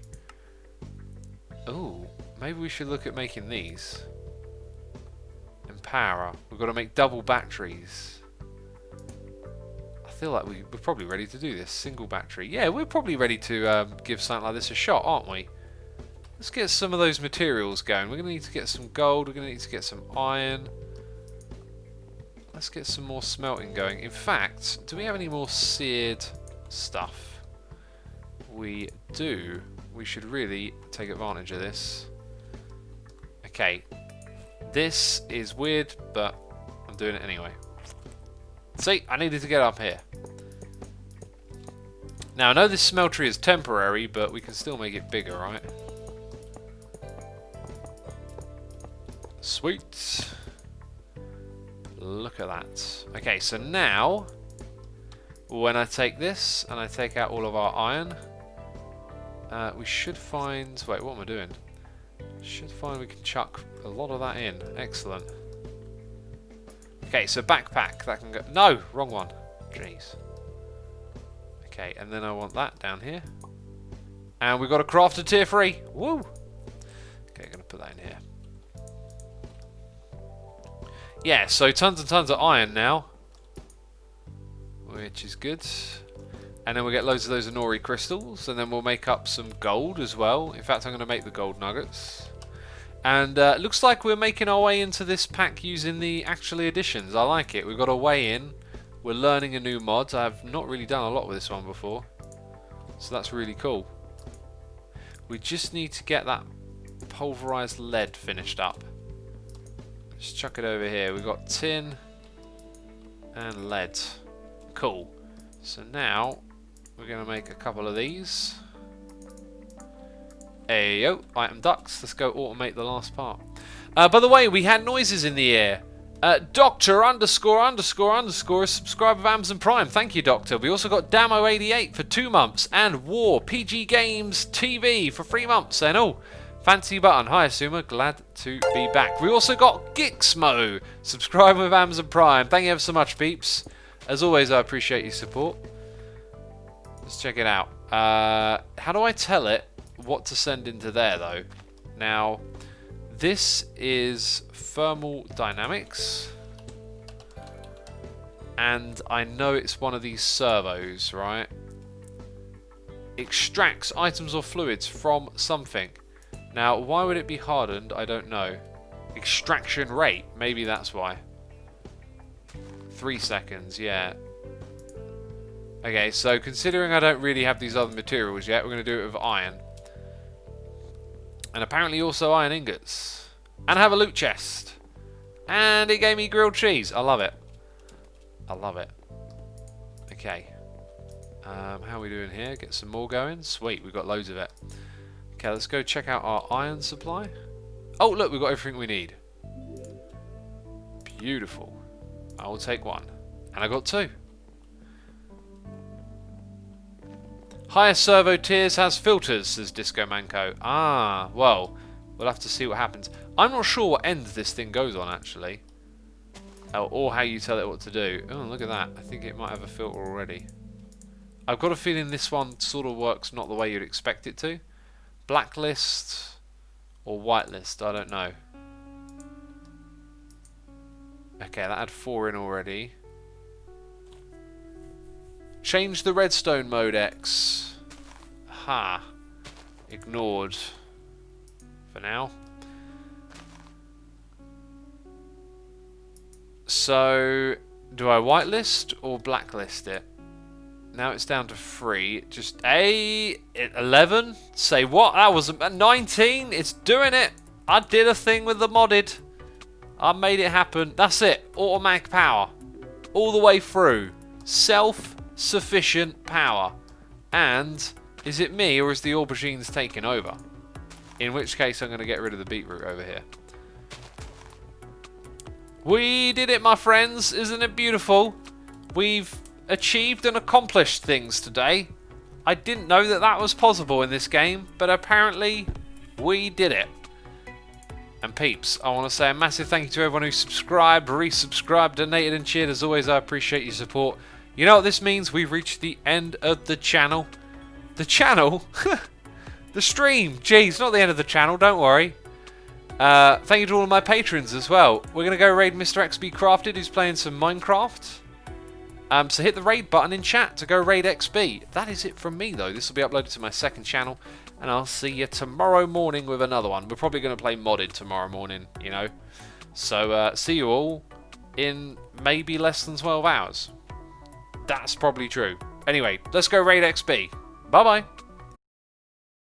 Ooh, maybe we should look at making these. Empower. We've got to make double batteries. I feel like we're probably ready to do this. Single battery. Yeah, we're probably ready to give something like this a shot, aren't we? Let's get some of those materials going. We're going to need to get some gold. We're going to need to get some iron. Let's get some more smelting going. In fact, do we have any more seared stuff? We do. We should really take advantage of this. Okay. This is weird, but I'm doing it anyway. See, I needed to get up here. Now, I know this smeltery is temporary, but we can still make it bigger, right? Sweet. Look at that. Okay, so now, when I take this and I take out all of our iron, we should find... Wait, what am I doing? Should find we can chuck a lot of that in. Excellent. Okay, so backpack. That can go... No! Wrong one. Jeez. Okay, and then I want that down here. And we've got a crafted tier 3. Woo! Okay, I'm going to put that in here. Yeah, so tons and tons of iron now, which is good. And then we'll get loads of those Inori crystals, and then we'll make up some gold as well. In fact, I'm going to make the gold nuggets. And looks like we're making our way into this pack using the actually additions. I like it. We've got a way in. We're learning a new mod. I've not really done a lot with this one before, so that's really cool. We just need to get that pulverized lead finished up. Just chuck it over here. We've got tin and lead. Cool. So now we're going to make a couple of these. Ayo, item ducts. Let's go automate the last part. By the way, we had noises in the air. Doctor ___ is subscriber of Amazon Prime. Thank you, Doctor. We also got Damo88 for 2 months and War PG Games TV for 3 months. And oh, fancy button. Hi, Asuma. Glad to be back. We also got Gixmo, subscriber with Amazon Prime. Thank you ever so much, peeps. As always, I appreciate your support. Let's check it out. How do I tell it what to send into there, though? Now, this is thermal dynamics. And I know it's one of these servos, right? Extracts items or fluids from something. Now, why would it be hardened? I don't know. Extraction rate. Maybe that's why. 3 seconds, yeah. Okay, so considering I don't really have these other materials yet, we're going to do it with iron. And apparently also iron ingots. And I have a loot chest. And it gave me grilled cheese. I love it. I love it. Okay. How are we doing here? Get some more going. Sweet, we've got loads of it. Okay, let's go check out our iron supply. Oh, look, we've got everything we need. Beautiful. I will take 1. And I got 2. Higher servo tiers has filters, says Disco Manco. Ah, well, we'll have to see what happens. I'm not sure what end this thing goes on, actually. Or how you tell it what to do. Oh, look at that. I think it might have a filter already. I've got a feeling this one sort of works not the way you'd expect it to. Blacklist or whitelist, I don't know. Okay, that had 4 in already. Change the redstone mode X. Ha. Ignored. For now. So, do I whitelist or blacklist it? Now it's down to 3. Just 11. Say what? That was 19. It's doing it. I did a thing with the modded. I made it happen. That's it. Automatic power. All the way through. Self-sufficient power. And is it me or is the aubergines taking over? In which case I'm going to get rid of the beetroot over here. We did it, my friends. Isn't it beautiful? We've achieved and accomplished things today. I didn't know that that was possible in this game, but apparently We did it. And peeps, I want to say a massive thank you to everyone who subscribed, resubscribed, donated and cheered. As always, I appreciate your support. You know what this means? We've reached the end of the channel. The channel? The stream. Jeez, not the end of the channel, don't worry. Thank you to all of my patrons as well. We're going to go raid Mr. XB Crafted, who's playing some Minecraft. So hit the raid button in chat to go raid XB. That is it from me, though. This will be uploaded to my second channel. And I'll see you tomorrow morning with another one. We're probably going to play modded tomorrow morning, you know. So see you all in maybe less than 12 hours. That's probably true. Anyway, let's go raid XB. Bye-bye.